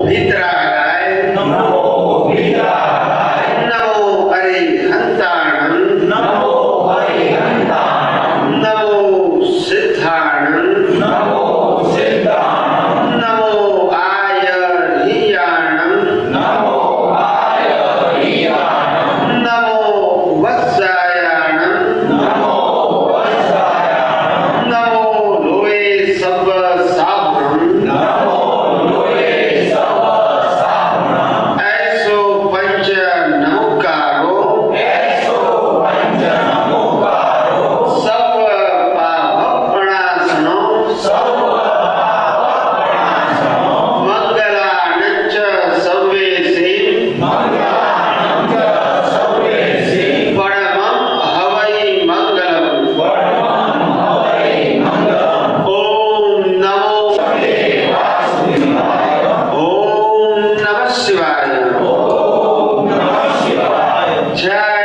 वीतरागाय नमो वीतरागाय नमो अरिहंताणं नमो हरिहंताणं नमो सिद्धाणं नमो सिद्धाणं नमो आयर्हियाणं नमो आयर्हियाणं नमो वत्सायाणं नमो वत्सायाणं नमो लोये सब्ब साभ्रं नमो लोये सव साभ्रं ऐसो पंच नमोकारो ऐसो पंच नमोकारो सव पापप्रणाशनो सर्व पापप्रणाशनो मंगलानंच सर्वेषे मंगलानं च सर्वेषु परमं हवै मंगलम् परमं हवै मंगलम् ओम नमो वासुदेवाय ओम नमः शिवाय ओम नमः शिवाय जय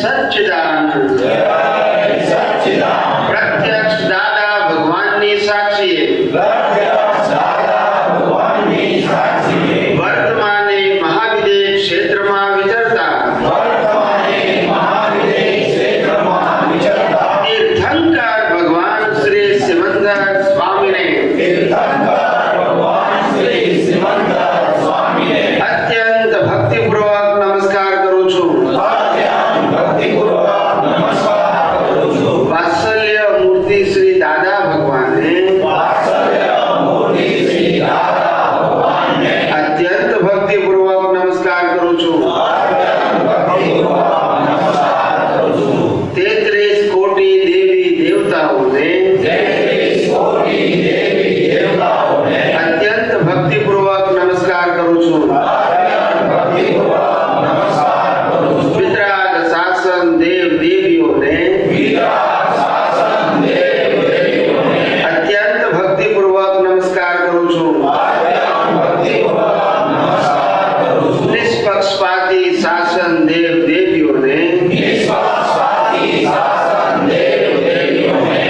सच्चिदानंद जय सच्चिदानंद प्रत्यक्ष दादा भगवानની સાક્ષીએ प्रत्यक्ष दादा भगवानની સાક્ષીએ વર્તમાને મહાવિદેહ ક્ષેત્રમાં વિચરતા વર્તમાને મહાવિદેહ ક્ષેત્રમાં વિચરતા તીર્થંકર ભગવાન શ્રી સિમંદર સ્વામીને તીર્થંકર ભગવાન શ્રી સિમંદર સ્વામીને અત્યંત ભક્તિપૂર્વક નમસ્કાર કરું છું. અત્યંત ભક્તિપૂર્વક નમસ્કાર કરું છું. વાત્સલ્ય મૂર્તિ શ્રી દાદા ભગવાનને વાત્સલ્ય મૂર્તિ શ્રી દાદા ભગવાનને અત્યંત ભક્તિપૂર્વક નમસ્કાર કરું છું. અત્યંત ભક્તિપૂર્વક નમસ્કાર કરું છું. 33 કોટી દેવી દેવતાઓને 33 કોટી દેવી દેવતાઓને અત્યંત ભક્તિપૂર્વક નમસ્કાર કરું છું. અત્યંત ભક્તિપૂર્વક નમસ્કાર કરું છું. વિતરાગ શાસન દેવ દેવીઓને વિતરાગ શાસન દેવ દેવીઓને અત્યંત ભક્તિપૂર્વક નમસ્કાર કરું છું. અત્યંત ભક્તિપૂર્વક નમસ્કાર કરું છું. નિષ્પક્ષપાતી શાસન દેવ દેવીઓને નિષ્પક્ષપાતી શાસન દેવ દેવીઓને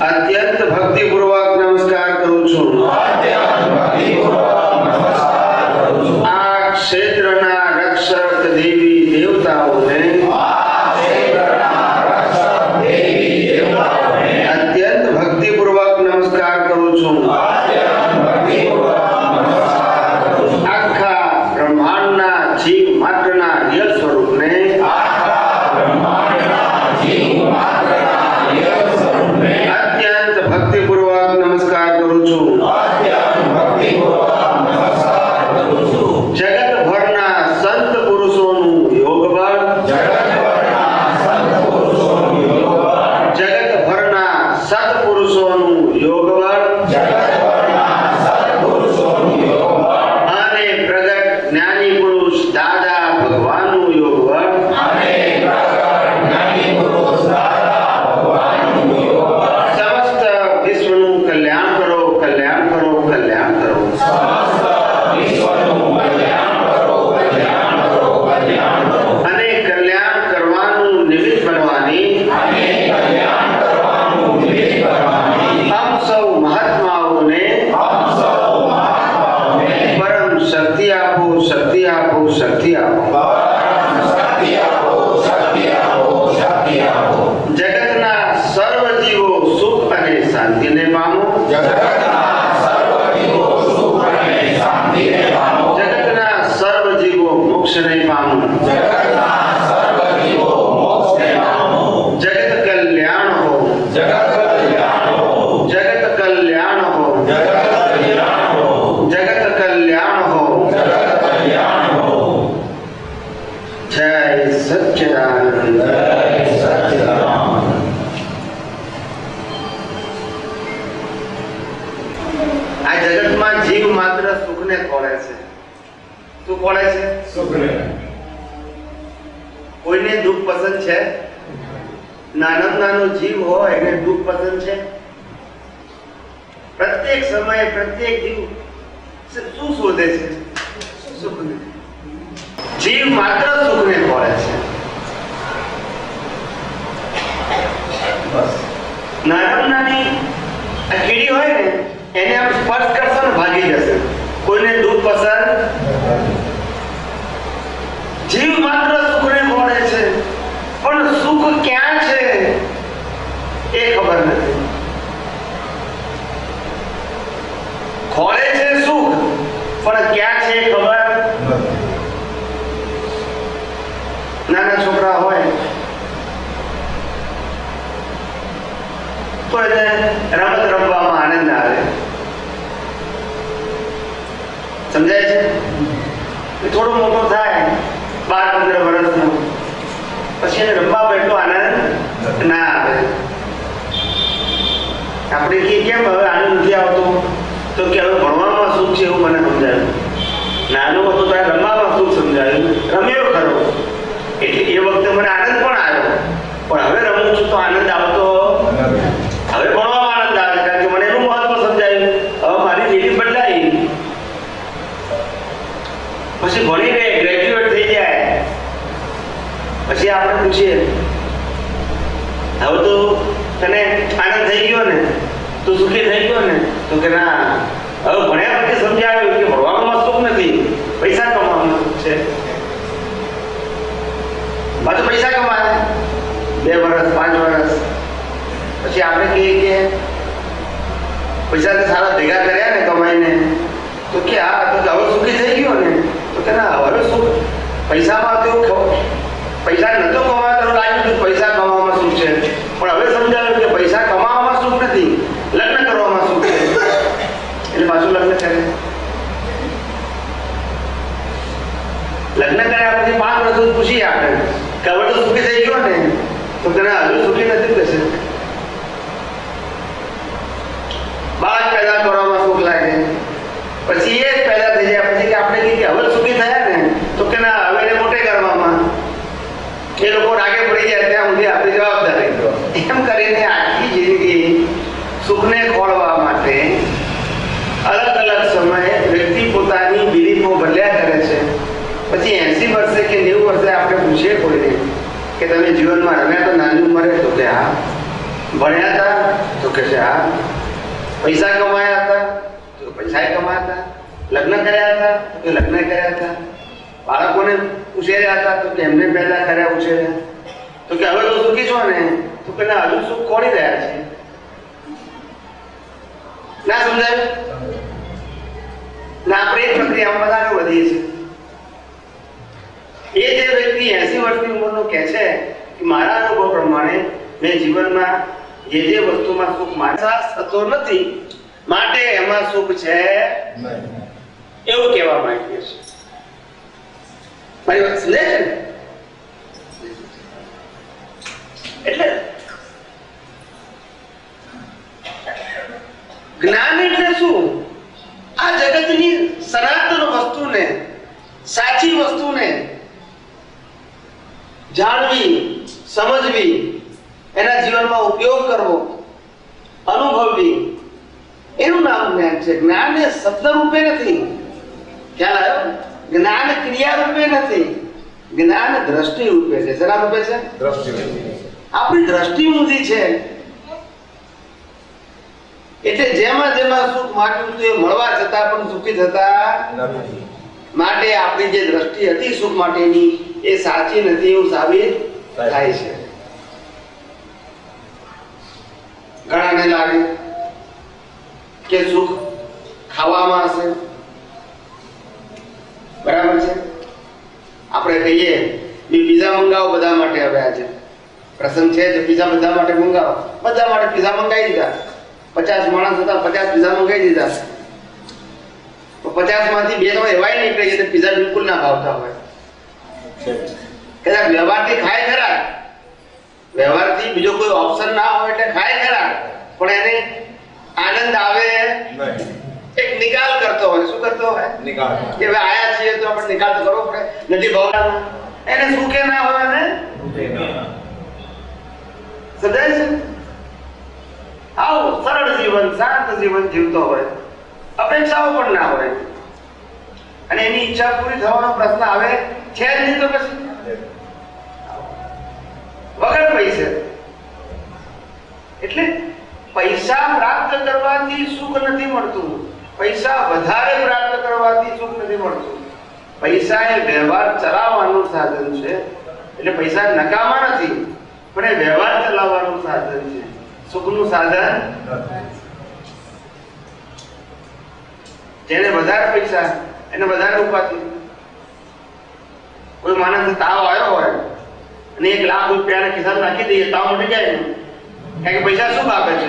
અત્યંત ભક્તિપૂર્વક નમસ્કાર કરું છું. અત્યંત ભક્તિપૂર્વક નમસ્કાર કરું છું. આ ક્ષેત્રના રક્ષક દેવી દેવતાઓને આ ક્ષેત્રના રક્ષક દેવી દેવતાઓને અત્યંત ભક્તિપૂર્વક નમસ્કાર કરું છું. અત્યંત ભક્તિપૂર્વક નમસ્કાર કરું છું. આખા બ્રહ્માંડના જીવ માત્રના રિયલ સ્વરૂપને આખા બ્રહ્માંડના જીવ માત્રના રિયલ સ્વરૂપને અત્યંત ભક્તિપૂર્વક નમસ્કાર કરું છું. અત્યંત ભક્તિપૂર્વક નમસ્કાર કરું છું. જગતભરના સંત પુરુષોનું યોગ બળ જગતભરના સંત પુરુષોનું યોગ બળ જગતભરના સત્પુરુષોનું યોગ બળ જગતભરના સત્પુરુષોનું યોગ બળ અને પ્રગટ જ્ઞાની પુરુષ દાદા ભગવાનનું યોગ બળ અને પ્રગટ જ્ઞાની પુરુષ દાદા ભગવાનનું યોગ બળ સમસ્ત વિશ્વનું કલ્યાણ કરો, કલ્યાણ કરો, કલ્યાણ કરો. સમસ્ત વિશ્વનું કલ્યાણ કરો, કલ્યાણ કરો, કલ્યાણ કરો. અને કલ્યાણ કરવાનું નિમિત્ત બનવાની અને કલ્યાણ કરવાનું નિમિત્ત કરવાની આપ સૌ મહાત્માઓને આપ સૌ મહાત્માઓને પરમ શક્તિ આપો, શક્તિ આપો, શક્તિ આપો. પરમ શક્તિ આપો, શક્તિ આપો, શક્તિ આપો. જગતના સર્વ જીવો સુખ અને શાંતિને પામો. જગતના સર્વ જીવો સુખ અને શાંતિને પામો. જગતના સર્વ જીવો મોક્ષને પામો. જગતના સર્વ જીવો મોક્ષને પામો. જગત કલ્યાણ હો, જગત કલ્યાણ હો, જગત કલ્યાણ હો, જગત કલ્યાણ હો, જગત કલ્યાણ હો. જગત કલ્યાણ હો. જય સચ્ચિદાનંદ. જય સચ્ચિદાનંદ. આ જગતમાં જીવ માત્ર સુખને ખોળે છે. શું ખોળે છે? સુખને કોઈને દુઃખ પસંદ છે? નાનામાં નાનો જીવ હોય એને દુઃખ પસંદ છે? પ્રત્યેક સમયે પ્રત્યેક જીવ શું શોધે છે? સુખને. જીવ માત્ર સુખને ખોળે છે. બસ નાનામાં નાની આ કીડી હોય ને એને આમ સ્પર્શ કરશો ને ભાગી જશે. કોઈને દૂધ પસંદ ખોળે છે સુખ, પણ ક્યાં છે ખબર? નાના છોકરા હોય તો એને રમત રમવામાં આનંદ આવે, સમજાય છે? એ થોડો મોટો થાય 12-15 વર્ષનો, પછી એને રમવામાં એટલો આનંદ ના આવે. આપણે કે કેમ હવે આનંદ નથી આવતો? તો કે હવે ભણવામાં સુખ છે એવું મને સમજાયું. નાનો હતો ત્યારે રમવામાં સુખ સમજાયું, રમ્યો ખરો એટલે એ વખતે મને આનંદ પણ આવ્યો, પણ હવે રમું છું તો આનંદ આવતો હવે ભણવામાં આનંદ આવે, કારણ કે મને એનું મહત્વ સમજાયું. હવે મારી પેઢી બદલાઈ, પછી ભણીને ગ્રેજ્યુએટ થઈ જાય, પછી આપણે પૂછીએ હવે તો તને આનંદ થઈ ગયો ને, તું સુખી થઈ ગયો ને? તો કે ના, હવે ભણ્યા પછી સમજાવ્યું કે ભણવામાં સુખ નથી, પૈસા કમાવામાં સુખ છે. પાછું પૈસા કમાય 2 વર્ષ 5 વર્ષ પછી આપણે કહીએ કે પૈસા સારા ભેગા કર્યા ને કમાઈને, તો કે હા, તો હવે સુખી થઈ ગયો ને? તો કે ના, હવે સુખ પૈસામાં તો પૈસા નતો કમાતો લાગ્યું કે પૈસા કમાવામાં સુખ છે, પણ હવે સમજાયું કે પૈસા કમાવામાં સુખ નથી, લગ્ન કરવામાં સુખ છે. એટલે પાછું લગ્ન કરે. લગ્ન કર્યા પછી 5 વર્ષ પૂછીએ આપણે કે હવે તો સુખી થઈ ગયો ને? તો કે ના, હજુ સુખી નથી થશે. બાળક પેદા કરવામાં સુખ લાગે, પછી એ જ પેદા થઈ જાય, પછી કે આપણે કહીએ કે હવે સુખી થયા ને? તો કે ના, હવે એને મોટે કરવામાં એ લોકો રાગે પડી જાય ત્યાં સુધી આપણી જવાબદારી. એમ કરીને આખી જિંદગી સુખને ખોળવા માટે અલગ અલગ સમયે વ્યક્તિ પોતાની બિલીફો બદલ્યા કરે છે. પછી 80 વર્ષે કે 90 વર્ષે આપણે પૂછીએ કોઈને કે તમે જીવનમાં રમ્યા તો નાની ઉંમરે? તો કે હા. ભણ્યા હતા? તો કે છે હા. પૈસા કમાયા હતા? તો પૈસા કમાયા હતા. લગ્ન કર્યા હતા? તો કે લગ્ન કર્યા હતા. બાળકોને ઉછેર્યા હતા? તો કે એમને પહેલા કર્યા ઉછેર્યા. તો કે હવે તો સુખી છો ને? તો કે ના, હજુ સુખ ખોળી રહ્યા છે. ના સમજાયું? ના, આપણે એ પ્રક્રિયામાં બધા વધીએ છીએ. એ જે વ્યક્તિ 80 વર્ષની ઉંમરનો કહે છે કે મારા અનુભવ પ્રમાણે મેં જીવનમાં જે વસ્તુમાં સુખ માનસાસ થતો નથી, માટે એમાં સુખ છે એવું કહેવા માંગીએ છીએ. મારી વાત સમજાય છે? એટલે જ્ઞાન એટલે શું? આ જગતની સનાતન વસ્તુને, સાચી વસ્તુને જાણવી, સમજવી, એના જીવનમાં ઉપયોગ કરવો, અનુભવવી, એનું નામ જ્ઞાન છે. જ્ઞાન એ શબ્દ રૂપે નથી, ખ્યાલ આવ્યો? જ્ઞાન ક્રિયા રૂપે નથી, જ્ઞાન દ્રષ્ટિ રૂપે છે. શેના રૂપે છે? દ્રષ્ટિ. આપણી દ્રષ્ટિ ઊંધી છે, એટલે જેમાં સુખ માન્યું હતું એ મળવા છતાં પણ સુખી થતા નથી. માટે આપણી જે દ્રષ્ટિ હતી સુખ માટેની એ સાચી નથી એવું સાબિત થાય છે. ઘણાને લાગે કે સુખ ખાવામાં હશે, બરાબર છે? આપણે કહીએ પીઝા મંગાવો બધા માટે. હવે આજે પ્રસંગ છે તો પીઝા બધા માટે મંગાવો, બધા માટે પીઝા મંગાવી દીધા. 50 માણસ હતા, 50 પીઝા મંગાવી દીધા. તો 50 માંથી 2 તો એવાય નીકળે છે કે પીઝા બિલકુલ ના ભાવતા હોય. કદાચ વ્યવહારથી ખાય ખરા, વ્યવહારથી બીજો કોઈ ઓપ્શન ના હોય એટલે ખાય ખરા, પણ એને આનંદ આવે એક નિકાલ કરતો હોય. શું કરતો હોય? નિકાલ. કે હવે આયા છીએ તો આપણે નિકાલ તો કરવો પડે. નથી ભાવના એને સુખે ના હોય ને સમજાય છે? આવું સરળ જીવન, શાંત જીવન જીવતો હોય, અપેક્ષાઓ પણ ના હોય, અને એની ઈચ્છા પૂરી થવાનો પ્રશ્ન આવે છે જ નહીં. તો પછી વગર પૈસે. એટલે પૈસા પ્રાપ્ત કરવાથી સુખ નથી મળતું, પૈસા વધારે પ્રાપ્ત કરવાથી સુખ નથી મળતું. પૈસા એ વ્યવહાર ચલાવવાનું સાધન છે, એટલે પૈસા નકામા નથી, પણ એ વ્યવહાર ચલાવવાનું સાધન છે, સુખનું સાધન. જેને વધારે પૈસા એને વધારે ઉપાધિ. કોઈ માણસને તાવ આવ્યો હોય અને 1 લાખ રૂપિયા ખિસ્સામાં નાખી દઈએ, તાવ મટી જાય ને. કારણ કે પૈસા શું આપે છે?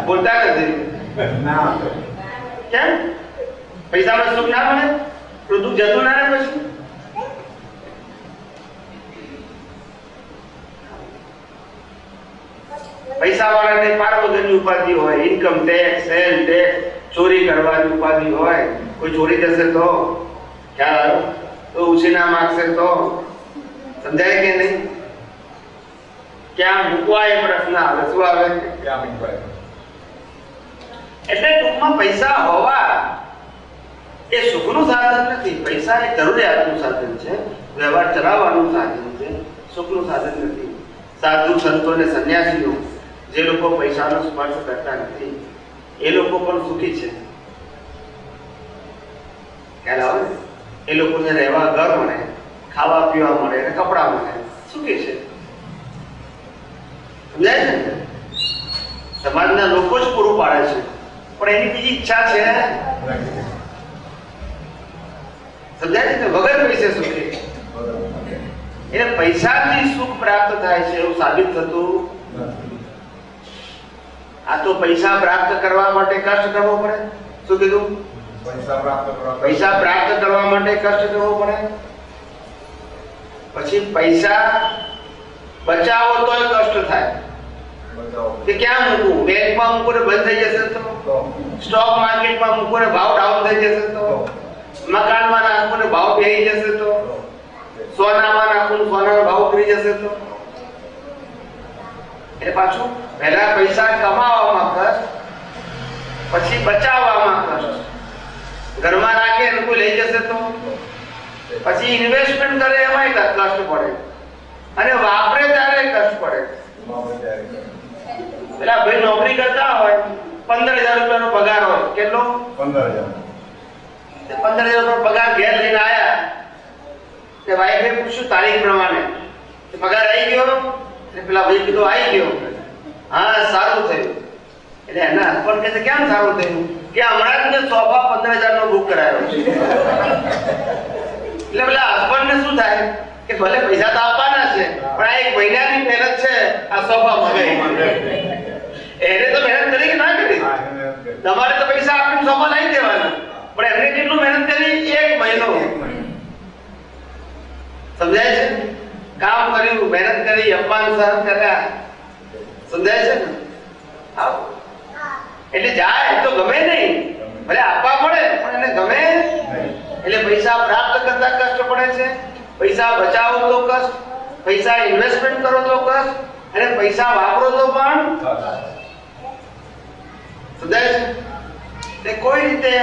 બોલતા નથી. કેમ? પૈસામાં સુખ ના મળે તો દુઃખ જતું ના રહે પછી. પૈસા વાળાને પાર વગરની ઉપાધિ હોય, ઇન્કમ ટેક્સ, સેલ ટેક્સ, ચોરી કરવાની ઉપાધિ હોય. કોઈ ચોરી જશે તો ખ્યાલ આવ્યો? તો ઉછીના માગશે તો સમજાય કે નહીં? ક્યાં મૂકવા એ પ્રશ્ન આવે. શું આવે? ક્યાં મૂકવા? એટલે ટૂંકમાં પૈસા હોવા એ સુખનું સાધન નથી. પૈસા એ જરૂરિયાતનું સાધન છે, વ્યવહાર ચલાવવાનું સાધન છે, સુખનું સાધન નથી. સાધુ સંતો અને સંન્યાસીઓ જે લોકો પૈસાનો સ્પર્શ કરતા નથી એ લોકો પણ સુખી છે. ખ્યાલ આવે ને? એ લોકોને રહેવા ઘર મળે, ખાવા પીવા મળે અને કપડાં મળે, સુખી છે. સમજાય છે ને? સમાજના લોકો જ પૂરું પાડે છે, પણ એની બીજી ઈચ્છા છે. સમજાય છે ને? વગર પૈસે સુખી. એટલે પૈસાથી સુખ પ્રાપ્ત થાય છે એવું સાબિત થતું. આ તો પૈસા પ્રાપ્ત કરવા માટે કષ્ટ કરવો પડે. શું કીધું? પૈસા પ્રાપ્ત કરવા માટે કષ્ટ કરવો પડે. પછી પૈસા બચાવો તોય કષ્ટ થાય. કે ક્યાં મૂકવું? બેંકમાં મૂકો ને બંધ થઈ જશે તો, સ્ટોક માર્કેટમાં મૂકો ને ભાવ ડાઉન થઈ જશે તો, મકાનમાં નાખો ને ભાવ બેસી જશે તો, સોનામાં નાખો ને સોનાનો ભાવ ઉતરી જશે તો. એટલે પાછું પહેલા પૈસા કમાવામાં કષ્ટ, પછી બચાવવામાં કષ્ટ. ઘરમાં રાખે ને કોઈ લઈ જશે તો, પછી ઇન્વેસ્ટમેન્ટ કરે એમાંય કષ્ટ પડે, અને વાપરે ત્યારે કષ્ટ પડે. પેલા ભાઈ નોકરી કરતા હોય, 15,000 રૂપિયાનો પગાર હોય. કેટલો? 15,000. 15,000 રૂપિયા પગાર ઘેર લઈને આયા. તે વાઈફે પૂછ્યું તારીખ પ્રમાણે પગાર આવી ગયો? એટલે પેલા ભાઈ કીધું આવી ગયો. હા, સારું થયું. એટલે એના હસબન્ડ કહે છે કેમ સારું થયું? કે હમણાં જ સોફા 15,000 નો બુક કરાયો છે. એટલે પેલા હસબન્ડ ને શું થાય કે ભલે પૈસા તો આપવાના છે, પણ આ 1 મહિનાની મહેનત છે આ સોફા મગાવી. એને તો મહેનત કરી કે ના કરી? તમારે તો પૈસા આપીને સોફા લઈ દેવાના, પણ એમને કેટલું મહેનત કરી? 1 મહિનો. સમજાય છે? કામ કર્યું, મહેનત કરી, અપમાન સહન કર્યા. સમજાય છે ને? આવો એટલે જાય તો ગમે નહીં, ભલે આપવા પડે પણ એને ગમે. એટલે પૈસા પ્રાપ્ત કરતા કષ્ટ પડે છે, પૈસા બચાવો તો કષ્ટ, પૈસા ઇન્વેસ્ટમેન્ટ કરો તો કષ્ટ, અને પૈસા વાપરો તો પણ. સમજાય છે? તે કોઈ રીતે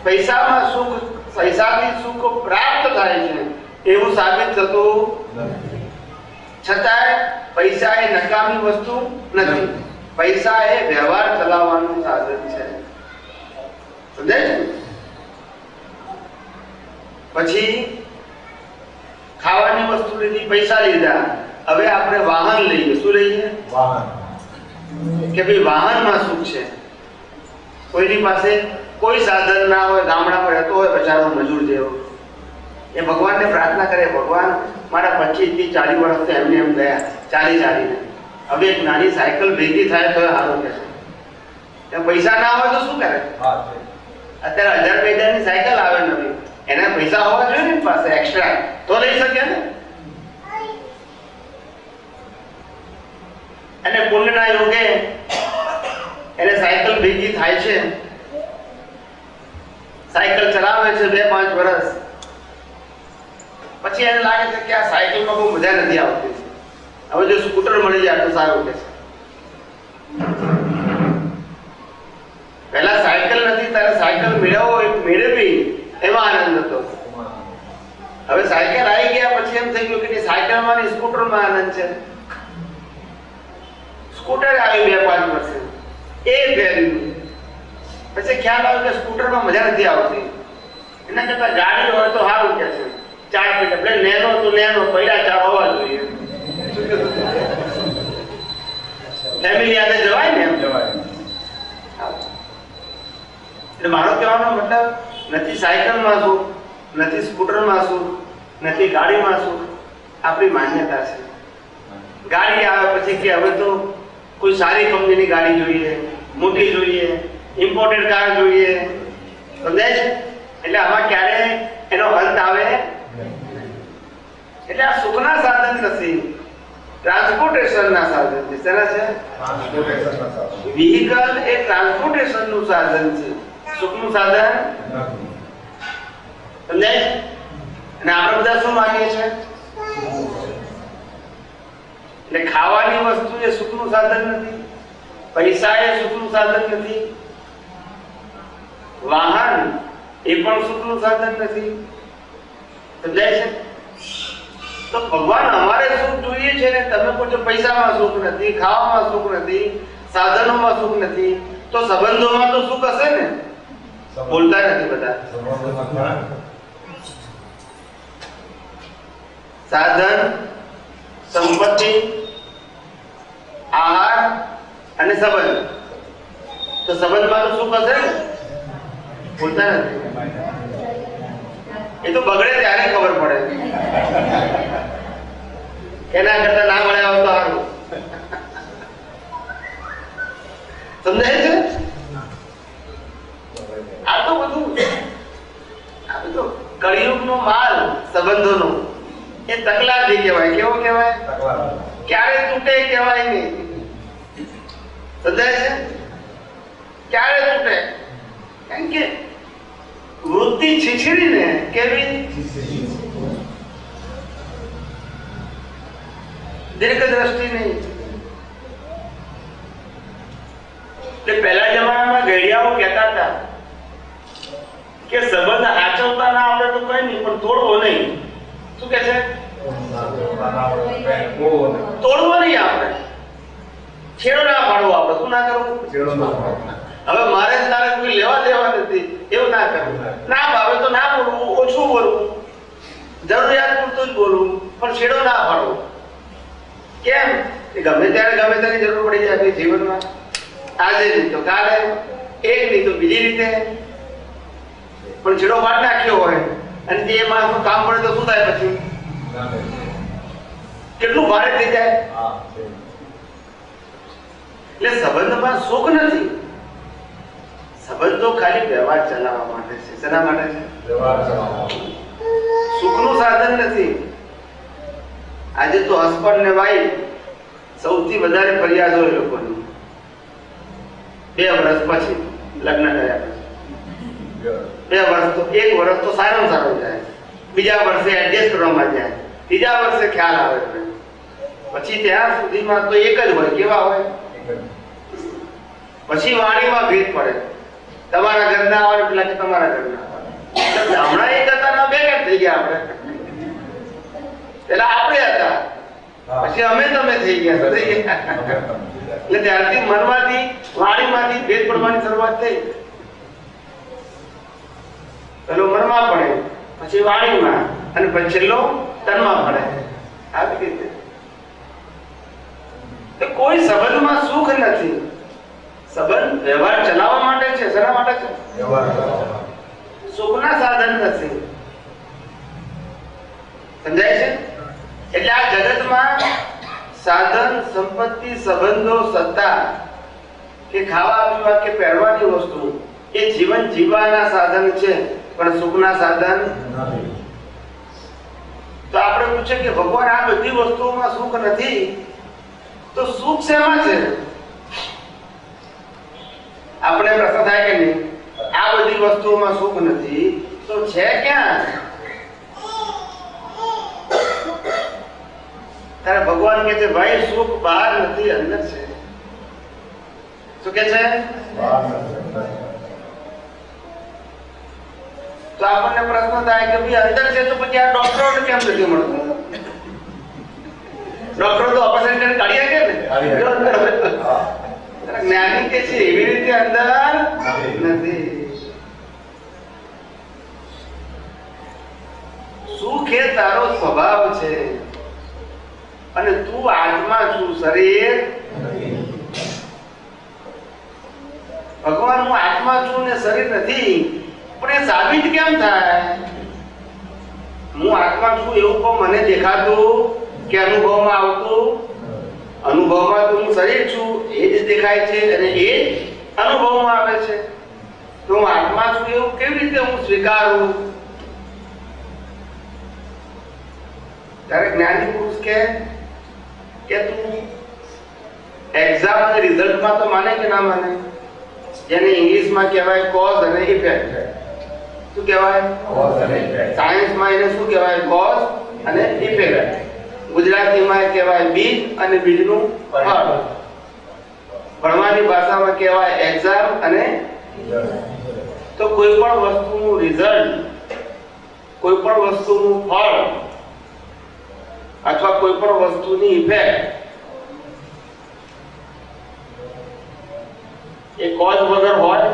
પૈસામાં સુખ, પૈસાથી સુખ પ્રાપ્ત થાય છે એવું સાબિત થતું છતાંય પૈસા એ નકામી વસ્તુ નથી. પૈસા એ વ્યવહાર ચલાવવાનું સાધન છે. સમજાય છે? પછી ખાવાની વસ્તુ લીધી, પૈસા લીધા, હવે આપણે વાહન લઈએ. શું લઈએ? વાહન. કે ભાઈ વાહનમાં સુખ છે. કોઈની પાસે કોઈ સાધન ના હોય, ગામડામાં રહેતો હોય બચારો મજૂર જેવો, એ ભગવાનને પ્રાર્થના કરે, ભગવાન મારા 25 થી 40 વર્ષ તો એમને એમ ગયા ચાલીને, હવે એક નાની સાયકલ ભેગી થાય તો સારું કે છે. પૈસા ના હોય તો શું કરે? અત્યારે 1000-2000 ની સાયકલ આવે નવી, એના પૈસા હોવા જોઈએ ને પાસે એક્સ્ટ્રા, તો લઈ શકે ને. અને પુણ્યના યોગે એને સાયકલ ભેગી થાય છે, સાયકલ ચલાવે છે 2-5 વર્ષ, પછી એને લાગે છે કે આ સાયકલમાં બહુ મજા નથી આવતી, હવે જો સ્કૂટર મળી જાય તો સારું કે છે. પહેલા સાયકલ નથી ત્યારે સાયકલ મેળવવી એમાં આનંદ હતો. હવે સાયકલ આવી ગયા પછી એમ થઈ ગયું કે સાયકલમાં ને સ્કૂટરમાં આનંદ છે. સ્કૂટર આવ્યું 2-5 વર્ષે, એ પહેર્યું, પછી ખ્યાલ આવ્યો કે સ્કૂટરમાં મજા નથી આવતી, એના કરતા ગાડી હોય તો સારું કે છે. 4 પૈડા, એટલે નેનો તો નેનો, પૈડા 4 હોવા જોઈએ. ફેમિલી સાથે જવાય ને એમ. એટલે મારો કહેવાનો મતલબ નથી સાયકલમાં સુખ, નથી સ્કૂટરમાં સુખ, નથી ગાડીમાં સુખ. આપણી માન્યતા છે. ગાડી આવે પછી કે હવે તો કોઈ સારી કંપનીની ગાડી જોઈએ, મોટી જોઈએ, ઇમ્પોર્ટેડ કાર જોઈએ. સમજાય છે? એટલે આમાં ક્યારે એનો અંત આવે. એટલે આ સુખના સાધન નથી, ટ્રાન્સપોર્ટેશનના સાધન છે. શેના છે? વ્હીકલ એ ટ્રાન્સપોર્ટેશનનું સાધન છે, સુખનું સાધન. સમજાય? અને આપણે બધા શું માંગીએ છીએ? એટલે ખાવાની વસ્તુ એ સુખનું સાધન નથી, પૈસા એ સુખનું સાધન નથી, વાહન એ પણ સુખનું સાધન નથી. સમજાય છે? તો ભગવાન અમારે સુખ જોઈએ છે ને તમે કહો છો પૈસામાં સુખ નથી, ખાવામાં સુખ નથી, સાધનોમાં સુખ નથી, તો સંબંધોમાં તો સુખ હશે ને? બોલતા નથી બધા. સાધન, સંપત્તિ, આહાર અને સંબંધ. તો સંબંધમાં તો સુખ હશે ને? બોલતા નથી. એ તો બગડે ત્યારે ખબર પડે. એના કરતા ના મળ્યા હોય તો સારું. સમજાય છે? આ તો બધું કળિયુગનો માલ સંબંધોનો એ તકલાદી કહેવાય. કેવો કહેવાય? ક્યારે તૂટે કહેવાય નહીં. સમજાય છે? ક્યારે તૂટે? કારણ કે વૃત્તિ છીછડીને કેવી દીર્ઘ દ્રષ્ટિ નહીં. એટલે પહેલા જમાનામાં ઘડિયાઓ કહેતા હતા કે સંબંધ આચવતા ના આવડે તો કઈ નહીં, પણ તોડવો નહીં. શું કે છે? તોડવો નહીં આપણે, છેડો ના પાડવો. આપણે શું ના કરવું? હવે મારે તારે કોઈ લેવા દેવા નથી, એવું ના કરવું. ના ભાવે તો ના બોલવું, ઓછું બોલવું, જરૂરિયાત પૂરતું જ બોલવું, પણ છેડો ના પાડવો. કેમ? ગમે ત્યારે ગમે તેની જરૂર પડી જાય આપણી જીવનમાં. આજે નહીં તો કાલે, એક નહીં તો બીજી રીતે. પણ છેડો પાડી નાખ્યો હોય અને તે માણસનું કામ પડે તો શું થાય પછી? કેટલું ભારે થઈ જાય. એટલે સંબંધમાં સુખ નથી. સંબંધો ખાલી વ્યવહાર ચલાવવા માટે છે. શેના માટે છે? સુખનું સાધન નથી. આજે તો હસબન્ડ ને વાઈફ સૌથી વધારે ફરિયાદ હોય લોકોની 2 વર્ષ પછી, લગ્ન કર્યા પછી. 2 વર્ષ તો 1 વર્ષ તો સારો સારો જાય, બીજા વર્ષે એડજસ્ટ કરવામાં જાય, ત્રીજા વર્ષે ખ્યાલ આવે, પછી ત્યાં સુધીમાં તો એક જ હોય. કેવા હોય? પછી વાણીમાં ભેદ પડે. તમારા ઘરના આવે પેલા કે તમારા ઘરના આવે. હમણાં એક હતા, 2 થઈ ગયા આપણે. પેલા આપણે હતા, પછી અમે તમે થઈ ગયા. એટલે ત્યારથી મનમાંથી વાણીમાંથી ભેદ પડવાની શરૂઆત થઈ. પેલો મનમાં પડે, પછી વાણીમાં, અને પછી છેલ્લો તનમાં પડે. આવી રીતે કોઈ સંબંધમાં સુખ નથી. સંબંધ વ્યવહાર ચલાવવા માટે છે. શેના માટે છે? સુખના સાધન નથી. સમજાય છે? એટલે આ જગતમાં સાધન, સંપત્તિ, સંબંધો, સત્તા કે ખાવા પીવા કે પહેરવાની વસ્તુ એ જીવન જીવવાના સાધન છે, પણ સુખના સાધન નથી. તો આપણે પૂછે કે ભગવાન આ બધી વસ્તુઓમાં સુખ નથી, તો સુખ શેમાં છે? આપણે પ્રશ્ન થાય કે નહીં? આ બધી વસ્તુઓમાં સુખ નથી તો છે ક્યાં? ત્યારે ભગવાન કહે છે ભાઈ સુખ બહાર નથી, અંદર છે. શું કે છે? તો આપણને પ્રશ્ન થાય કે ભાઈ અંદર છે તો પછી આ ડોક્ટરોને કેમ નથી મળતું? ડોક્ટર તો ઓપરેશન કરીને કાઢી શકે ને. જ્ઞાની કે છે એવી રીતે અંદર નથી. સુખ એ તારો સ્વભાવ છે, અને તું આત્મા છું, શરીર. ભગવાન હું આત્મા છું ને શરીર નથી, પણ એ સાબિત કેમ થાય? હું આત્મા છું એવું તો મને દેખાતું કે અનુભવમાં આવતું? અનુભવમાં તો હું શરીર છું એ જ દેખાય છે અને એ જ અનુભવમાં આવે છે. તો હું આત્મા છું એવું કેવી રીતે હું સ્વીકારું? ત્યારે જ્ઞાની પુરુષ કે તું એક્ઝામ અને રિઝલ્ટમાં તો માને કે ના માને? જેને ઇંગ્લિશમાં કહેવાય કોઝ અને ઇફેક્ટ. શું કહેવાય? સાયન્સમાં એને શું કહેવાય? કોઝ અને ઇફેક્ટ. ગુજરાતીમાં કહેવાય બીજ અને બીજનું ફળ. ભણવાની ભાષામાં કહેવાય એક્ઝામ અને તો કોઈ પણ વસ્તુનું રિઝલ્ટ, કોઈ પણ વસ્તુનું ફળ અથવા કોઈ પણ વસ્તુની ઇફેક્ટ એ કોઝ વગર હોય?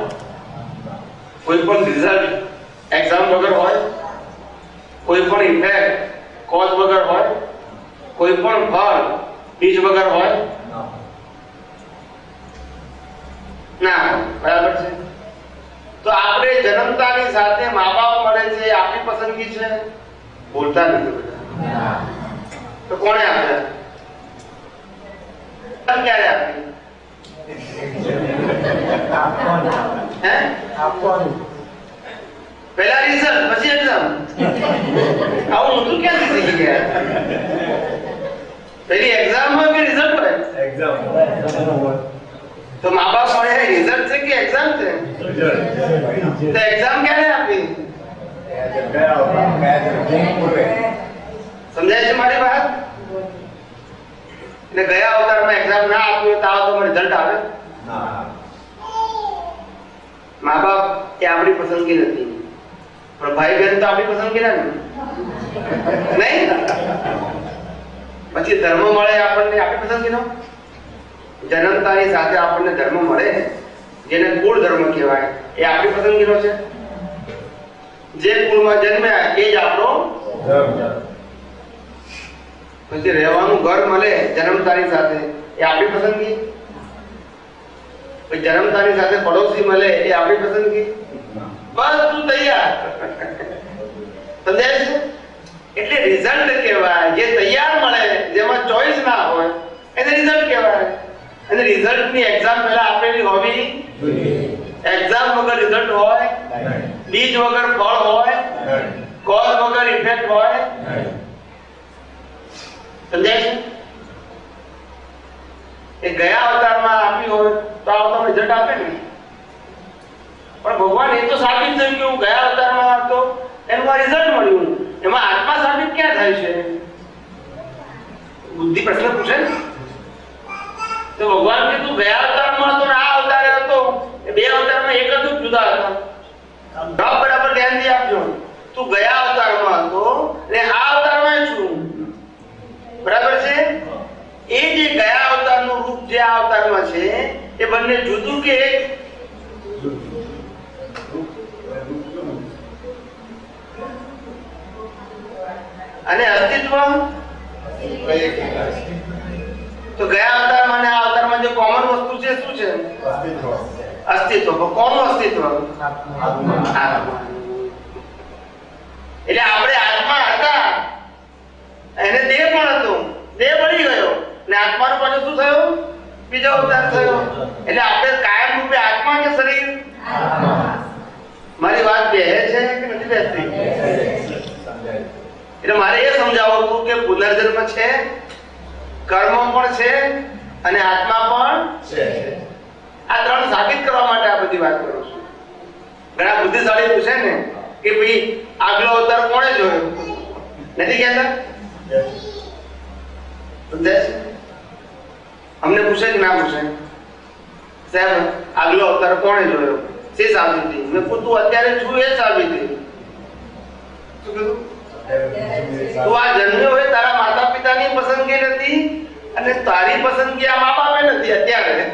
કોઈ પણ રિઝલ્ટ એક્ઝામ વગર હોય? કોઈ પણ ઇફેક્ટ કોઝ વગર હોય? કોઈ પણ ફળ બીજ વગર હોય? ના. બરાબર છે. તો આપણે જન્મતાની સાથે મા બાપ મળે છે, આપણી પસંદગી છે? બોલતા નથી બધા. તો કોણે આપ્યા? ક્યારે આપી? પહેલા રિઝલ્ટ પછી એક્ઝામ. આવું ઊંધું ક્યાંથી શીખી ગયા? પહેલી એક્ઝામ હોય કે રિઝલ્ટ હોય? એક્ઝામ. તો મા બાપ મળે રિઝલ્ટ છે કે એક્ઝામ છે? તો એક્ઝામ ક્યારે આપી? સમજાય છે મારી વાત? એટલે ગયા અવતારમાં એક્ઝામ ના આપ્યું તો આવો તો રિઝલ્ટ આવે? મા બાપ એ આપણી પસંદગી નથી, પણ ભાઈ બહેન તો આપણી પસંદગી ના નહીં. પછી ધર્મ મળે આપણને આપણી પસંદગીનો. જન્મતાની સાથે આપણને ધર્મ મળે જેને કુળ ધર્મ કહેવાય એ આપણી પસંદગીનો છે. જે કુળમાં જન્મ્યા એ જ આપણો ધર્મ. પછી રહેવાનું ઘર મળે જન્મતાની સાથે એ આપણી પસંદગી. પછી જન્મતાની સાથે પડોશી મળે એ આપણી પસંદગી. બધું તૈયાર. સમજાય છે? એટલે રિઝલ્ટ કહેવાય જે તૈયાર મળે, જેમાં ચોઈસ ના હોય એને રિઝલ્ટ કહેવાય. અને રિઝલ્ટની એક્ઝામ પહેલા આપેલી હોવી જોઈએ. એક્ઝામ વગર રિઝલ્ટ હોય? બીજ વગર ફળ હોય? કોઝ વગર ઇફેક્ટ હોય? સમજાય છે? એ ગયા અવતારમાં આપી હોય તો આ અવતારમાં રિઝલ્ટ આપે ને. પણ ભગવાન એ તો સાબિત થયું કે હું ગયા અવતારમાં હતો એનું આ રિઝલ્ટ મળ્યું. એમાં આત્મા સાબિત ક્યાં થાય છે? બુદ્ધિ પ્રશ્ન પૂછે ને. તો ભગવાન કીધું ગયા અવતારમાં હતો ને આ અવતારે હતો, એ બે અવતારમાં એક જ જુદા હતા. બરાબર ધ્યાનથી આપજો. તું ગયા અવતારમાં હતો ને આ અવતારમાં છું. બરાબર છે? એ જે ગયા અવતારનું રૂપ જે આ અવતારમાં છે એ બંને જુદું કે એક? અને અસ્તિત્વ તો ગયા અવતારમાં અને આ અવતારમાં જે કોમન વસ્તુ છે શું છે? અસ્તિત્વ. કોનું અસ્તિત્વ? આત્મા. એટલે આપણે આત્મા હતા, એને દેહ પણ હતો, દેહ મળી ગયો ને આત્માનું પાછું શું થયું? બીજો અવતાર થયો. એટલે આપણે કાયમ રૂપે આત્મા કે શરીર? મારી વાત બેહે છે કે નથી બેસતી? એટલે મારે એ સમજાવવું હતું કે પુનર્જન્મ છે, કર્મ પણ છે અને આત્મા પણ છે. આ ત્રણ સાબિત કરવા માટે આ બધી વાત કરું છું. ઘણા બુદ્ધિશાળી પૂછે ને કે ભાઈ આગલો અવતાર કોણે જોયો? નથી કહેતા? અમને પૂછે કે ના પૂછે? સાહેબ આગલો અવતાર કોણે જોયો? છે સાબિતી. મેં તું અત્યારે છું એ સાબિતી. શું કીધું? તું આ જન્મ્યો હોય તારા માતા પિતાની પસંદગી નથી અને તારી પસંદગી આ મા બાપે નથી અત્યારે.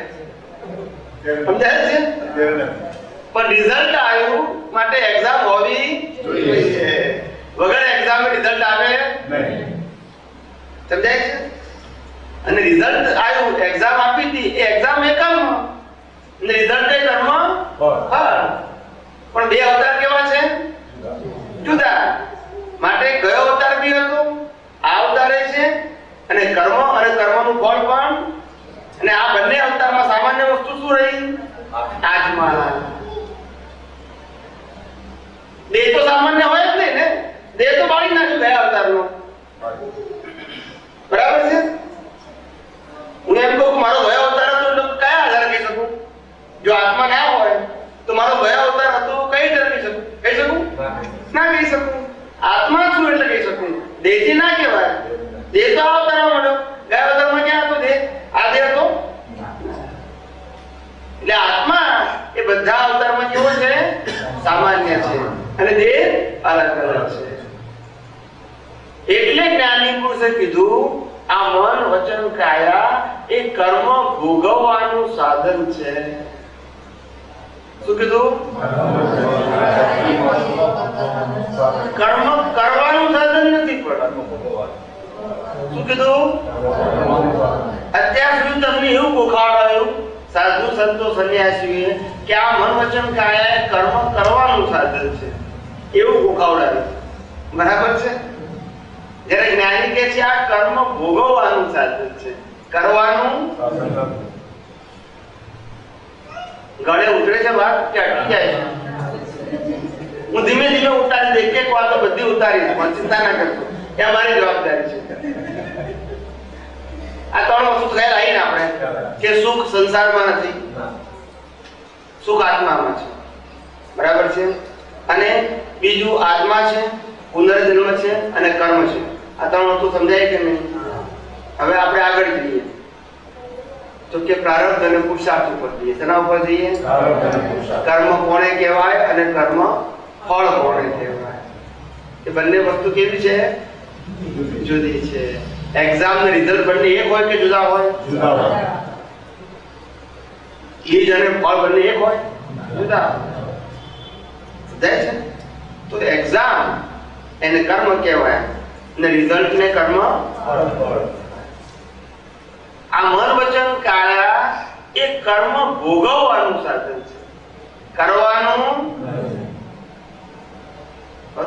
સમજાય છે? પણ રિઝલ્ટ આવ્યું માટે એક્ઝામ હોવી જોઈએ. વગર એક્ઝામ રિઝલ્ટ આવે નહીં. સમજાય છે? અને રિઝલ્ટ આવ્યું, એક્ઝામ આપી હતી, એ એક્ઝામ એ કર્મ અને રિઝલ્ટ એ કર્મ દેહ તો બાળી નાખ્યો ગયા અવતારનો, બરાબર છે? હું એમ કહું કે મારો ગયા અવતાર હતો એટલે કયા આધારે કહી શકું? જો આત્મા ના હોય તો મારો ગયા અવતાર હતો કઈ રીતે કહી શકું? કહી શકું? ના કહી શકું. આત્મા છું એટલે કહી શકું. દેહથી ના કહેવાય. દેહ તો આ અવતારમાં મળ્યો, ગયા અવતારમાં ક્યાં હતો દેહ? આ દેહ હતો. એટલે આત્મા એ બધા અવતારમાં કેવો છે? સામાન્ય છે, અને દેહ અલગ અલગ છે. એટલે જ્ઞાની પુરુષે કીધું આ મન વચન કાયા એ કર્મ ભોગવવાનું સાધન છે. શું કીધું? કર્મ કરવાનું સાધન નથી. પણ શું કીધું? અત્યાર સુધી તમને એવું ગોખાડાયું સાધુ સંતો સંન્યાસીઓએ કે આ મન વચન કાયા એ કર્મ કરવાનું સાધન છે, એવું ગોખાવડાવ્યું. બરાબર છે? જ્યારે જ્ઞાની કહે છે આ કર્મ ભોગવવાનું સાધન છે, કરવાનું. ગળે ઉતરે છે વાત કે અટકી જાય છે? હું ધીમે ધીમે ઉતારી દઈ, એક વાતો બધી ઉતારી પણ ચિંતા ના કરતો, એ અમારી જવાબદારી છે. આ ત્રણ વસ્તુ ખ્યાલ આવીને આપણે કે સુખ સંસારમાં નથી, સુખ આત્મામાં છે. બરાબર છે? અને બીજું આત્મા છે, પુનર્જન્મ છે અને કર્મ છે. આ ત્રણ વસ્તુ સમજાય કે નહીં? હવે આપણે આગળ જઈએ તો કે પ્રારબ્ધ અને પુરુષાર્થ ઉપર જઈએ. શેના ઉપર જઈએ? કર્મ કોને કહેવાય અને કર્મ ફળ કોને કહેવાય? એ બંને વસ્તુ કેવી છે? જુદી છે. એક્ઝામ નું રિઝલ્ટ બંને એક હોય કે જુદા હોય? બીજ અને ફળ બંને એક હોય? જુદા. સમજાય છે? તો એક્ઝામ એને કર્મ કહેવાય અને રિઝલ્ટ ને કર્મ. આ મન વચન કાયા એ કર્મ ભોગવવાનું સાધન છે, કરવાનું.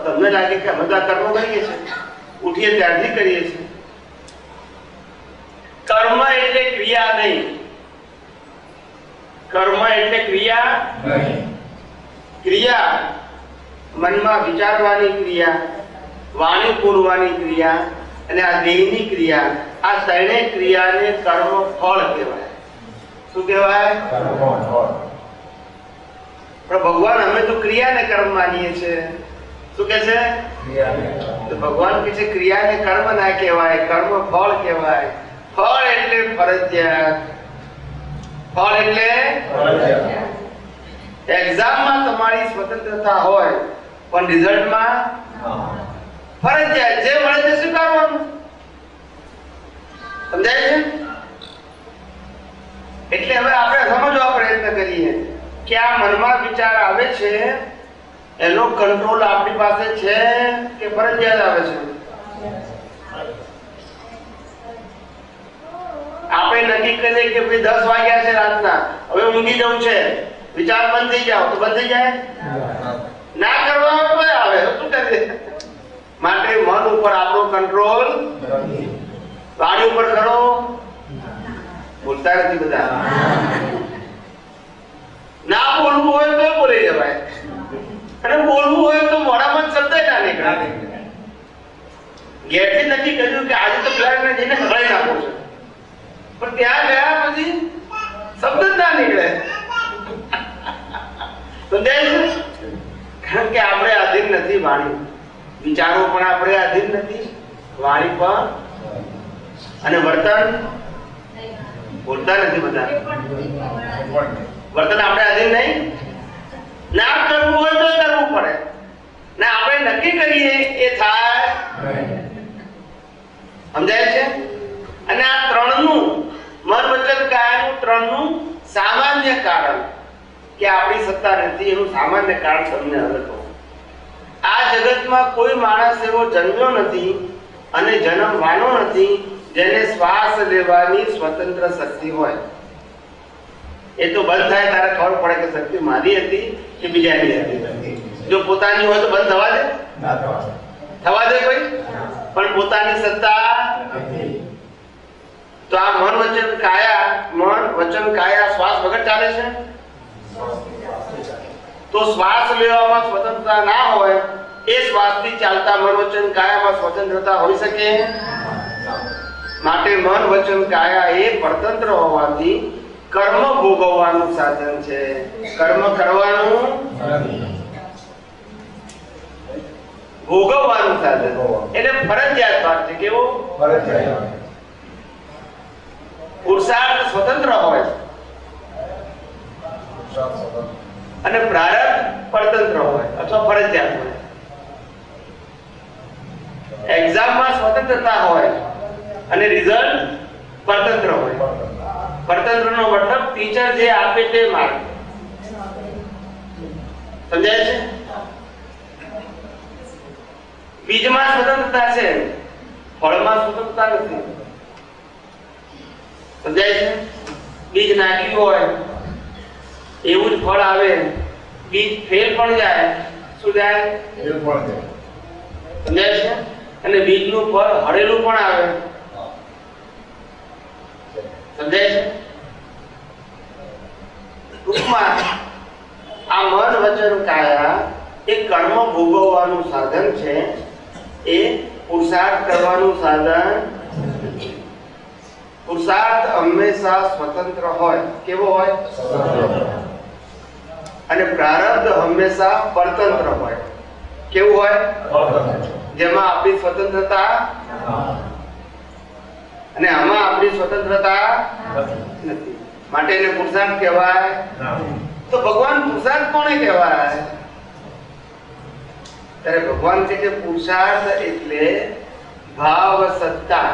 તમને લાગે કે અમે તો આ કર્મ કરીએ છીએ, ઉઠીએ ત્યારથી કરીએ છીએ. કર્મ એટલે ક્રિયા નહીં. કર્મ એટલે ક્રિયા નહીં. ક્રિયા મનમાં વિચારવાની ક્રિયા, વાણી બોલવાની ક્રિયા અને આ દેહની ક્રિયા, આ ત્રણેય ક્રિયાને કર્મ ફળ કહેવાય. શું કહેવાય? કર્મ ફળ. પણ ભગવાન અમે તો ક્રિયાને કર્મ માનીએ છીએ. શું કે છે? તો ભગવાન કે છે ક્રિયાને કર્મ ના કહેવાય, કર્મ ફળ કહેવાય. ફળ એટલે ફરજિયાત. ફળ એટલે એક્ઝામમાં તમારી સ્વતંત્રતા હોય પણ રિઝલ્ટમાં ફરજિયાત જે મળે તે સ્વીકારવાનું. સમજાય છે? એટલે હવે આપણે સમજવા પ્રયત્ન કરીએ કે આ મનમાં વિચાર આવે છે એનો કંટ્રોલ આપણી પાસે છે કે ફરજિયાત આવે છે? આપણે નક્કી કરીએ કે ભાઈ 10 વાગ્યા છે રાતના, હવે ઊંઘી જવું છે, વિચાર બંધ થઈ જાવ તો બંધ થઈ જાય? ના કરવામાં કોઈ આવે શું કરીએ? માટે મન ઉપર આપણો કંટ્રોલ, વાણી ઉપર કરો. બોલતા નથી બધા. ના બોલવું હોય તો બોલી જવાય, અને બોલવું હોય તો મોઢામાં શબ્દ ના નીકળે. ઘેરથી નક્કી કર્યું કે આજે તો પેલાને જઈને હલાવી નાખવું છે, પણ ત્યાં ગયા પછી શબ્દ જ ના નીકળે. કારણ કે આપણે આધીન નથી વાણી, વિચારો પણ આપણે આધીન નથી, વાણી પણ. અને વર્તન બોલતા નથી બધા. વર્તન આપણે આધીન નહીં. ના કરવું હોય તો કરવું પડે, ના આપણે નક્કી કરીએ એ થાય. સમજાય છે? અને આ ત્રણનું મન વચન કાયાનું ત્રણનું સામાન્ય કારણ કે આપણી સત્તા નથી, એનું સામાન્ય કારણ તમને હવે કહું. આ જગતમાં કોઈ માણસ એવો જન્મ્યો નથી અને જન્મવાનો નથી જેને શ્વાસ લેવાની સ્વતંત્ર શક્તિ હોય. એ તો બંધ થાય ત્યારે ખબર પડે કે શક્તિ મારી હતી કે બીજાની હતી. જો પોતાની હોય તો બંધ થવા દે? થવા દે કોઈ? પણ પોતાની સત્તા. તો આ મન વચન કાયા શ્વાસ વગર ચાલે છે. તો તો શ્વાસ લેવામાં સ્વતંત્રતા ના હોય, એ શ્વાસથી ચાલતા મન વચન કાયામાં સ્વતંત્રતા હોઈ શકે? માટે મન વચન કાયા એ પરતંત્ર હોવાથી કર્મ ભોગવવાનું સાધન છે, કર્મ કરવાનું ભોગવવાનું સાધન. એટલે ફરજિયાત વાત છે. કેવું? પુરુષાર્થ સ્વતંત્ર હોય અને પ્રારબ્ધ પરતંત્ર હોય અથવા ફરજિયાત હોય. એક્ઝામમાં સ્વતંત્રતા હોય અને રિઝલ્ટ પરતંત્ર હોય. પરતંત્રનો મતલબ ટીચર જે આપે તે માર્ક. સમજાય છે? બીજમાં સ્વતંત્રતા છે, ફળમાં સ્વતંત્રતા નથી. સમજાય છે? બીજ નાખ્યું હોય એવું જ ફળ આવે. બીજ ફેલ પણ જાય, શું જાય? સમજાય છે? અને બીજનું ફળ હળેલું પણ આવે. સમજાય છે? ટૂંકમાં આ મન વચન કાયા એ કર્મ ભોગવવાનું સાધન છે, એ પુરુષાર્થ કરવાનું સાધન. પુરુષાર્થ હંમેશા સ્વતંત્ર હોય. કેવો હોય? અને પ્રારબ્ધ હંમેશા પરતંત્ર હોય. કેવું હોય? જેમાં આપણી સ્વતંત્રતા અને આમાં આપણી સ્વતંત્રતા નથી. માટે એને પુરુષાર્થ કહેવાય. તો ભગવાન પુરુષાર્થ કોને કહેવાય? ત્યારે ભગવાન કહે છે પુરુષાર્થ એટલે ભાવ સત્તા.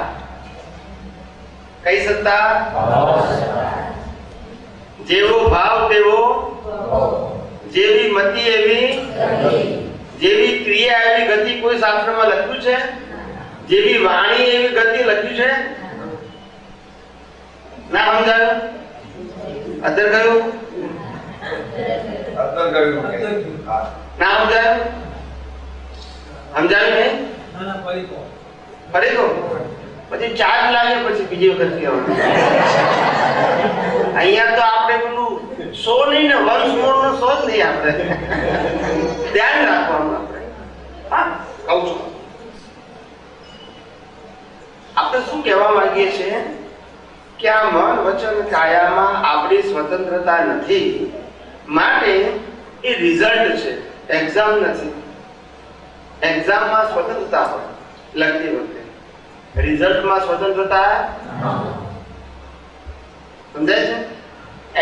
કઈ સત્તા? જેવો ભાવ તેવો, જેવી મતિ એવી, જેવી ક્રિયા એવી ગતિ. કોઈ શાસ્ત્રમાં લખ્યું છે? જેવી વાણી એવી ગતિ લખ્યું છે? ના સમજાયું? અધર ગયું? ના સમજાયું? સમજાયું નહીં? ફરી કહો. પછી ચાર્જ લાગે, પછી બીજી વખત કહેવાનું. અહીંયા તો આપણે પેલું સો નહીં ને, વંશ મોર નો સો જ નહીં. આપણે ધ્યાન રાખવાનું. આપણે હા કહું છું. આપણે શું કહેવા માંગીએ છીએ કે આ મન વચન કાયામાં આપણી સ્વતંત્રતા નથી, માટે એ રિઝલ્ટ છે, એક્ઝામ નથી. એક્ઝામમાં સ્વતંત્રતા હોય લખતી વખતે, રિઝલ્ટમાં સ્વતંત્રતા. સમજાય છે?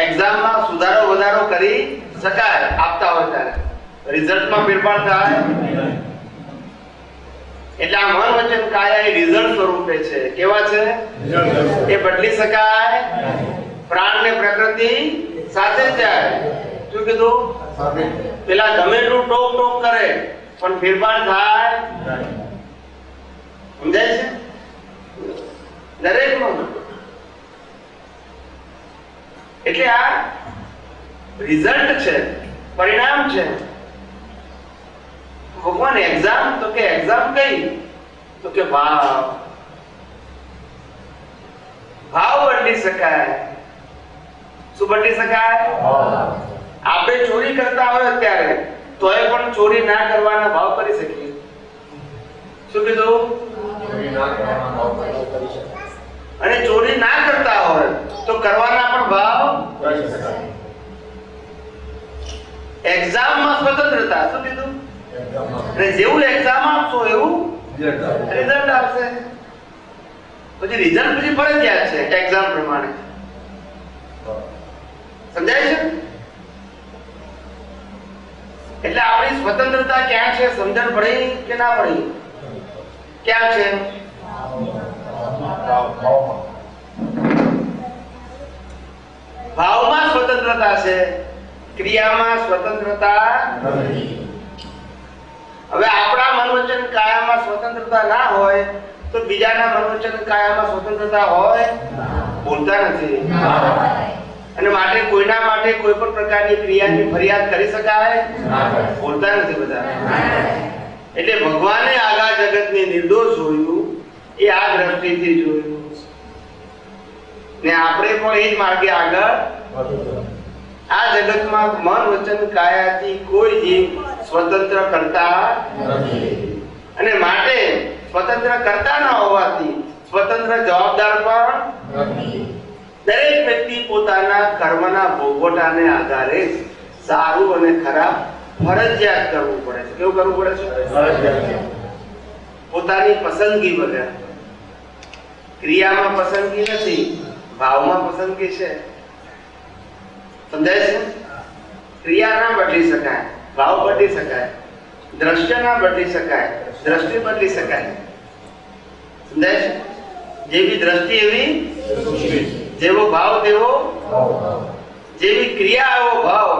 એક્ઝામમાં સુધારો વધારો કરી શકાય આપતા હોય ત્યારે, રિઝલ્ટમાં ફેરફાર થાય. એટલે આ મન વચન કાયા એ રિઝલ્ટ સ્વરૂપે છે. કેવા છે? એ બદલી શકાય. પ્રાણ ને પ્રકૃતિ સાથે જ જાય. શું કીધું? પેલા ગમે એટલું ટોક ટોક કરે પણ ફેરફાર થાય. સમજાય છે? દરેકમાં. એટલે આ રિઝલ્ટ છે, પરિણામ છે. ભગવાન એક્ઝામ તો કે એક્ઝામ કઈ? તો કે ભાવ. ભાવ બદલી શકાય. શું બદલી શકાય? આપણે ચોરી કરતા હોય અત્યારે તોય પણ ચોરી ના કરવાના ભાવ કરી શકીએ. શું કીધું? અને ચોરી ના કરતા હોય તો કરવાના પણ ભાવ કરી શકાય. એક્ઝામમાં સ્વતંત્રતા. શું કીધું? અને જેવું એક્ઝામ આપશો એવું રિઝલ્ટ આવશે. પછી રિઝલ્ટ પછી ફરજિયાત છે એક્ઝામ પ્રમાણે. સમજાય છે? એટલે આપણી સ્વતંત્રતા ક્યાં છે? સમજણ પડી કે ના પડી? ક્યાં છે? ભાવમાં સ્વતંત્રતા છે, ક્રિયામાં સ્વતંત્રતા નથી. હવે આપણા મન વચન કાયામાં સ્વતંત્રતા ના હોય તો બીજાના મન વચન કાયામાં સ્વતંત્રતા હોય? બોલતા નથી. અને માટે કોઈના માટે કોઈ પણ પ્રકારની ક્રિયાની ફરિયાદ કરી શકાય? બોલતા નથી બધા. એટલે ભગવાને આગા જગતને નિર્દોષ જોયું, એ આ દ્રષ્ટિથી જોયું ને આપણે પણ એ જ માર્ગે આગળ. આ જગતમાં મન વચન કાયાથી કોઈ જીવ સ્વતંત્ર કરતા નથી. અને માટે સ્વતંત્ર કરતા ન હોવાથી સ્વતંત્ર જવાબદાર પણ નથી. દરેક વ્યક્તિ પોતાના કર્મના ભોગવટાને આધારે સારું અને ખરાબ ફરજિયાત કરવું પડે છે. કેવું કરવું પડે છે? પોતાની પસંદગી વગર. ક્રિયામાં પસંદગી નથી, ભાવમાં પસંદગી છે. સમજાય છે? ક્રિયા ના બદલી શકાય, ભાવ બદલી શકાય. દ્રશ્ય ના બદલી શકાય, દ્રષ્ટિ બદલી શકાય. સમજાય છે? જેવી દ્રષ્ટિ એવી, જેવો ભાવ તેવો, જેવી ક્રિયા એવો ભાવ,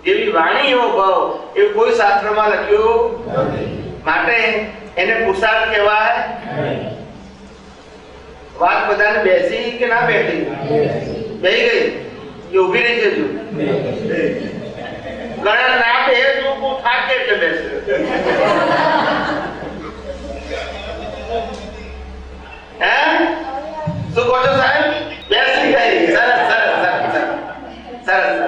જેવી વાણી એવો ભાવ, એવું કોઈ શાસ્ત્રમાં લખ્યું માટે એને પુરુષાર્થ કહેવાય. વાત બધાને બેસી કે ના બેઠી? બેસી ગઈ કે ઊભી રહી જજો? ઘણા ના બે લોકો થાકે એટલે બેસે. હે શું કહો છો સાહેબ? બેસી ગઈ. સરસ સરસ સરસ સરસ સરસ.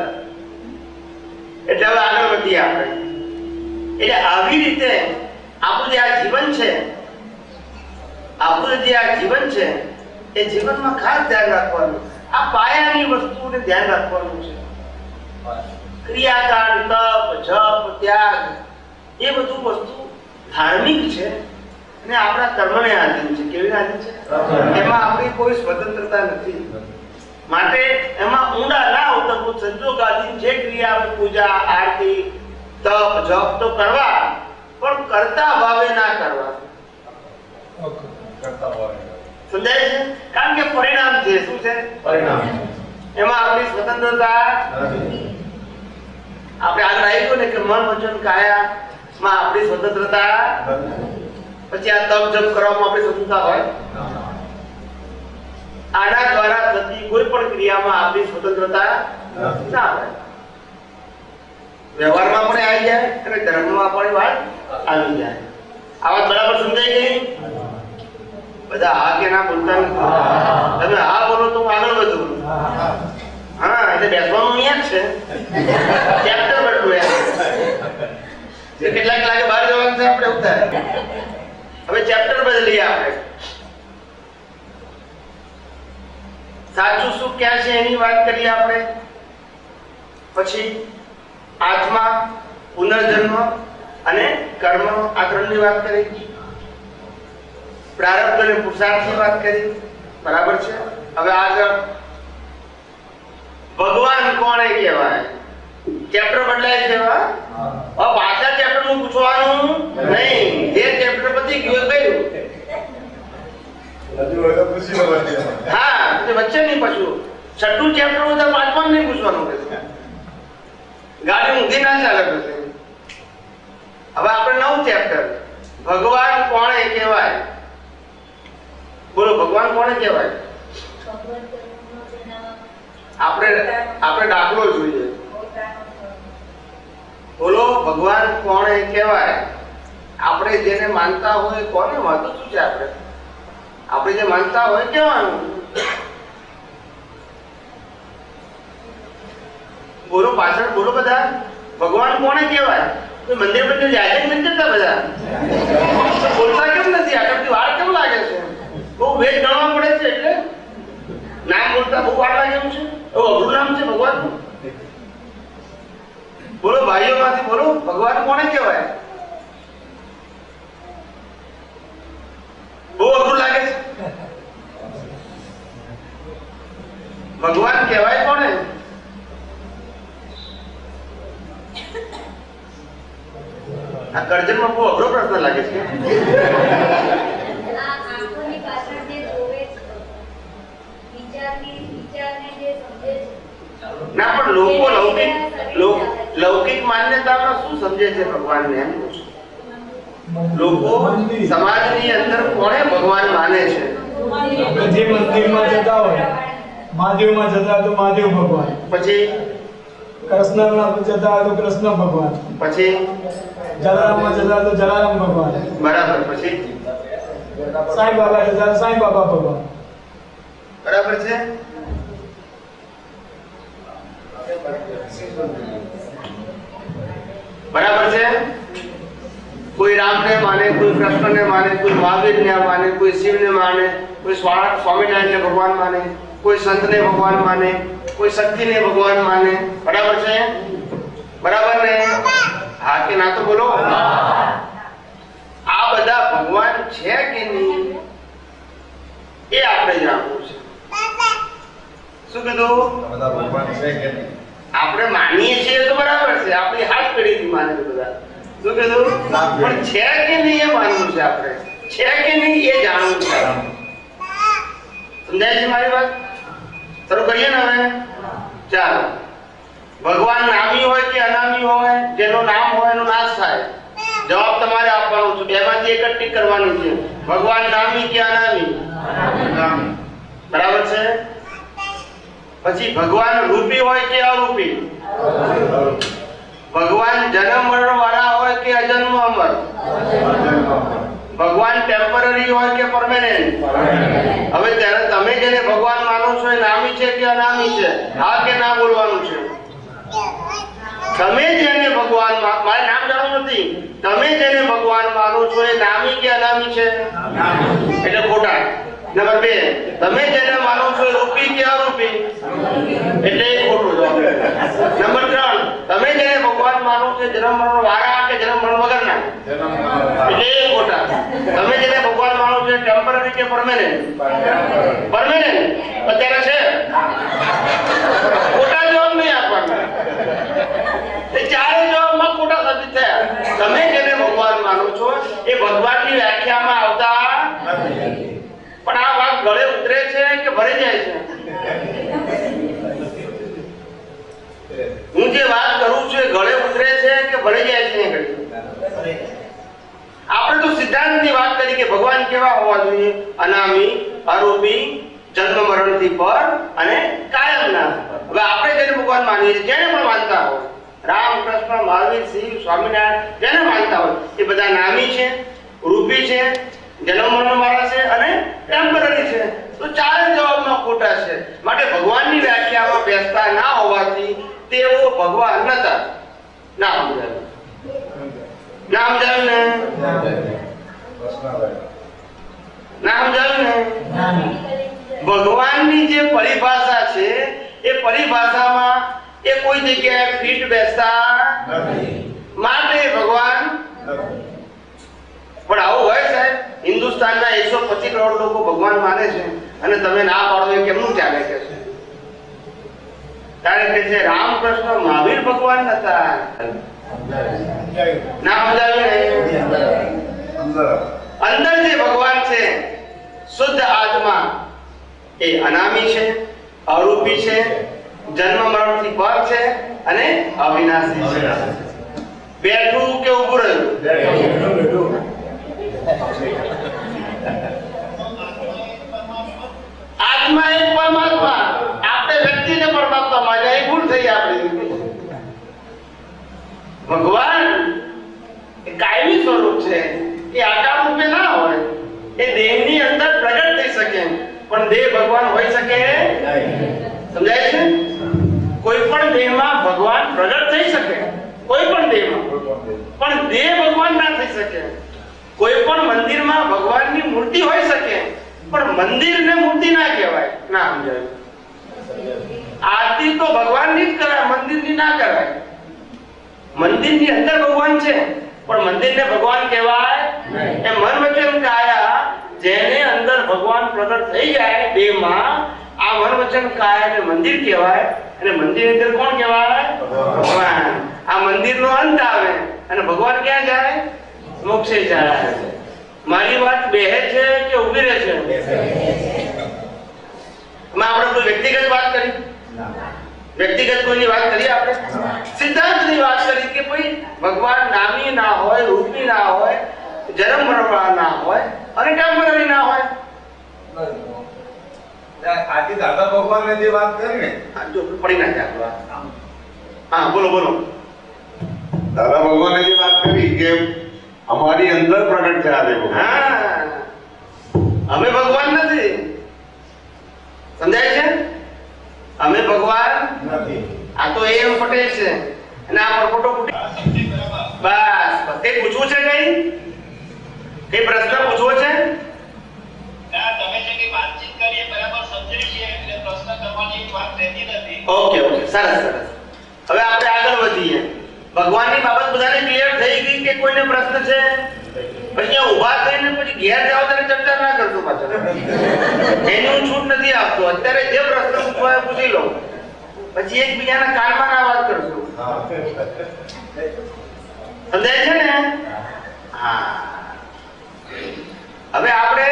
એટલે હવે આગળ વધીએ આપણે. એટલે આવી રીતે આપણું જે આ જીવન છે, આપણું જે આ જીવન છે, એ જીવનમાં ખાસ ધ્યાન રાખવાનું, આ પાયાની વસ્તુને ધ્યાન રાખવાનું છે. ક્રિયાકાંડ, તપ, જપ, ત્યાગ એ બધું વસ્તુ ધાર્મિક છે અને આપણા કર્મને આધીન છે. કેવી આધીન છે? એમાં આપણી કોઈ સ્વતંત્રતા નથી. માટે એમાં ઊંડા ના ઉતરવું. સંજોગાધીન જે ક્રિયા આપણે પૂજા, આરતી, તપ, જપ તો કરવા, પણ કરતા ભાવે ના કરવા. સમજાય છે? કારણ કે પરિણામ છે. શું છે પરિણામ? એમાં આપણી સ્વતંત્રતા નથી. આપણે આ રાખ્યું ને કે મન વચન કાયા માં આપણી સ્વતંત્રતા નથી. પછી આ તપ જપ કરવામાં આપણી સ્વતંત્રતા હોય? આના દ્વારા થતી કોઈ પણ ક્રિયામાં આપણી સ્વતંત્રતા ના હોય. વ્યવહારમાં પણ આવી જાય અને ધર્મમાં પણ વાત આવી જાય. આ વાત બરાબર સમજાઈ ગઈ? બધા હા કે ના બોલતા નથી. તમે હા બોલો તો હું આગળ વધું. હા, એટલે બેસવાનું નિયમ છે. ચેપ્ટર બદલું એમ. કેટલાક લાગે બહાર જવાનું છે, આપણે ઉતાર. હવે ચેપ્ટર બદલીએ આપણે. સાચું સુખ ક્યાં છે એની વાત કરીએ આપણે. પછી આત્મા, પુનર્જન્મ અને કર્મ, આ ત્રણની વાત કરી. પ્રારબ્ધ અને પુરુષાર્થની વાત કરી. બરાબર છે? હવે આગળ ભગવાન કોને કહેવાય? ચેપ્ટર બદલાય છે. હવે પાછા ચેપ્ટર નું પૂછવાનું નહીં. જે ચેપ્ટર પતી ગયું કયું? હા, વચ્ચે નહીં પૂછવું. છઠ્ઠું ચેપ્ટર હોય તો પાંચમા નહીં પૂછવાનું. ગાડી ઊંધી ના ચાલે. હવે આપણે નવું ચેપ્ટર, ભગવાન કોને કહેવાય? બોલો, ભગવાન કોને કહેવાય? આપણે દાખલો જોઈએ. બોલો, ભગવાન કોને કહેવાય? આપણે જેને માનતા હોય કોને? વાતો શું છે? આપણે જે માનતા હોય કહેવાનું. બોલો, પાછળ બોલો બધા. ભગવાન કોને કહેવાય? કોઈ મંદિર પર જાય નથી જતા બધા? બોલતા કેમ નથી? આગળથી વાર કેમ લાગે છે? બહુ વેદ ગણવા પડે છે. એટલે નામ બોલતા બહુ વાર લાગે છે. એવું અઘરું નામ છે ભગવાન. બોલો ભાઈઓ માંથી બોલો, ભગવાન કોને કહેવાય? બહુ અઘરું લાગે છે. ભગવાન કહેવાય કોને? આ કરજણમાં બહુ અઘરો પ્રશ્ન લાગે છે. ના, પણ લોકો લૌકિક માન્યતામાં શું સમજે છે ભગવાનને? એમ લોકો સમાજની અંદર કોને ભગવાન માને છે? જે મંદિરમાં જતા હોય, મહાદેવમાં જતા તો મહાદેવ ભગવાન, પછી કૃષ્ણમાં જતા હોય તો કૃષ્ણ ભગવાન, પછી જલારામમાં જતા તો જલારામ ભગવાન, બરાબર. પછી સાંઈ બાબા જતા તો સાંઈ બાબા ભગવાન. બરાબર છે. બરાબર છે? કોઈ રામને માને, કોઈ કૃષ્ણને માને, કોઈ મહાવીરને માને, કોઈ શિવને માને, કોઈ સ્વામિનારાયણને ભગવાન માને, કોઈ સંતને ભગવાન માને, કોઈ શક્તિને ભગવાન માને. બરાબર છે? બરાબર ને? હા કે ના તો બોલો. આ બધા ભગવાન છે કે નહીં એ આપણે જાણવું છે. શું કીધું? આપણે માનીએ છીએ તો બરાબર છે, આપણી હાથ પેઢીથી માને બધા. શું કીધું? પણ છે કે નહીં એ માનવું છે. આપણે છે કે નહીં એ જાણવું છે. સમજાય છે મારી વાત? શરૂ કરીએ ને હવે. ચાલો. ભગવાન નામી હોય કે અનામી હોય, જેનું નામ હોય એનો નાશ થાય. જવાબ તમારે આપવાનો છે. બેમાંથી એક જ ટીક કરવાની છે. ભગવાન નામી કે અનામી? બરાબર છે? પછી ભગવાન રૂપી હોય કે અરૂપી? ભગવાન જન્મ મરણ વાળા હોય કે અજન્મ અમર? ભગવાન ટેમ્પરરી હોય કે પરમેનન્ટ? હવે ત્યારે તમે જેને ભગવાન માનો છો એ નામી છે કે અનામી છે? હા કે ના બોલવાનું છે. તમે જેને ભગવાન મારે નામ જાણવું નથી. તમે જેને ભગવાન માનો છો એ નામી કે અનામી છે? એટલે ખોટા. નંબર 2, તમે જેને માનો છો એ રૂપી કે અરૂપી? એટલે ખોટું જવાબ. નંબર 3, તમે જેને ભગવાન માનો છો જન્મ મરણ વાળા કે જન્મ મરણ વગરના? એટલે ખોટા. તમે જેને ભગવાન માનો છો ટેમ્પરરી કે પરમેનન્ટ? પરમેનન્ટ. અત્યારે છે? ખોટા જવાબ નહીં આપવાના. એ ચારે જવાબમાં ખોટા સાબિત થયા. તમે જેને ભગવાન માનો છો એ ભગવાનની વ્યાખ્યામાં આવતા નથી. પણ આ વાત ગળે ઉતરે છે કે ભરી જાય છે? હું જે વાત કરું છું એ ગળે ઉતરે છે કે ભરી જાય છે? આપણે તો સિદ્ધાંતની વાત કરી કે ભગવાન કેવા હોવા જોઈએ? અનામી, અરૂપી, જન્મ મરણથી પર અને કાયમના. હવે આપણે જેને ભગવાન માનીએ છીએ, જેને પણ માનતા હોય, રામ, કૃષ્ણ, મહાવીર, શિવ, સ્વામિનારાયણ, જેને માનતા હોય એ બધા નામી છે, રૂપી છે, જન્મ મરણ વાળા છે અને ટેમ્પરરી છે. તો ચારે જવાબમાં ખોટા છે. માટે ભગવાનની વ્યાખ્યામાં બેસતા ના હોવાથી તેઓ ભગવાન નતા. ના સમજાયું? ના સમજાયું ને? ના સમજાયું ને? ભગવાનની જે પરિભાષા છે એ પરિભાષામાં એ કોઈ જગ્યાએ ફિટ બેસતા નથી. માટે ભગવાન પણ આવું હોય સાહેબ? હિન્દુસ્તાનના 125 કરોડ લોકો ભગવાન માને છે અને તમે ના પાડો એ કેમનું ચાલે? કે છે કારણ કે છે રામકૃષ્ણ મહાવીર ભગવાન નતા. ના સમજાયું ને? અંદર જે ભગવાન છે શુદ્ધ આત્મા એ અનામી છે, અરૂપી છે, જન્મ મરણથી પર છે અને અવિનાશી છે. બેઠું કે ઊભું રહ્યું? આત્મા એક પરમાત્મા. આપણે વ્યક્તિને પરમાત્મા માન્યા, એ ભૂલ થઈ આપણી. ભગવાન એ કાયમી સ્વરૂપ છે. એ આકાર રૂપે ના હોય. એ દેહની અંદર પ્રગટ થઈ શકે પણ દેહ ભગવાન હોઈ શકે નહીં. સમજાય છે? કોઈ પણ દેહમાં ભગવાન પ્રગટ થઈ શકે, કોઈ પણ દેહમાં, પણ દેહ ભગવાન ના થઈ શકે. કોઈ પણ મંદિરમાં ભગવાનની મૂર્તિ હોઈ શકે પણ મંદિરને મૂર્તિ ના કહેવાય. ના સમજાયું? આરતી તો ભગવાનની જ કરાય, મંદિરની ના કરાય. મંદિરની અંદર ભગવાન છે પણ મંદિરને ભગવાન કહેવાય નહીં. એ મન વચન કાયા જેને અંદર ભગવાન પ્રગટ થઈ જાય દેહમાં, આ મન વચન કાયાને મંદિર કહેવાય. અને મંદિરની અંદર કોણ કહેવાય? ભગવાન. આ મંદિરનો અંત આવે અને ભગવાન ક્યાં જાય? મોક્ષે જાય. મારી વાત બેહે છે કે ઊભી રહે છે? આપણે કોઈ વ્યક્તિગત વાત કરી? વ્યક્તિગત કોઈની વાત કરીએ? આપણે સિદ્ધાંતની વાત કરી કે ભાઈ ભગવાન નામી ના હોય, રૂપી ના હોય, જન્મ મરણવાળા ના હોય અને ટેમ્પરરી ના હોય. આજી દાદા ભગવાનને જે વાત કરી ને, જો પડી ના જાય. હા બોલો બોલો. દાદા ભગવાને જે વાત કરી કે અમારી અંદર પ્રગટ છે આ દેવો. હા, અમે ભગવાન નથી. સમજાય છે? અમે ભગવાન નથી. આ તો એમ પટેલ છે અને આ પર ફોટો બસ તે પૂછવું છે કઈ પ્રશ્ન પૂછવો છે? તમે જે કે વાતચીત કરીએ બરાબર સમજી લઈએ એટલે પ્રશ્ન કરવાની વાત રહેતી નથી. ઓકે સરસ. હવે આપણે આગળ વધીએ. ભગવાનની બાબત બધાને ક્લિયર થઈ ગઈ કે કોઈને પ્રશ્ન છે? પછી ઊભા થઈને પછી ઘેર જાવ ત્યારે ચર્ચા ના કરશો પાછળ. એની હું છૂટ નથી આપતો. અત્યારે જે પ્રશ્ન પૂછવા પૂછી લો, પછી એકબીજાના કાનમાં ના વાત કરશો. સમજાય છે ને? હા. હવે આપણે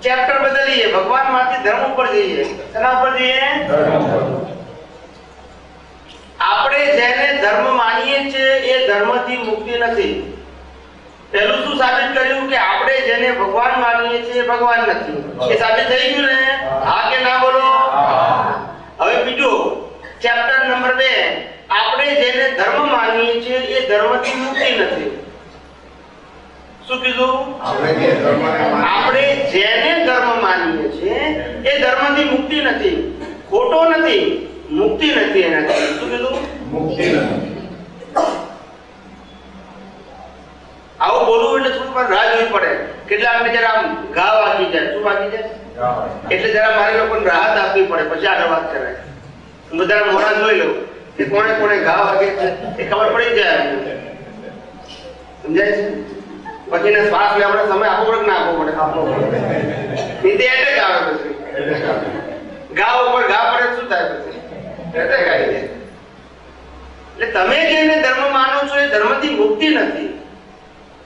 ચેપ્ટર બદલીએ, ભગવાન માંથી ધર્મ ઉપર જઈએ. શેના ઉપર જઈએ? આપણે જેને ધર્મ માનીએ છીએ એ ધર્મથી મુક્તિ નથી. પહેલું શું સાબિત કર્યું કે આપણે જેને ભગવાન માનીએ છીએ એ ભગવાન નથી. એ સાબિત થઈ ગયું ને? હા કે ના બોલો? હવે બીજું ચેપ્ટર નંબર 2, આપણે જેને ધર્મ માનીએ છીએ એ ધર્મથી મુક્તિ નથી. શું કીધું? આપણે જેને ધર્મ માનીએ છીએ એ ધર્મથી મુક્તિ નથી. ખોટો નથી, મુક્તિ નથી એનાથી. શું કીધું? મુક્તિ નથી. આવું બોલવું એટલે થોડું પણ રાહ જોવી પડે. કેટલાકને જરા આમ ઘા વાગી જાય. શું વાગી જાય? એટલે જરા મારે લોકોને રાહત આપવી પડે, પછી આગળ વાત કરાય. બધા મોડા જોઈ લો કે કોણે કોણે ઘા વાગે છે એ ખબર પડી જાય. સમજાય છે? પછી ને શ્વાસ લેવાનો સમય આપવો પડે ના આપવો પડે? આપવો પડે. નીચે એટેક આવે, પછી ઘા ઉપર ઘા પડે શું થાય? પછી એટેક આવી જાય. એટલે તમે જેને ધર્મ માનો છો એ ધર્મથી મુક્તિ નથી.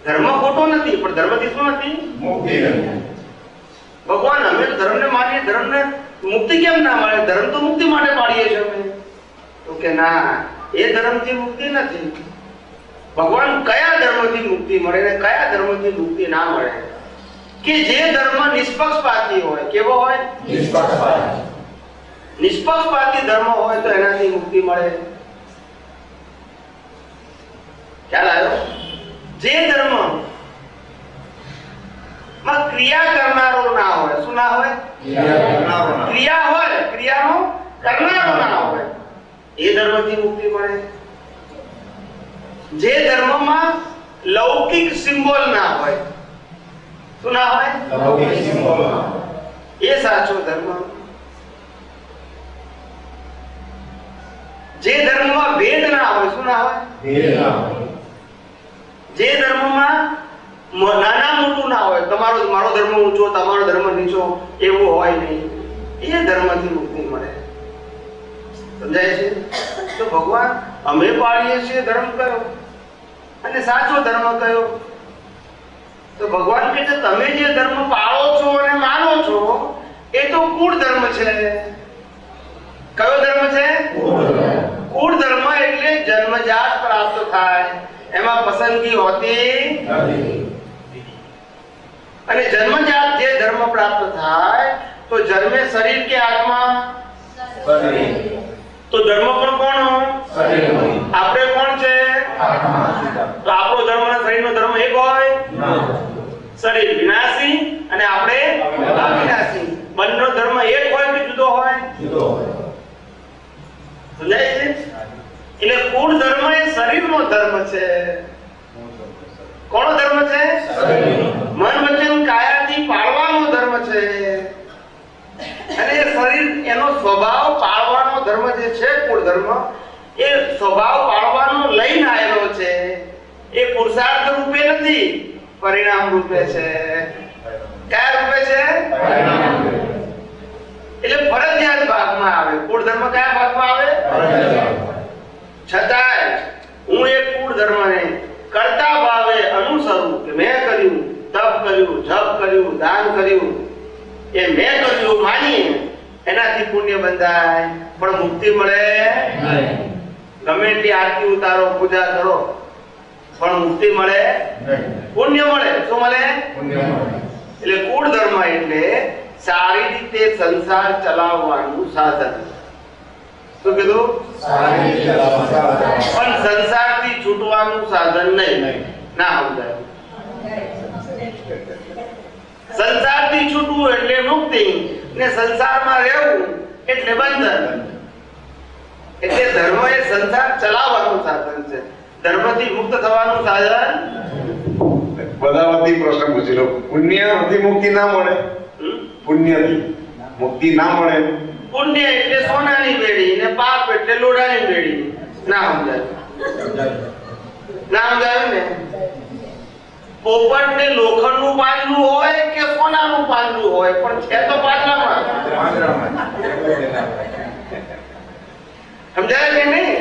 ધર્મ ખોટો નથી, પણ ધર્મથી શું નથી? મુક્તિ નથી. ભગવાન અમે ધર્મને માનીએ, ધર્મને મુક્તિ કેમ ના મળે? ધર્મ તો મુક્તિ માટે પાડીએ છીએ અમે. તો કે ના, એ ધર્મથી મુક્તિ નથી. ભગવાન કયા ધર્મથી મુક્તિ મળે ને કયા ધર્મથી મુક્તિ ના મળે? કે જે ધર્મ નિષ્પક્ષપાતી હોય. કેવો હોય? નિષ્પક્ષપાતી. નિષ્પક્ષપાતી ધર્મ હોય તો એનાથી મુક્તિ મળે. ખ્યાલ આવ્યો? જે ધર્મ માં ક્રિયા કરનારો ના હોય. શું ના હોય? ક્રિયા હોય, ક્રિયાનો કરનારો ના હોય, એ ધર્મથી મુક્તિ મળે. જે ધર્મમાં લૌકિક સિમ્બોલ ના હોય. શું ના હોય? લૌકિક સિમ્બોલ. એ સાચો ધર્મ. જે ધર્મમાં ભેદ ના હોય. શું ના હોય? ભેદ ના હોય. જે ધર્મમાં નાના મોટું ના હોય, તમારો મારો ધર્મ ઊંચો તમારો ધર્મ નીચો એવું હોય નહીં, એ ધર્મથી મુક્તિ મળે. સમજાય છે? તો ભગવાન અમે પાળીએ છીએ ધર્મ કયો અને સાચો ધર્મ કયો? તો ભગવાન કહે છે તમે જે ધર્મ પાળો છો અને માનો છો એ તો કુળ ધર્મ છે. કયો ધર્મ છે? કુળ ધર્મ એટલે જન્મજાત પ્રાપ્ત થાય, એમાં પસંદગી હોતી નથી. અને જન્મજાત જે ધર્મ પ્રાપ્ત થાય તો જન્મે શરીર કે આત્મા? શરીર. તો ધર્મ પણ કોણ? શરીર. આપણે કોણ છે? આત્મા. તો આપણો ધર્મ અને શરીરનો ધર્મ એક હોય? ના. શરીર વિનાશી અને આપણે અવિનાશી. બંનેનો ધર્મ એક હોય કે જુદો હોય? જુદો હોય. સમજાય છે? એટલે કુળ ધર્મ એ શરીરનો ધર્મ છે. કોનો ધર્મ છે? શરીર. મન વચન કાયાથી પાળવાનો ધર્મ છે. અને એ શરીર એનો સ્વભાવ પાળવાનો ધર્મ જે છે કુળ ધર્મ, એ સ્વભાવ પાળવાનો લઈને આવેલો છે. એ પુરુષાર્થ રૂપે નથી, પરિણામ રૂપે છે. કયા રૂપે છે? એટલે ફરજિયાત ભાગમાં આવે. કુળ ધર્મ કયા ભાગમાં આવે? છતાંય હું એક કુળ ધર્મને કરતા ભાવે અનુસરું કે મેં કર્યું, તપ કર્યું, જપ કર્યું, દાન કર્યું, એ મેં કર્યું માનીએ એનાથી પુણ્ય બંધાય, પણ મુક્તિ મળે નહીં. ગમે એટલી આરતી ઉતારો, પૂજા કરો, પણ મુક્તિ મળે નહીં. પુણ્ય મળે. શું મળે? પુણ્ય મળે. એટલે કુળ ધર્મ એટલે સારી રીતે સંસાર ચલાવવાનું સાધન. શું કીધું? સારી રીતે સંસાર. પણ સંસારથી છૂટવાનું સાધન નહીં. ના સમજાય? સંસારથી છૂટવું એટલે મુક્તિ ને સંસારમાં રહેવું એટલે બંધન. એટલે ધર્મ એ સંસાર ચલાવવાનું સાધન છે, ધર્મથી મુક્ત થવાનું સાધન. બધા વતી પ્રશ્ન પૂછી લો. પુણ્યથી મુક્તિ ના મળે, પુણ્યથી મુક્તિ ના મળે. પુણ્ય એટલે સોનાની બેડી ને પાપ એટલે લોડાની બેડી. ના સમજાય? ના સમજાયું ને? પોપટ ને લોખંડનું પાંજરું હોય કે સોનાનું પાંજરું હોય, પણ છે તો પાંજરામાં. સમજાય કે નહીં?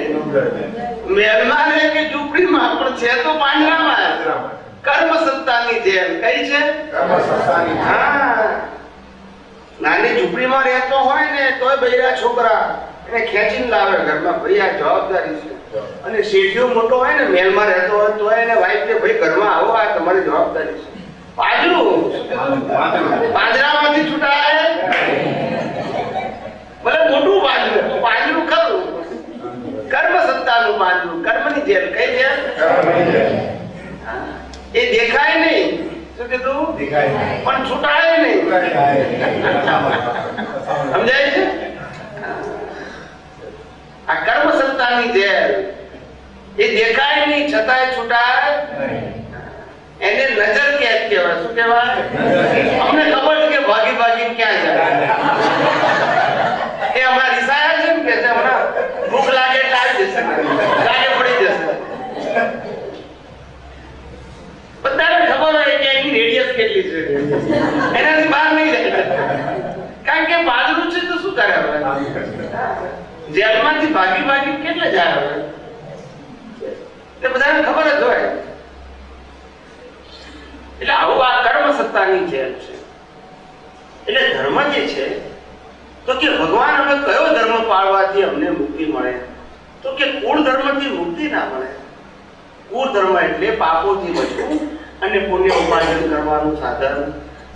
મહેલમાં રહે કે ઝૂંપડીમાં, પણ છે તો પાંજરામાં. કર્મ સત્તાની જેમ. કઈ છે? હા, નાની ઝૂંપડીમાં રહેતો હોય ને તોય બૈરા છોકરા એને ખેંચીને લાવે ઘરમાં, ભાઈ આ જવાબદારી છે. અને શેઠિયો મોટો હોય ને મહેલમાં રહેતો હોય તો એને વાઈફ કે ભાઈ ઘરમાં આવો, આ તમારી જવાબદારી છે. પાંજરું, પાંજરામાંથી છૂટાય ભલે મોટું પાંજરું, પાંજરું ખરું, કર્મ સત્તાનું પાંજરું, કર્મની જેલ. કઈ જેલ? એ દેખાય નહીં. શું કીધું? પણ છૂટાય નહીં. સમજાય છે? આ કર્મ સત્તાની જેલ એ દેખાય નહીં છતાંય છૂટાય. એને નજર કેદ કહેવાય. શું કહેવાય? અમને ખબર છે કે ભાગી ભાગીને ક્યાં જાય. એ હમણાં રિસાયા છે ને કે હમણાં ભૂખ લાગે એટલે આવી જશે, લાગે પડી જશે. બધાને ખબર હોય કે એની રેડિયસ કેટલી છે, એનાથી બહાર નહીં જાય. કારણ કે પાંજરું છે તો શું કરે હવે? જેલમાંથી ભાગી ભાગી કેટલે જાય હવે? એટલે બધાને ખબર જ હોય. એટલે આવું આ કર્મ સત્તાની જેલ છે. એટલે ધર્મ જે છે તો કે ભગવાન અમે કયો ધર્મ પાળવાથી અમને મુક્તિ મળે? તો કે કુળ ધર્મથી મુક્તિ ના મળે. કુળ ધર્મ એટલે પાપોથી બચવું અને પુણ્ય ઉપાર્જન કરવાનું સાધન,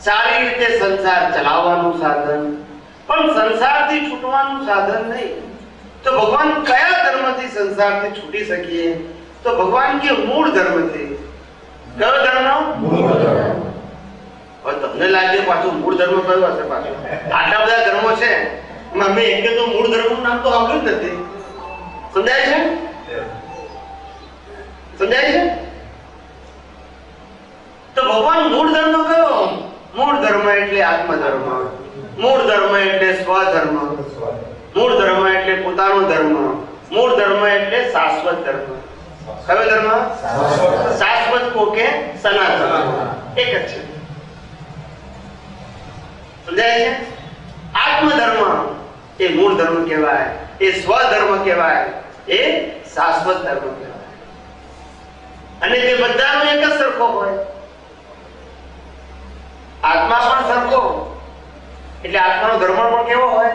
સારી રીતે સંસાર ચલાવવાનું સાધન, પણ સંસારથી છૂટવાનું સાધન નહીં. તો ભગવાન કયા ધર્મથી સંસારથી છૂટી શકીએ? તો ભગવાન કે મૂળ ધર્મથી. કયો ધર્મ? હવે તમને લાગે પાછું મૂળ ધર્મ કયો હશે? પાછું આટલા બધા ધર્મો છે, મેં એક તો મૂળ ધર્મનું નામ તો સાંભળ્યું જ નથી. સમજાય છે? સમજાય છે? તો ભગવાન મૂળ ધર્મ કયો? મૂળ ધર્મ એટલે આત્મધર્મ, મૂળ ધર્મ એટલે સ્વધર્મ, મૂળ ધર્મ એટલે પોતાનો ધર્મ, મૂળ ધર્મ એટલે શાશ્વત ધર્મ. કયો ધર્મ? શાશ્વત કો કે સનાતન, એક જ છે. સમજાય છે? આત્મધર્મ એ મૂળ ધર્મ કહેવાય, એ સ્વધર્મ કહેવાય, એ શાશ્વત ધર્મ કહેવાય. અને તે બધાનો એક જ સરખો હોય. આત્મા પણ સરખો, એટલે આત્માનો ધર્મ પણ કેવો હોય?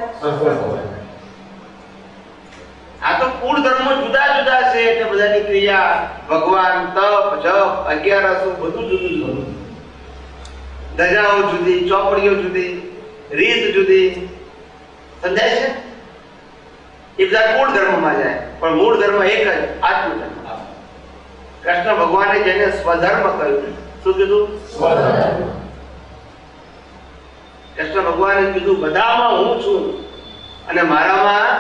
આ તો કુળ ધર્મો જુદા જુદા છે એટલે બધાની ક્રિયા, ભગવાન, તપ, જપ, અગિયારસો બધું જુદું જુદું. ધજાઓ જુદી, ચોપડીઓ જુદી, રીત જુદી. સમજાય છે? એ બધા કુળ ધર્મમાં જાય, પણ મૂળ ધર્મ એક જ, આત્મધર્મ. કૃષ્ણ ભગવાને જેને સ્વધર્મ કહ્યું. શું કીધું? સ્વધર્મ. કૃષ્ણ ભગવાને કીધું બધામાં હું છું અને મારામાં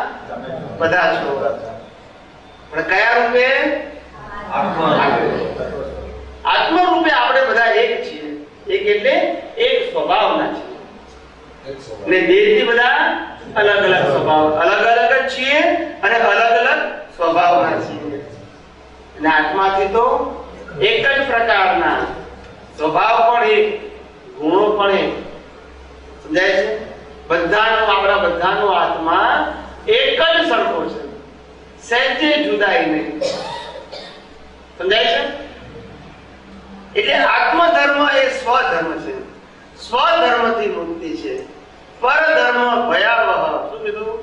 બધા છો. પણ કયા રૂપે? આત્મ રૂપે આપણે બધા એક છીએ. એક એટલે એક સ્વભાવના છીએ. ને દેહથી બધા અલગ અલગ સ્વભાવ, અલગ અલગ જ છીએ અને અલગ અલગ સ્વભાવના છીએ. અને આત્માથી તો એક જ પ્રકારના સ્વભાવ પણ એક, ગુણો પણ એક. સમજાય છે? બધાનો, આપણા બધાનો આત્મા એક જ સરખો છે, સહેજે જુદાઈ નહીં. સમજાય છે? એટલે આત્મધર્મ એ સ્વધર્મ છે, સ્વધર્મથી મુક્તિ છે. પરધર્મ ભયાવહ. શું કીધું?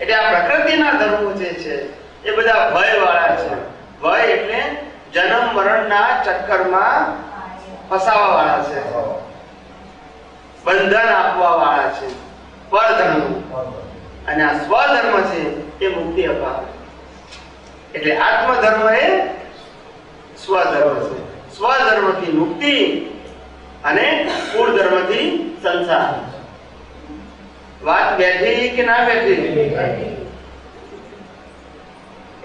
એટલે આ પ્રકૃતિના ધર્મો જે છે એ બધા ભય વાળા છે. ભય એટલે જન્મ મરણના ચક્કરમાં ફસાવા વાળા છે, બંધન આપવા વાળા છે. પરધર્મ. અને આ સ્વધર્મ છે એ મુક્તિ અપાવે. એટલે આત્મધર્મ એ સ્વધર્મ છે. સ્વધર્મથી મુક્તિ અને કુળ ધર્મથી સંસાર. વાત બેઠી કે ના બેઠી?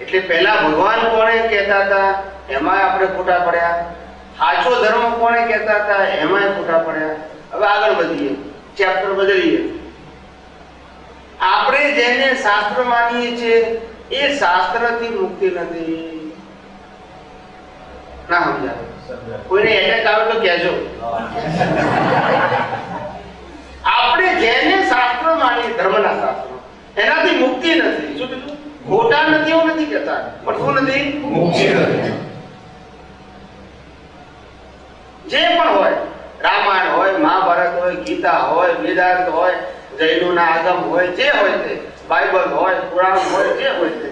એટલે પહેલા ભગવાન કોણે કહેતા હતા એમાં આપણે ખોટા પડ્યા, સાચો ધર્મ કોણે કહેતા હતા એમાં ખોટા પડ્યા. હવે આગળ વધીએ, ચેપ્ટર બદલીએ. આપણે જેને શાસ્ત્ર માનીએ છીએ એ શાસ્ત્રથી મુક્તિ નથી. ના સમજાય? કોઈને એટેક આવે તો કહેજો. આપણે જેને શાસ્ત્ર માનીએ, ધર્મના શાસ્ત્રો, એનાથી મુક્તિ નથી. શું કીધું? ખોટા નથી એવું નથી કહેતા, પણ શું નથી? મુક્તિ નથી. જે પણ હોય, રામાયણ હોય, મહાભારત હોય, ગીતા હોય, વેદાંત હોય, જૈનોના આગમ હોય, જે હોય તે, બાઇબલ હોય, પુરાણ હોય, જે હોય તે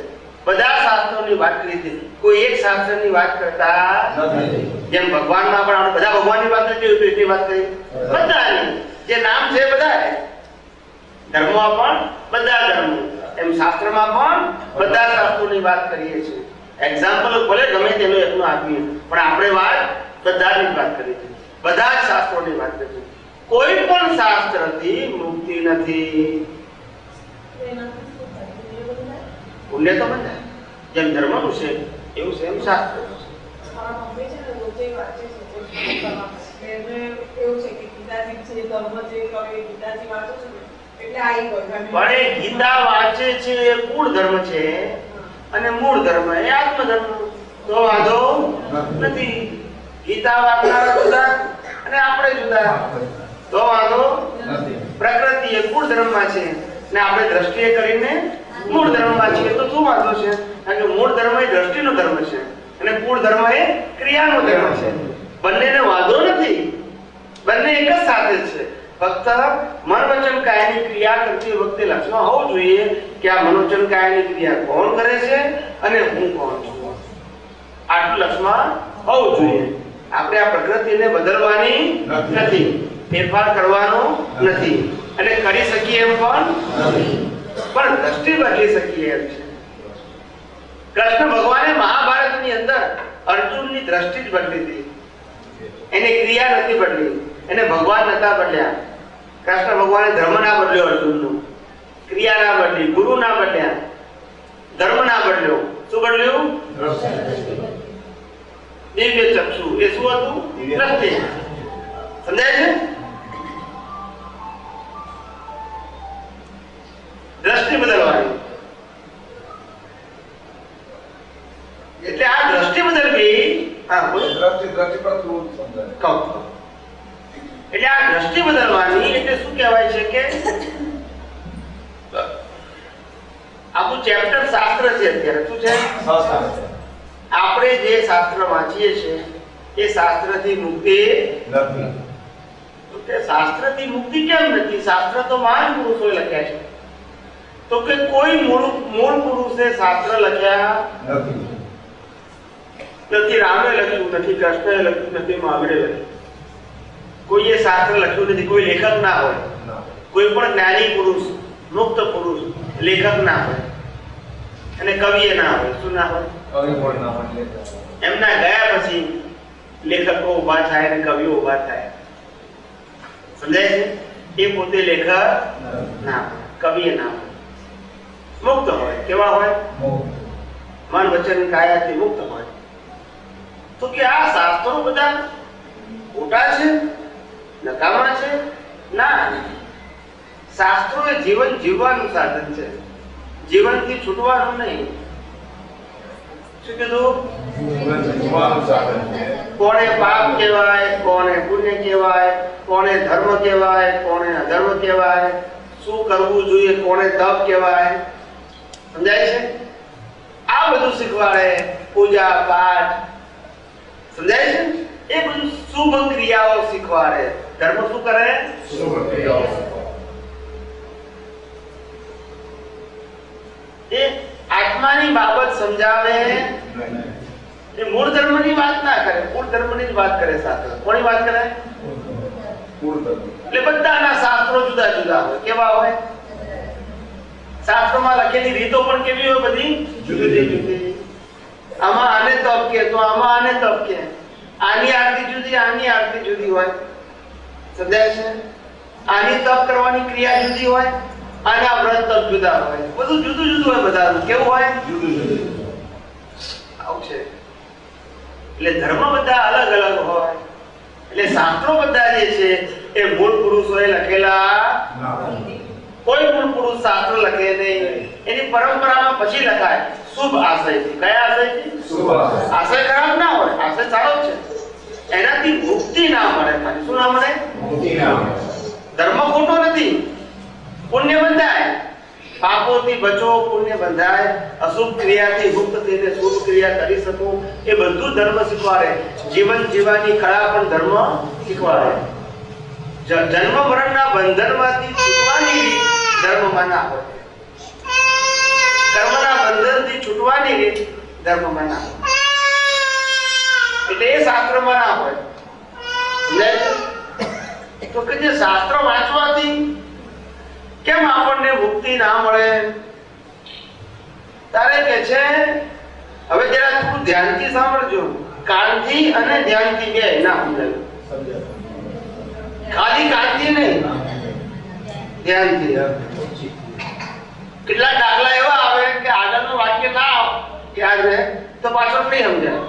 બધા શાસ્ત્રોની વાત કરી છે. કોઈ એક શાસ્ત્રની વાત કરતા નથી. જેમ ભગવાનમાં પણ આપણે બધા ભગવાનની વાત નથી, એટલી વાત કરી બધાની. જે નામ છે બધા, ધર્મમાં પણ બધા ધર્મો, એમ શાસ્ત્રમાં પણ બધા શાસ્ત્રોની વાત કરીએ છીએ. એક્ઝામ્પલ ભલે ગમે તેનો એકનો આપીએ, પણ આપણે વાત બધાની વાત કરી છે. બધા જ શાસ્ત્રોની વાત કરી છે. કોઈ પણ શાસ્ત્રથી મુક્તિ નથી. પુણ્ય તો બંધાય. જેમ ધર્મનું છે એવું છે, એમ શાસ્ત્ર છે. પણ એ ગીતા વાંચે છે એ કુળ ધર્મ છે અને મૂળ ધર્મ એ આત્મ ધર્મ. તો વાંધો નથી. ગીતા વાંચનારા જુદા અને આપણે જુદા, તો વાંધો નથી. પ્રકૃતિ એ કુળ ધર્મમાં છે ને આપણે દ્રષ્ટિએ કરીને મૂળ ધર્મમાં છીએ, તો શું વાંધો છે? કારણ કે મૂળ ધર્મ એ દ્રષ્ટિનો ધર્મ છે અને કુળ ધર્મ એ ક્રિયાનો ધર્મ છે. બંનેને વાંધો નથી, બંને એક જ સાથે છે. ફક્ત મન વચન કાયની ક્રિયા કરતી વખતે લક્ષમાં હોવું જોઈએ કે આ મનોવચન કાયની ક્રિયા કોણ કરે છે અને હું કોણ છું. આટલું લક્ષમાં હોવું જોઈએ. આપણે આ પ્રકૃતિને બદલવાની નથી, ફેરફાર કરવાનો નથી અને કરી શકીએ એમ પણ પણ દ્રષ્ટિ બદલી શકીએ એમ છે. કૃષ્ણ ભગવાને મહાભારતની અંદર અર્જુનની દ્રષ્ટિ જ બદલી હતી, એની ક્રિયા નથી બદલી, એને ભગવાન નતા બદલ્યા. કૃષ્ણ ભગવાને ધર્મ ના બદલ્યો, અર્જુનનું ક્રિયા ના બદલી, ગુરુ ના બદલ્યા, ધર્મ ના બદલ્યો. શું બદલ્યું? દિવ્ય ચક્ષુ. એ શું હતું? દ્રષ્ટિ. સમજાય છે? દ્રષ્ટિ બદલવાની. એટલે આ દ્રષ્ટિ બદલવી. હા બોલો. દ્રષ્ટિ પર થોડું સમજાય. કહું. એટલે આ દ્રષ્ટિ બદલવાની એટલે શું કહેવાય છે કે આખું ચેપ્ટર શાસ્ત્ર છે. અત્યારે શું છે? આપણે જે શાસ્ત્ર વાંચીએ છીએ એ શાસ્ત્રથી મુક્તિ નથી. તો કે શાસ્ત્રથી મુક્તિ કેમ નથી? શાસ્ત્ર તો મહાન પુરુષોએ લખ્યા છે. તો કે કોઈ મૂળ પુરુષે શાસ્ત્ર લખ્યા નથી. નથી. રામે લખ્યું નથી, કૃષ્ણએ લખ્યું નથી, મહાવીરે લખ્યું. કોઈએ શાસ્ત્ર લખ્યું નથી. કોઈ લેખક ના હોય. કોઈ પણ જ્ઞાની પુરુષ, મુક્ત પુરુષ લેખક ના હોય અને કવિએ ના હોય. શું ના હોય? એમના ગયા પછી લેખકો ઉભા થાય અને કવિઓ ઉભા થાય. સમજાય છે? એ પોતે લેખક ના હોય, કવિએ ના હોય, મુક્ત હોય. કેવા હોય? મન વચન કાયાથી મુક્ત હોય. તો કે આ શાસ્ત્રો બધા ખોટા છે, નકામા છે? ના. શાસ્ત્રો એ જીવન જીવવાનું સાધન છે, જીવનથી છૂટવાનું નહીં. શું કીધું? કોને પાપ કહેવાય, કોને પુણ્ય કહેવાય, કોને ધર્મ કહેવાય, કોને અધર્મ કહેવાય, શું કરવું જોઈએ, કોને તપ કહેવાય. સમજાય છે? આ બધું શીખવાડે. પૂજા પાઠ. સમજાય છે? એ બધું શુભ ક્રિયાઓ શીખવાડે. ધર્મ શું કરે? શુભ ક્રિયાઓ. એ આત્માની બાબત સમજાવે. એ મૂળ ધર્મની વાત ના કરે, મૂળ ધર્મની જ વાત કરે. શાસ્ત્ર કોની વાત કરે? એટલે બધાના શાસ્ત્રો જુદા જુદા હોય. કેવા હોય? શાસ્ત્રોમાં લખેલી રીતો પણ કેવી હોય? બધી જુદી જુદી. આમાં આને તપ કે તો આમાં આને તપ કે. આની આરતી જુદી, આની આરતી જુદી હોય. સમજાય છે? આની તપ કરવાની ક્રિયા જુદી હોય, આના વ્રત તપ જુદા હોય, બધું જુદું જુદું હોય બધાનું. કેવું હોય? આવું છે. એટલે ધર્મ બધા અલગ અલગ હોય. એટલે શાસ્ત્રો બધા જે છે એ મૂળ પુરુષોએ લખેલા કોઈ મૂળ પુરુષ શાસ્ત્ર લખે નહીં. એની પરંપરામાં પછી લખાય શુભ આશયથી. કયા આશયથી? શુભ આશય. આશય ખરાબ ના હોય, આશય સારો જ છે. એનાથી મુક્તિ ના મળે. ખાલી શું ના મળે? મુક્તિ ના મળે. ધર્મ ખોટો નથી, પુણ્ય બંધાય. પાપોથી બચો, પુણ્ય બંધાય. અશુભ ક્રિયાથી મુક્ત થઈને શુભ ક્રિયા કરી શકો, એ બધું ધર્મ શીખવાડે. જીવન જીવવાની કળા પણ ધર્મ શીખવાડે. જન્મ મરણના બંધનમાંથી છૂટવાની રીત ધર્મમાં ના હોય. કર્મના બંધનથી છૂટવાની રીત ધર્મમાં ના હોય. એટલે એ શાસ્ત્રમાં ના હોય. સમજાય છે? તો કે જે શાસ્ત્ર વાંચવાથી કેમ આપણને મુક્તિ ના મળે? તારે કે છે, હવે જરા થોડું ધ્યાનથી સાંભળજો. કાનથી અને ધ્યાનથી બે ના સમજાય. ખાલી કાનથી નહીં, ધ્યાનથી. કેટલાક દાખલા એવા આવે કે આગળનું વાક્ય ના યાદ રહે તો પાછળ નહીં સમજાય.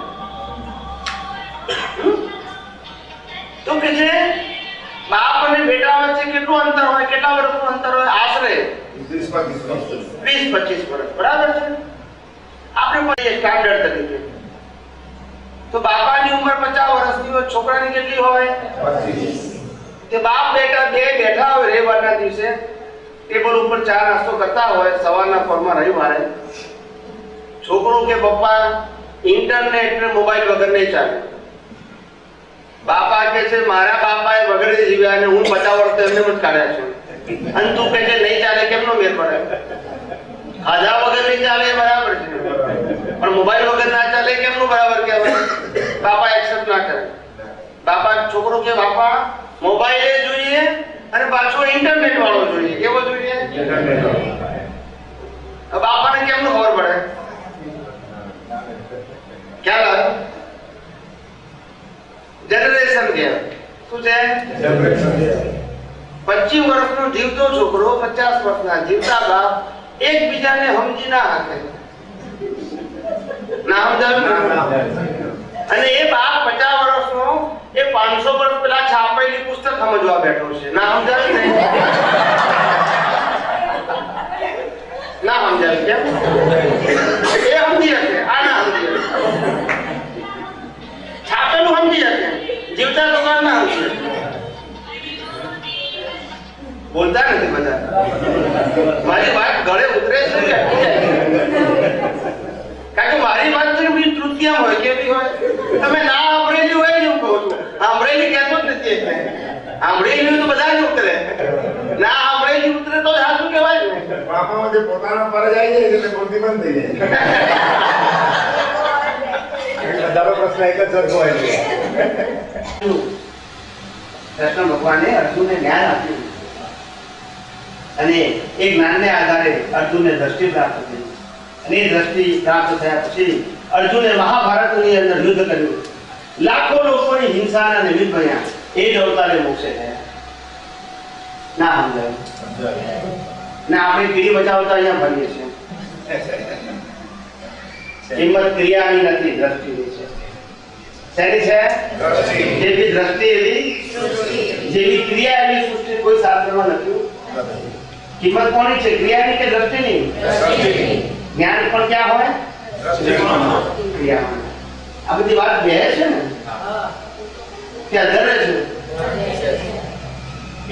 તો કે છે બાપ અને બેટા વચ્ચે કેટલું અંતર હોય? કેટલા વર્ષનું અંતર હોય? આશરે 20-25 વર્ષ. બરાબર છે? આપણે પણ સ્ટાન્ડર્ડ તરીકે તો બાપાની ઉંમર 50 વર્ષની હોય, છોકરાની કેટલી હોય? 25. તે બાપ બેટા બે બેઠા હોય રવિવારના દિવસે ટેબલ ઉપર ચા નાસ્તો કરતા હોય સવારના પોરમાં રવિવારે. છોકરું કે પપ્પા ઇન્ટરનેટ ને મોબાઈલ વગર નહીં ચાલે. બાપા કે છે મારા બાપાએ વગર જીવ્યા અને હું 50 વર્ષ એમને જ કાઢ્યા છું. અને તું કે છે નહીં ચાલે, કેમનો મેળ પડે? ખાધા વગર નહીં ચાલે બરાબર છે, પણ મોબાઈલ વગર ના ચાલે કેમનું બરાબર કહેવાય? બાપા એક્સેપ્ટ ના કરે. બાપા છોકરો કે બાપા મોબાઈલ જોઈએ અને પાછો ઇન્ટરનેટ વાળો જોઈએ. કેવો જોઈએ? બાપાને કેમનું ખબર પડે? ખ્યાલ આવે? જનરેશન કહેવાય. શું છે? 25 વર્ષનો જીવતો છોકરો 50 વર્ષના જીવતા બાપ એકબીજાને સમજી ના શકે. ના સમજાવ્યું? અને એ બાપ 50 વર્ષનો એ 500 વર્ષ પહેલા છાપેલી પુસ્તક સમજવા બેઠો છે. ના સમજાવ્યું? ને ના સમજાવ્યું? કેમ? એ સમજી શકે, આ ના સમજી શકે. છાપેલું સમજી શકે, જીવતા લોકો ના સમજી શકે. બોલતા નથી બધા. મારી વાત ગળે ઉતરે છે કે કારણ કે મારી વાત છે બી તૃતીયમ હોય કેવી હોય? તમે ના સાંભળેલી હોય ને હું કહું છું. સાંભળેલી કહેતો જ નથી. સાંભળેલી તો બધા જ ઉતરે. ના સાંભળેલી ઉતરે તો સાચું કહેવાય ને. બાપામાં જે પોતાનો ફરજ આવી જાય એટલે બોલતી બંધ થઈ જાય. બધાનો પ્રશ્ન એક જ સરખો હોય છે. કૃષ્ણ ભગવાને અર્જુનને જ્ઞાન આપ્યું અને એ જ્ઞાનને આધારે અર્જુનને દ્રષ્ટિ પ્રાપ્ત થઈ. અને એ દ્રષ્ટિ પ્રાપ્ત થયા પછી અર્જુને મહાભારતની અંદર યુદ્ધ કર્યું. લાખો લોકોની હિંસાના નિમિત્ત બન્યા. એ જ અવતારે મોક્ષે ગયા. ના સમજાયું? ને આપણે પીડી બચાવતા અહીંયા ભણીએ છીએ. કિંમત ક્રિયાની નથી, દ્રષ્ટિની છે. શેની છે? જેવી દ્રષ્ટિ એવી જેવી ક્રિયા એવી સૃષ્ટિ કોઈ શાસ્ત્રમાં નથી. કિંમત કોની છે? ક્રિયાની કે દ્રષ્ટિની? જ્ઞાન પણ ક્યાં હોય? ક્રિયામાં. આ બધી વાત બે છે ને કે અધરે છે.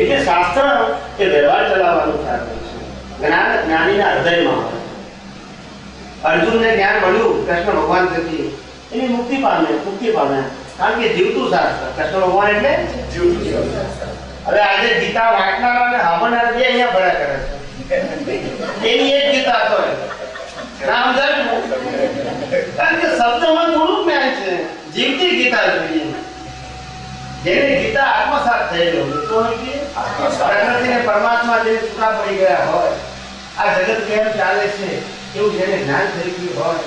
એટલે શાસ્ત્ર એ વ્યવહાર ચલાવવાનું સાધન છે. જ્ઞાન જ્ઞાનીના હૃદયમાં હોય. અર્જુનને જ્ઞાન મળ્યું કૃષ્ણ ભગવાન થકી, એની મુક્તિ પામે. કારણ કે જીવતું શાસ્ત્ર. કૃષ્ણ ભગવાન એટલે જીવતું શાસ્ત્ર. હવે આજે ગીતા વાંચનારા અને સાંભળનારા બે અહીંયા ભરા કરે છે. એની એક ગીતા તો રામ જન્મ. કારણ કે શબ્દમાં થોડું જ્ઞાન છે. જીવતી ગીતા જોઈએ. જેને ગીતા આત્મસાત થયેલો પ્રકૃતિને પરમાત્મા જેને છૂટા પડી ગયા હોય, આ જગત કેમ ચાલે છે એવું જેને જ્ઞાન થઈ ગયું હોય,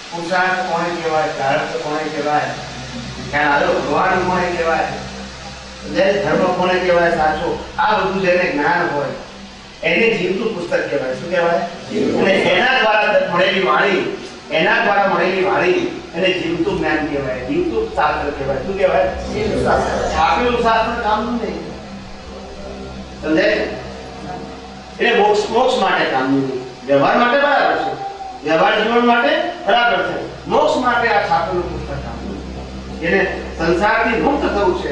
પુરુષાર્થ કોને કહેવાય, પ્રારબ્ધ કોને કહેવાય, ભગવાન કોને કહેવાય, ધર્મ કોને કહેવાય સાચો, આ બધું જેને જ્ઞાન હોય એને જીવતું પુસ્તક કહેવાય. શું કહેવાય? અને એના દ્વારા મળેલી વાણી, એના દ્વારા મળેલી વાણી એને જીવતું જ્ઞાન કહેવાય, જીવતું શાસ્ત્ર કહેવાય. શું કહેવાય? જીવતું શાસ્ત્ર. છાપેલું શાસ્ત્ર કામનું નહીં. સમજાય? એટલે મોક્ષ માટે કામનું નહીં. વ્યવહાર માટે બરાબર છે, વ્યવહાર જીવન માટે બરાબર છે. મોક્ષ માટે આ છાપેલું પુસ્તક કામનું. જેને સંસારથી મુક્ત થવું છે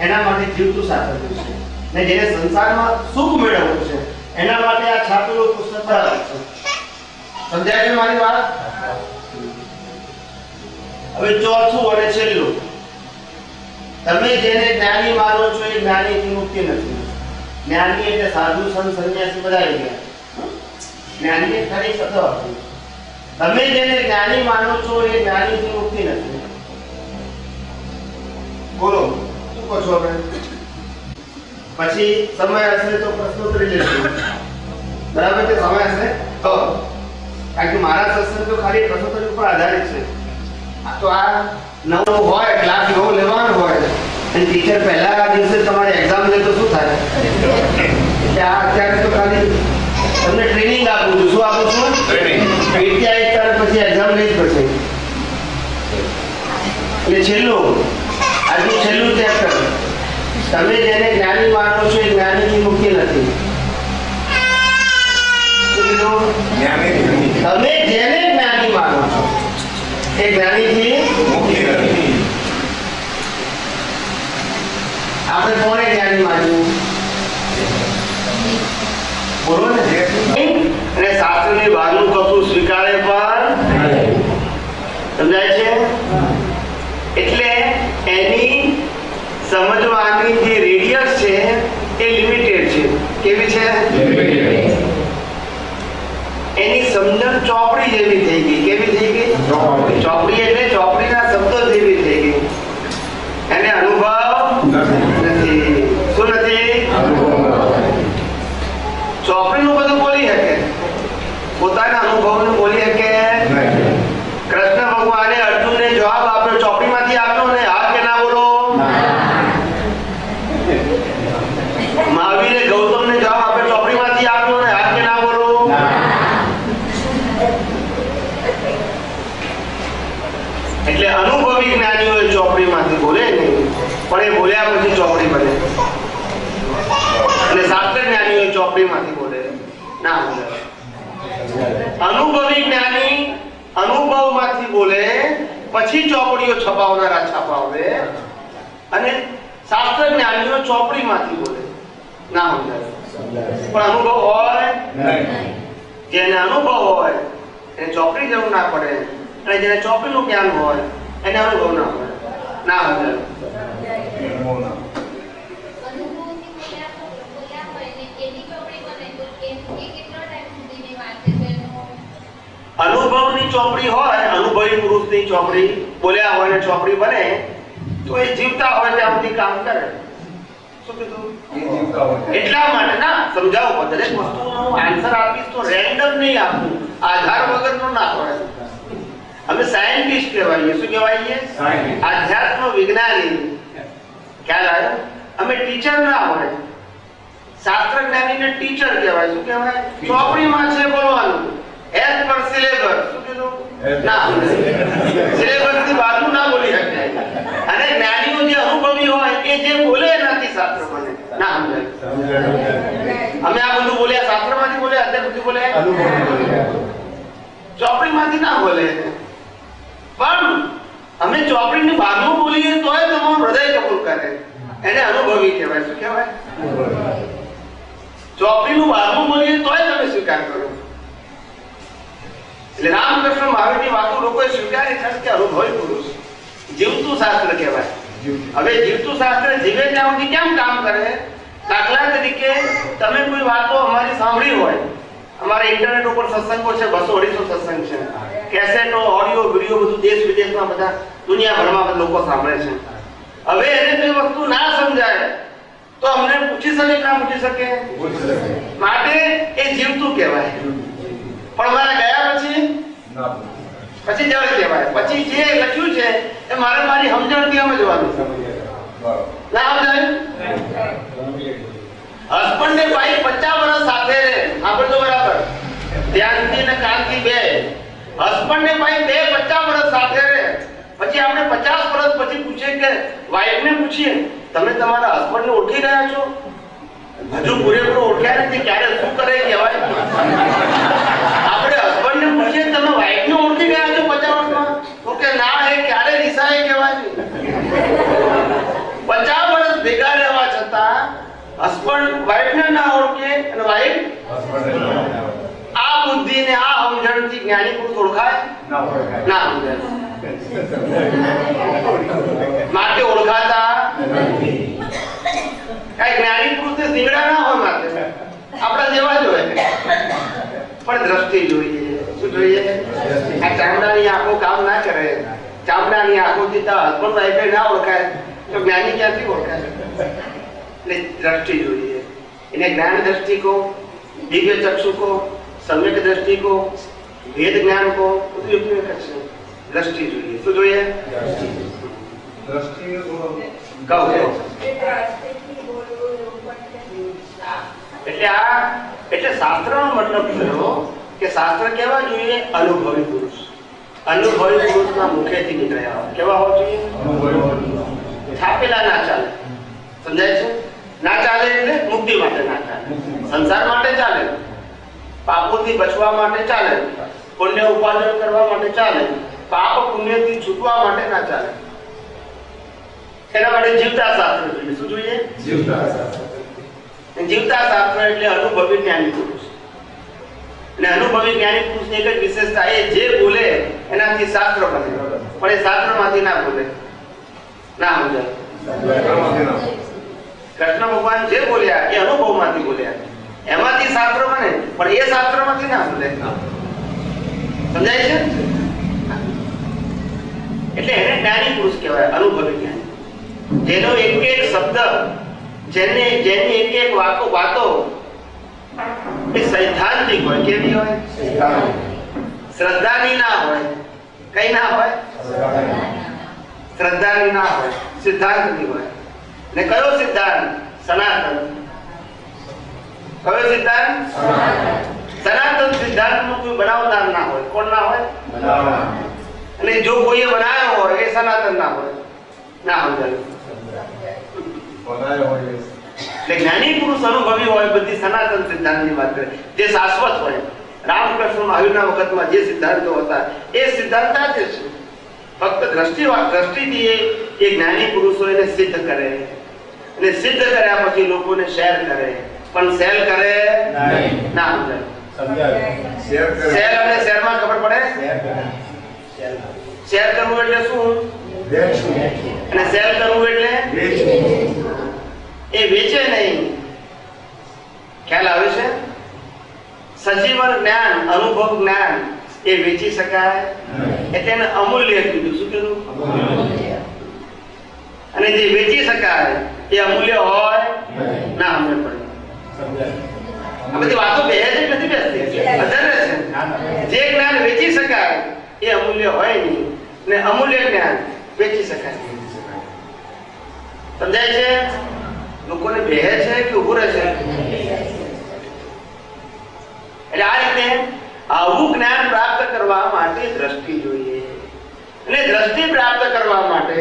એના માટે જીવતું શાસ્ત્ર છે, ને જેને સંસારમાં સુખ મેળવવું છે એના માટે આ છાપેલું પુસ્તક બરાબર છે. સમજાય છે મારી વાત? હવે ચોથું અને છેલ્લું, તમે જેને જ્ઞાની માનો છો એ જ્ઞાનીથી મુક્તિ નથી. જ્ઞાની એટલે સાધુ, સંત, સંન્યાસી બધા આવી ગયા. જ્ઞાની એ ખરી શબ્દ વાપર્યો. તમે જેને જ્ઞાની માનો છો એ જ્ઞાનીથી મુક્તિ નથી. બોલો શું કહો છો આપણે? પછી સમય હશે તો પ્રશ્નોત્તરી લેશું. બરાબર છે? સમય હશે તો, કારણ કે મારા સત્સંગ તો ખાલી પ્રશ્નોત્તરી ઉપર આધારિત છે. તો આ નવો હોય, ક્લાસ નવો લેવાનો હોય અને ટીચર પહેલા દિવસે તમારે એક્ઝામ લે તો શું થાય? એટલે આ અત્યારે તો ખાલી તમને ટ્રેનિંગ આપું છું. શું આપું છું? ટ્રેનિંગ. ત્યારે પછી એક્ઝામ લઈ જ પડશે. એટલે છેલ્લું, આજનું છેલ્લું ચેપ્ટર, તમે જેને જ્ઞાની માનો છો એ જ્ઞાનીની મુક્તિ નથી. શું કીધું? તમે જેને જ્ઞાની માનો છો એ જ્ઞાનીથી મુક્તિ નથી. આપણે કોને જ્ઞાની માન્યું? બોલો ને. અને શાસ્ત્રની બહારનું કશું સ્વીકારે પણ સમજાય છે? એટલે એની સમજવાની જે રેડિયસ છે એ લિમિટેડ છે. કેવી છે? એની સમજણ ચોપડી જેવી થઈ ગઈ. કેવી થઈ ગઈ? ચોપડી એટલે ચોપડીના શબ્દો જેવી થઈ ગઈ. એને અનુભવ નથી. શું નથી? ચોપડીનું બધું બોલી શકે, પોતાના અનુભવનું બોલી શકે. કૃષ્ણ ભગવાને અર્જુનને જવાબ આપ્યો, ચોપડીમાંથી આપ્યો ને, હા કે ના બોલો? મહાવીરે ગૌતમને જવાબ આપ્યો, ચોપડીમાંથી આપ્યો ને, હા કે ના બોલો? એટલે અનુભવી જ્ઞાનીઓ ચોપડીમાંથી બોલે નહીં, પણ એ બોલ્યા પછી ચોપડી બને. અને શાસ્ત્ર જ્ઞાનીઓ ચોપડીમાંથી બોલે ના બોલે. અનુભવી જ્ઞાની અનુભવમાંથી બોલે, પછી ચોપડીઓ છપાવનારા છપાવે, અને શાસ્ત્ર જ્ઞાનીઓ ચોપડીમાંથી બોલે ના સમજાય. પણ અનુભવ હોય, જેને અનુભવ હોય એને ચોપડી જરૂર ના પડે, અને જેને ચોપડીનું જ્ઞાન હોય એને અનુભવ ના પડે ના સમજાય. અનુભવની ચોપડી હોય, અનુભવી પુરુષની ચોપડી બોલ્યા હોય ને ચોપડી બને, તો એ જીવતા હોય ત્યાં સુધી કામ કરે. શું કીધું? એટલા માટે ના સમજાવો, દરેક વસ્તુનો આન્સર આપીશ તો રેન્ડમ નહીં આપવું, આધાર વગરનો ના હોય. અમે સાયન્ટિસ્ટ કહેવાઈએ. શું કહેવાઈએ? આધ્યાત્મ વિજ્ઞાની. ખ્યાલ આવ્યો? અમે ટીચર ના હોય. શાસ્ત્ર જ્ઞાનીને ટીચર કહેવાય. શું કહેવાય? ચોપડીમાં છે બોલવાનું, એસ પર સિલેબસ. શું કીધું? ના, સિલેબસ ની બહારનું ના બોલી શકે. અને જ્ઞાનીઓ જે અનુભવી હોય એ જે બોલે એનાથી શાસ્ત્ર બને ના સમજાય. અમે આ બધું બોલ્યા શાસ્ત્રમાંથી બોલ્યા, અત્યારે બધું બોલ્યા ચોપડીમાંથી ના બોલે. પણ અમે ચોપડીની બહારનું બોલીએ તોય તમારું હૃદય કબૂલ કરે, એને અનુભવી કહેવાય. શું કહેવાય? ચોપડીનું બહારનું બોલીએ તોય તમે સ્વીકાર કરો. એટલે રામકૃષ્ણ મહાવીરની વાતો લોકોએ સ્વીકારી છે કે અનુભવી પુરુષ જીવતું શાસ્ત્ર કહેવાય. હવે જીવતું શાસ્ત્ર જીવે ત્યાં સુધી કેમ કામ કરે? દાખલા તરીકે તમે કોઈ વાતો અમારી સાંભળી હોય, અમારા ઇન્ટરનેટ ઉપર સત્સંગો છે, 200-250 સત્સંગ છે, કેસેટો, ઓડિયો, વિડિયો બધું દેશ વિદેશમાં બધા દુનિયાભરમાં લોકો સાંભળે છે. હવે એને કોઈ વસ્તુ ના સમજાય તો અમને પૂછી શકે ના પૂછી શકે? માટે એ જીવતું કહેવાય. પણ મારા ગયા પછી જળ કહેવાય. પછી જે લખ્યું છે એ મારે મારી સમજણથી સમજવાનું. ના સમજાય? હસબન્ડ ને વાઈફ 50 વર્ષ સાથે રહે, હસબન્ડ ને ભાઈ બે 50 વર્ષ સાથે રહે, પછી આપણે 50 વર્ષ પછી પૂછીએ કે વાઈફ ને પૂછીએ તમે તમારા હસબન્ડ ને ઓળખી રહ્યા છો? હજુ પૂરેપૂરો ઓળખ્યા નથી, ક્યારે શું કરે કહેવાય. આપણે હસબન્ડ ને પૂછીએ તમે વાઈફ ને ઓળખી ગયા છો 50 વર્ષમાં? તો કે ના, એ ક્યારે રિસાય કહેવાય. 50 વર્ષ ભેગા રહેવા છતાં હસબન્ડ વાઈફ ને ના ઓળખે અને વાઈફ આ બુદ્ધિ ને આ સમજણથી જ્ઞાની પુરુષ ઓળખાય ના સમજાય. માટે ઓળખાતા કઈ જ્ઞાની પુરુષ ને સિંગડા ના હોય, માટે આપણા જેવા જ હોય, પણ દ્રષ્ટિ જોઈએ. શું જોઈએ? આ ચામડાની આંખો કામ ના કરે. ચામડાની આંખોથી તો હસબન્ડ વાઈફ ના ઓળખાય તો જ્ઞાની ક્યાંથી ઓળખાય? એટલે દ્રષ્ટિ જોઈએ. એને જ્ઞાન દ્રષ્ટિ કો, દિવ્ય ચક્ષુ કો, सम्यक दृष्टि को, वेद ज्ञान को उपयोग करશે. દ્રષ્ટિ જોઈએ. શું જોઈએ? દ્રષ્ટિ કહો. એટલે શાસ્ત્રનો મતલબ થયો કે શાસ્ત્ર કેવા જોઈએ? અનુભવી પુરુષ. અનુભવી પુરુષના મુખેથી નીકળ્યા હોય. કેવા હોવા જોઈએ? છાપેલા ના ચાલે. સમજાય છે? ના ચાલે એટલે મુક્તિ માટે ના ચાલે, સંસાર માટે ચાલે, પાપોથી બચવા માટે ચાલે, પુણ્ય ઉપાર્જન કરવા માટે ચાલે, પાપ પુણ્યથી છૂટવા માટે ના ચાલે. એના માટે જીવતા શાસ્ત્ર જોઈએ. શું જોઈએ? જીવતા શાસ્ત્ર. જીવતા શાસ્ત્ર એટલે અનુભવી જ્ઞાની પુરુષ. અને અનુભવી જ્ઞાની પુરુષની એક જ વિશેષતા, એ જે બોલે એનાથી શાસ્ત્ર બને, પણ એ શાસ્ત્રમાંથી ના બોલે, ના સમજાય. કૃષ્ણ ભગવાન જે બોલ્યા એ અનુભવમાંથી બોલ્યા, એમાંથી શાસ્ત્ર બને, પણ એ શાસ્ત્રમાંથી ના બોલે. સમજાય છે? એટલે એને જ્ઞાની પુરુષ કહેવાય, અનુભવી જ્ઞાની. જેનો એક એક શબ્દ, જેની એક એક વાતો એ સૈદ્ધાંતિક હોય. કેવી હોય? શ્રદ્ધાની ના હોય. કઈ ના હોય? શ્રદ્ધાની ના હોય, સિદ્ધાંતની હોય. ને કયો સિદ્ધાંત? સનાતન. કયો સિદ્ધાંત? સનાતન સિદ્ધાંતનું કોઈ બનાવનાર ના હોય. કોણ ના હોય? અને જો કોઈએ બનાવ્યો હોય એ સનાતન ના હોય. ના સમજાય. એટલે જ્ઞાની પુરુષ અનુભવી હોય, બધી સનાતન સિદ્ધાંતની વાત કરે, જે શાશ્વત હોય. રામકૃષ્ણ મહાવીરના વખતમાં જે સિદ્ધાંતો હતા એ સિદ્ધાંત જ છે. ફક્ત દ્રષ્ટિથી એ જ્ઞાની પુરુષો એને સિદ્ધ કરે, અને સિદ્ધ કર્યા પછી લોકોને શેર કરે, પણ સેલ કરે ના. સમજાય? શેર અને શેરમાં ખબર પડે? શેર કરવું એટલે શું? અને સેલ કરવું એટલે એ વેચે નહીં. ખ્યાલ આવે છે? સજીવન જ્ઞાન, અનુભવ જ્ઞાન એ વેચી શકાય, એટલે એને અમૂલ્ય કીધું. શું કીધું? અને જે વેચી શકાય એ અમૂલ્ય હોય ના. અમને પડે આ બધી વાતો બે જ નથી બેસતી, વધારે છે. જે જ્ઞાન વેચી શકાય એ અમૂલ્ય હોય નહીં, ને અમૂલ્ય જ્ઞાન વેચી શકાય. સમજાય છે? લોકોને બે છે કે ઉભું રહે છે? એટલે આ રીતે આવું જ્ઞાન પ્રાપ્ત કરવા માટે દ્રષ્ટિ જોઈએ. અને દ્રષ્ટિ પ્રાપ્ત કરવા માટે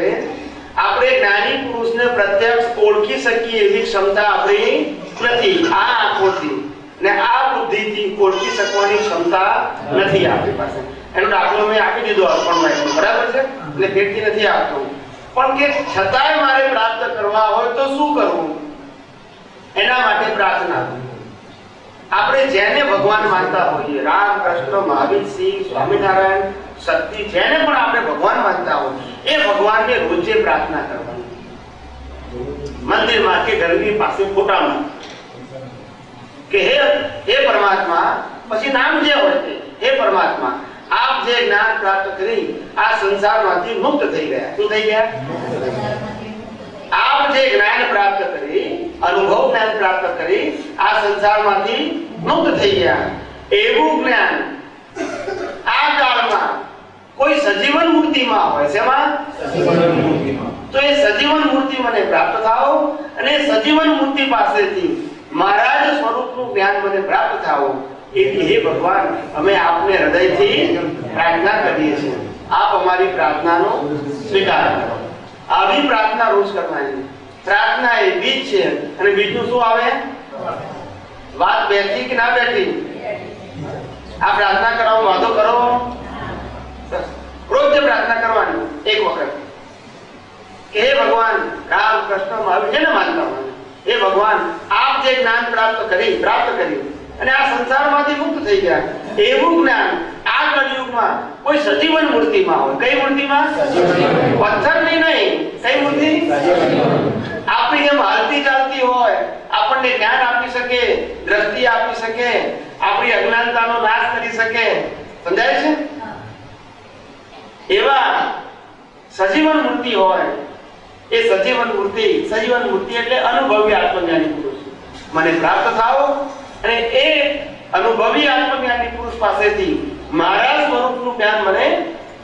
આપણે જ્ઞાની પુરુષને પ્રત્યક્ષ ઓળખી શકીએ એવી ક્ષમતા આપણી નથી. આ આંખોથી ને આ બુદ્ધિથી ઓળખી શકવાની ક્ષમતા નથી આપણી પાસે. એનો દાખલો મેં આપી દીધો અર્પણભાઈ, બરાબર છે? એટલે ફેરથી નથી આપતો, પણ કે છતાંય મારે પ્રાપ્ત કરવા હોય તો શું કરવું? એના માટે પ્રાર્થના. આપણે જેને ભગવાન માનતા હોઈએ, રામ, કૃષ્ણ, મહાવીર, શિવ, સ્વામિનારાયણ, શક્તિ, જેને પણ આપણે ભગવાન માનતા હોય એ ભગવાનને રોજે પ્રાર્થના કરવાની. મંદિરમાં કે ઘરની પાસે ફોટામાં કે હે પરમાત્મા, પછી નામ જે હોય તે, હે પરમાત્મા, આપ જે જ્ઞાન પ્રાપ્ત કરી આ સંસારમાંથી મુક્ત થઈ ગયા. શું થઈ ગયા? આપ જે જ્ઞાન પ્રાપ્ત કરી, અનુભવ જ્ઞાન પ્રાપ્ત કરી આ સંસારમાંથી મુક્ત થઈ ગયા, એવું જ્ઞાન આ કાળમાં કોઈ સજીવન મૂર્તિમાં હોય. શેમાં? તો એ સજીવન મૂર્તિ મને પ્રાપ્ત થાઓ, અને સજીવન મૂર્તિ પાસેથી મહારાજ સ્વરૂપનું જ્ઞાન મને પ્રાપ્ત થાઓ, એવી હે ભગવાન અમે આપને હૃદયથી પ્રાર્થના કરીએ છીએ, આપ અમારી પ્રાર્થનાનો સ્વીકાર કરો. આવી પ્રાર્થના રોજ કરવાની. પ્રાર્થના એ બીજ છે અને બીજનું શું આવે? વાત બેઠી કે ના બેઠી? આ પ્રાર્થના કરવાનો વાંધો કરો. રોજ પ્રાર્થના કરવાની એક વખત કે હે ભગવાન રામ કૃષ્ણ મહાવીર જેને માનતા હોય, હે ભગવાન આપ જે જ્ઞાન પ્રાપ્ત કર્યું અને આ સંસારમાંથી મુક્ત થઈ ગયા, એવું જ્ઞાન આ કળિયુગમાં કોઈ સજીવન મૂર્તિમાં હોય. કઈ મૂર્તિમાં? પથ્થરની નહીં. કઈ મૂર્તિ? આપણી જેમ હાલતી ચાલતી હોય, આપણને જ્ઞાન આપી શકે, દ્રષ્ટિ આપી શકે, આપણી અજ્ઞાનતાનો નાશ કરી શકે. સમજાય છે? એવા સજીવન મૂર્તિ હોય. એ સજીવન મૂર્તિ એટલે અનુભવી આત્મજ્ઞાની પુરુષ મને પ્રાપ્ત થાઓ અને એ અનુભવી આત્મજ્ઞાની પુરુષ પાસેથી મારા સ્વરૂપનું જ્ઞાન મને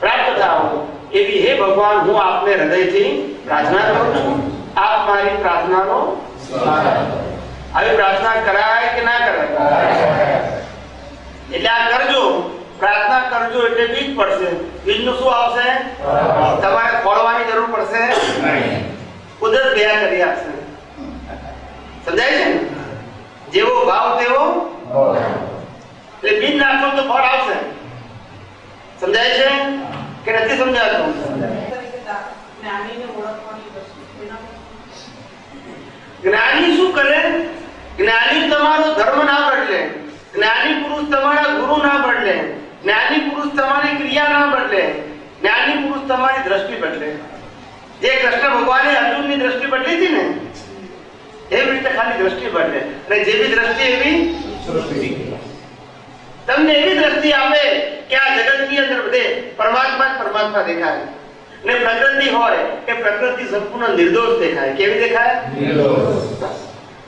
પ્રાપ્ત થાઓ. એવી હે ભગવાન હું આપને હૃદયથી પ્રાર્થના કરું છું. આપ મારી પ્રાર્થનાનો આવી પ્રાર્થના કરાય કે ના કરાય? એટલે આ કરજો, પ્રાર્થના કરજો એટલે બીજ પડશે. બીજનું શું આવશે? તમારે ખોળવાની જરૂર પડશે નહીં. કુદરત ભેગા કરી આપશે. સમજાય છે? જેવો ભાવ તેવો એટલે બીજ નાખો તો ફળ આવશે. સમજાય છે કે નથી સમજાતું? જ્ઞાની શું કરે? જ્ઞાની તમારો ધર્મ ના બદલે, જ્ઞાની પુરુષ તમારા ગુરુ ના બદલે, જ્ઞાની પુરુષ તમારી ક્રિયા ના બદલે, જ્ઞાની પુરુષ તમારી દ્રષ્ટિ બદલે. જે કૃષ્ણ ભગવાને અર્જુનની દ્રષ્ટિ બદલી હતી ને, એવી રીતે ખાલી દ્રષ્ટિ બદલે. અને જેવી દ્રષ્ટિ એવી સૃષ્ટિ. તમને એવી દ્રષ્ટિ આપે કે આ જગતની અંદર બધે પરમાત્મા દેખાય. ને પ્રકૃતિ હોય કે પ્રકૃતિ સંપૂર્ણ નિર્દોષ દેખાય. કેવી દેખાય? નિર્દોષ.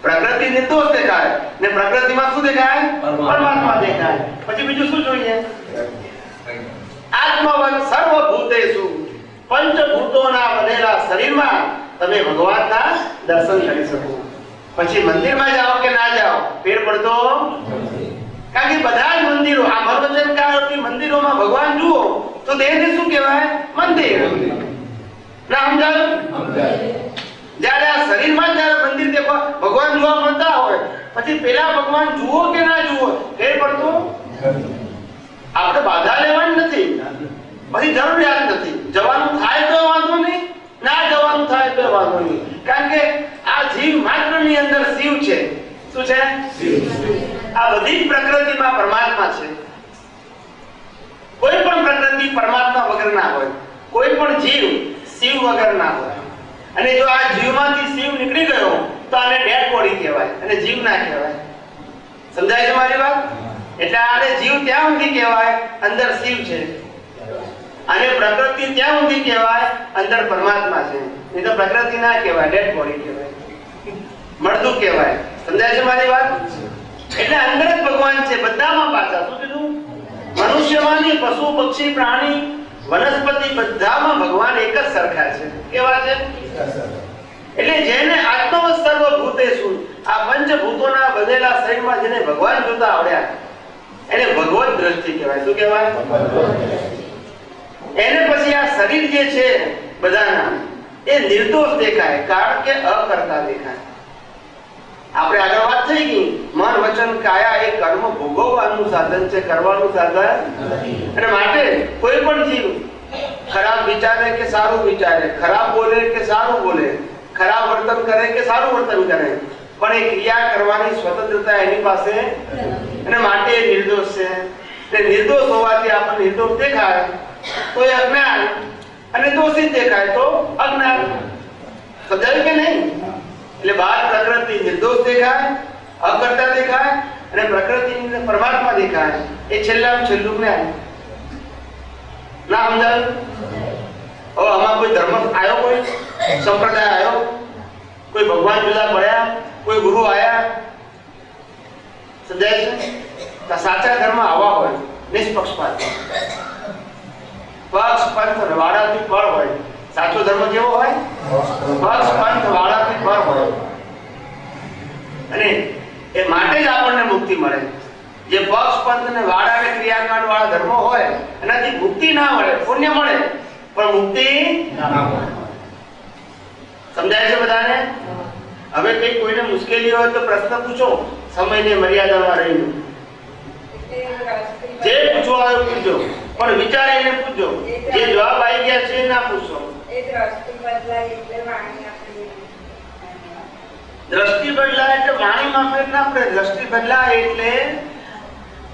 પ્રકૃતિ નિર્દોષ દેખાય ને પ્રકૃતિમાં શું દેખાય? પરમાત્મા દેખાય. પછી બીજું શું જોઈએ? આત્મવત સર્વભૂતેષુ પંચભૂતોના બનેલા શરીરમાં તમે ભગવાનના દર્શન કરી શકો. પછી મંદિરમાં જાઓ કે ના જાઓ ફેર પડતો. કારણ કે બધા જ મંદિરો, આ મનોચનકારોની મંદિરોમાં ભગવાન જુઓ તો દેહને શું કહેવાય? મંદિર. ના સમજાયું? જ્યારે આ શરીરમાં જ્યારે મંદિર દેખો ભગવાન જોવા મળતા હોય, પછી પેલા ભગવાન જુઓ કે ના જુઓ ફેર પડતો. આપણે બાધા લેવાની નથી, પછી જરૂરિયાત નથી. જવાનું થાય તો વાંધો નહીં, ના જવાનું થાય તો વાંધો નહીં. કારણ કે આ જીવ માત્રની અંદર શિવ છે. શું છે? આ બધી જ પ્રકૃતિમાં પરમાત્મા છે. કોઈ પણ પ્રકૃતિ પરમાત્મા વગર ના હોય, કોઈ પણ જીવ શિવ વગર ના હોય. અને જો આ જીવમાંથી શિવ નીકળી ગયો તો આને ડેડ બોડી કહેવાય અને જીવ ના કહેવાય. સમજાય છે મારી વાત? એટલે આને જીવ ત્યાં સુધી કહેવાય અંદર શિવ છે, અને પ્રકૃતિ ત્યાં સુધી કહેવાય અંદર પરમાત્મા છે. નહીં તો પ્રકૃતિ ના કહેવાય, ડેડ બોડી કહેવાય, મળતું કહેવાય. સમજાય છે મારી વાત? એટલે અંદર જ ભગવાન છે બધામાં. પાછા શું કીધું? મનુષ્યમાં નહીં, પશુ પક્ષી પ્રાણી વનસ્પતિ બધામાં ભગવાન એક જ સરખા છે. કેવા છે? એટલે જેને આત્મવત સર્વભૂતેષુ આ પંચભૂતોના બનેલા શરીરમાં જેને ભગવાન જોતા આવડ્યા એને ભગવત દ્રષ્ટિ કહેવાય. શું કહેવાય? એને પછી આ શરીર જે છે બધાના એ નિર્દોષ દેખાય, કારણ કે અકર્તા દેખાય. આપણે આગળ વાત થઈ ગઈ, મન વચન કાયા એ કર્મ ભોગવવાનું સાધન છે, કરવાનું સાધન. અને માટે કોઈ પણ જીવ ખરાબ વિચારે કે સારું વિચારે, ખરાબ બોલે કે સારું બોલે, ખરાબ વર્તન કરે કે સારું વર્તન કરે, પણ એ ક્રિયા કરવાની સ્વતંત્રતા એની પાસે. અને માટે એ નિર્દોષ છે. એટલે નિર્દોષ હોવાથી આપણને નિર્દોષ દેખાય તો એ અજ્ઞાન, અને દોષિત દેખાય તો અજ્ઞાન. સમજાયું કે નહીં? એટલે બહાર પ્રકૃતિ નિર્દોષ દેખાય, અકર્તા દેખાય, અને પ્રકૃતિની પરમાત્મા દેખાય. એ છેલ્લામાં છેલ્લું જ્ઞાન. ના સમજાયું? હવે આમાં કોઈ ધર્મ આવ્યો, કોઈ સંપ્રદાય આવ્યો, કોઈ ભગવાન જુદા પડ્યા, કોઈ ગુરુ આયા? સમજાય છે? સાચા ધર્મ આવા હોય, નિષ્પક્ષપાત, પક્ષ પંથ વાળાથી પર હોય. સાચો ધર્મ કેવો હોય? પક્ષ પંથ વાળાથી પર હોય. અને એ માટે જ આપણને મુક્તિ મળે. જે પક્ષ પંથ ને વાડા અને ક્રિયાકાંડ વાળા ધર્મો હોય એનાથી મુક્તિ ના મળે, પુણ્ય મળે પણ મુક્તિ ના મળે. સમજાય છે બધાને? હવે કઈ કોઈને મુશ્કેલી હોય તો પ્રશ્ન પૂછો, સમયની મર્યાદામાં રહીને. જે પૂછવા હોય પૂછજો, પણ વિચારીને પૂછજો. જે જવાબ આવી ગયા છે ના પૂછો. દ્રષ્ટિ બદલાય એટલે વાણીમાં ફેર ના પડે. દ્રષ્ટિ બદલાય એટલે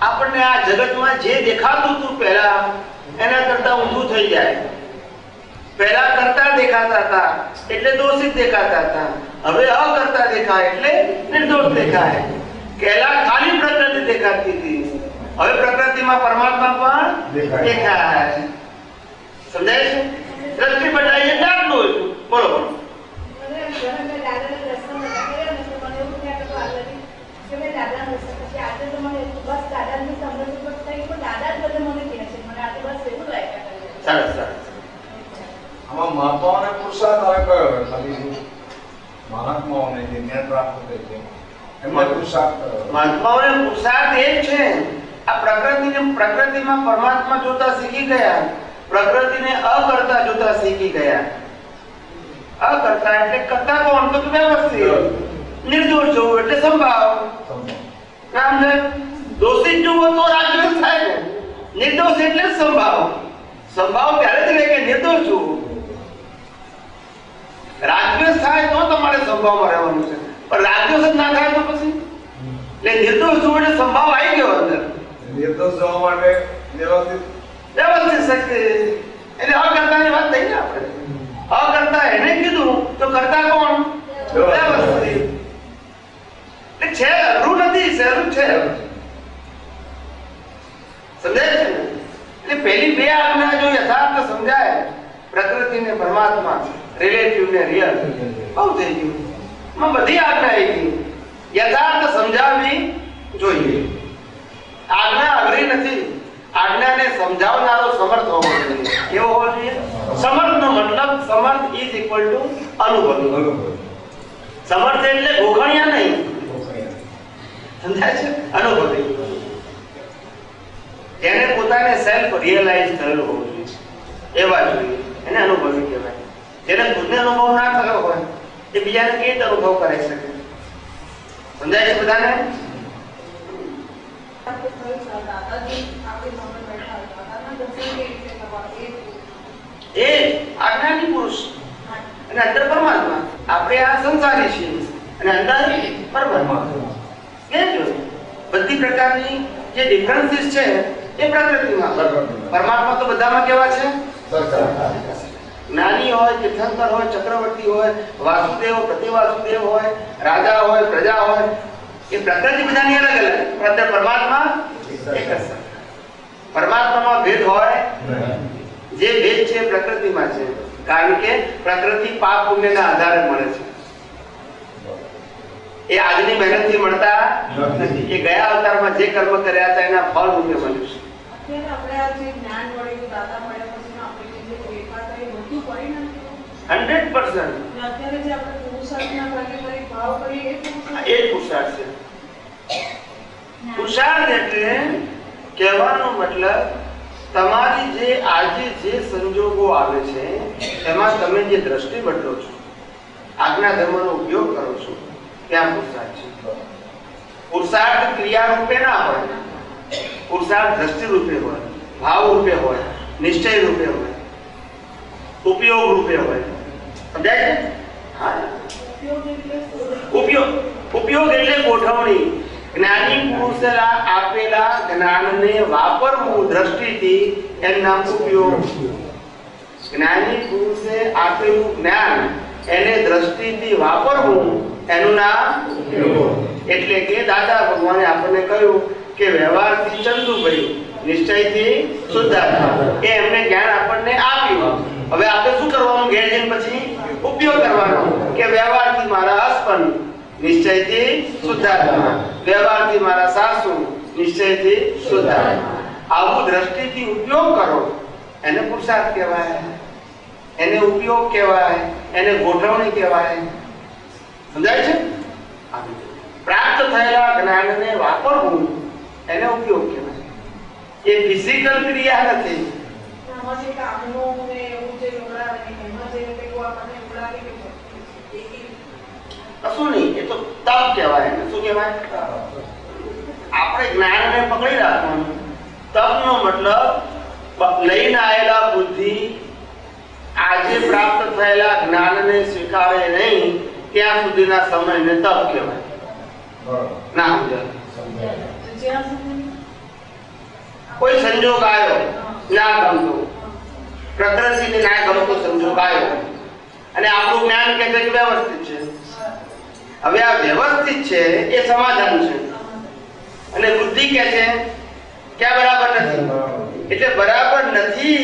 આપણને આ જગતમાં જે દેખાતું હતું પહેલા એના કરતા ઊંધું થઈ જાય. પહેલા કરતા દેખાતા હતા એટલે દોષિત દેખાતા હતા, હવે અકર્તા દેખાય એટલે નિર્દોષ દેખાય. પહેલા ખાલી પ્રકૃતિ દેખાતી હતી, હવે પ્રકૃતિમાં પરમાત્મા પણ દેખાય. સમજાય છે? દ્રષ્ટિ બદલાય એટલે આટલું હતું. બોલો બોલો. સરસ સરસ. આમાં મહાત્માઓને પુરુષાર્થ આવે કયો હોય? ખાલી શું મહાત્માઓને જે જ્ઞાન પ્રાપ્ત થાય છે એમાં પુરુષાર્થ કયો હોય? મહાત્માઓને પુરુષાર્થ એ જ છે. આ પ્રકૃતિમાં પરમાત્મા જોતા શીખી ગયા, પ્રકૃતિને અકર્તા જોતા શીખી ગયા. અકર્તા એટલે કરતા કોણ? તો વ્યવસ્થિત. નિર્દોષ જોવું એટલે સંભાવ. રામ છે. દોષિત જોવો તો રાગદ્વેષ થાય ને. નિર્દોષ એટલે સંભાવ. સંભાવ ત્યારે જ રહે કે નિર્દોષ જોવું. રાગદ્વેષ થાય તો તમારે સંભાવમાં રહેવાનું છે, પણ રાગદ્વેષ જ ના થાય તો પછી એટલે નિર્દોષ જોવું એટલે સંભાવ આવી ગયો અંદર. નિર્દોષ જવા માટે વ્યવસ્થિત શક્તિ એટલે અકર્તાની વાત થઈ ને આપણે. અકર્તા એને કીધું તો કરતા કોણ? વ્યવસ્થિત. એટલે છે, અઘરું નથી, સહેલું છે. સમજાય છે ને? એટલે પહેલી બે આજ્ઞા જો યથાર્થ સમજાય, પ્રકૃતિ ને પરમાત્મા, રિલેટિવ ને રિયલ, બહુ થઈ ગયું. માં બધી આજ્ઞા આવી ગઈ. યથાર્થ સમજાવવી જોઈએ. આજ્ઞા અઘરી નથી. આજ્ઞાને સમજાવનારો સમર્થ હોવો જોઈએ. કેવો હોવો જોઈએ? સમર્થ નો મતલબ સમર્થ ઇઝ ઇક્વલ ટુ અનુભવી. સમર્થ એટલે ગોખણિયા નહીં. સમજાય છે? અનુભવી. જેને પોતાને સેલ્ફ રિયલાઇઝ કરેલું હોવું જોઈએ એવા જોઈએ, એને અનુભવી કહેવાય. જેને ખુદને અનુભવ ના થયો હોય એ બીજાને કેવી રીતે અનુભવ કરી શકે? સમજાય છે બધાને? એ આજ્ઞાની પુરુષ અને અંદર પરમાત્મા. આપણે આ સંસારી છીએ અને અંદર પરમાત્મા. કેમ જોયું? બધી પ્રકારની જે ડિફરન્સીસ છે એ પ્રકૃતિમાં. પરમાત્મા તો બધામાં કેવા છે? જ્ઞાની હોય, તીર્થંકર હોય, ચક્રવર્તી હોય, વાસુદેવ, પ્રતિવાસુદેવ હોય, રાજા હોય, પ્રજા હોય, એ પ્રકૃતિ બધાની અલગ અલગ, પણ પરમાત્મા એક જ છે. પરમાત્મામાં ભેદ હોય? જે ભેદ છે પ્રકૃતિમાં છે, કારણ કે પ્રકૃતિ પાપ પુણ્યના આધારે મળે છે. એ આજની મહેનતથી મળતા નથી. એ ગયા અવતારમાં જે કર્મ કર્યા હતા એના ફળ રૂપે મળ્યું છે. આપણે આ જે જ્ઞાન મળ્યું, દાતા મળ્યા પછી આપણે જે ફેરફાર કરી બધું કરી નાખ્યું. 100%. અત્યારે જે આપણે પુરુષાર્થના કરી ભાવ કરીએ એ એ પુરુષાર્થ છે. પુરુષાર્થ એટલે કહેવાનો મતલબ તમારી જે આજે જે સંજોગો આવે છે એમાં તમે જે દ્રષ્ટિ બદલો છો, આજ્ઞા ધર્મનો ઉપયોગ કરો છો, ત્યાં પુરુષાર્થ છે. પુરુષાર્થ ક્રિયા રૂપે ના હોય. પુરુષાર્થ દ્રષ્ટિ રૂપે હોય, ભાવ રૂપે હોય, નિશ્ચય રૂપે હોય, ઉપયોગ રૂપે હોય. સમજાય છે? હા. ઉપયોગ એટલે ગોઠવણી. જ્ઞાની પુરુષે આપેલા જ્ઞાનને વાપરવું દ્રષ્ટિથી એનું નામ ઉપયોગ. જ્ઞાની પુરુષે આપેલું જ્ઞાન એને દ્રષ્ટિથી વાપરવું એનું નામ ઉપયોગ. એટલે કે દાદા ભગવાને આપણને કહ્યું કે વ્યવહારથી ચંદુભાઈ, નિશ્ચયથી શુદ્ધાત્મા, એ એમને જ્ઞાન આપણને આપ્યું. હવે આપણે શું કરવાનું? ઘેર જઈને પછી ઉપયોગ કરવાનો કે વ્યવહારથી મારા હસબન્ડ, નિશ્ચયથી શુદ્ધાત્મા, વ્યવહારથી મારા સાસુ, નિશ્ચયથી શુદ્ધાત્મા. આવું દ્રષ્ટિથી ઉપયોગ કરો એને પુરુષાર્થ કહેવાય, એને ઉપયોગ કહેવાય, એને ગોઠવણી કહેવાય. સમજાય છે? પ્રાપ્ત થયેલા જ્ઞાનને વાપરવું એને ઉપયોગ કહેવાય. એ ફિઝિકલ ક્રિયા નથી. આમાં જે કામનું ને એવું જે ઉડાવે ને એમાં જે પેલું આપણને ઉડાવી કે કશું નહીં, એ તો તપ કહેવાય. એને શું કહેવાય? આપણે જ્ઞાનને પકડી રાખવાનું. તપનો મતલબ લઈને આવેલા બુદ્ધિ આજે પ્રાપ્ત થયેલા જ્ઞાનને સ્વીકારે નહીં ત્યાં સુધીના સમયને તપ કહેવાય. ના સમજાય? જ્યાં સુધી કોઈ સંજોગ આવ્યો, ના ગમતો, પ્રકૃતિને ના ગમતો સંજોગ આવ્યો અને આપણું જ્ઞાન કહે છે કે વ્યવસ્થિત છે. હવે આ વ્યવસ્થિત છે એ સમાધાન છે અને બુદ્ધિ કહે છે કે આ બરાબર નથી. એટલે બરાબર નથી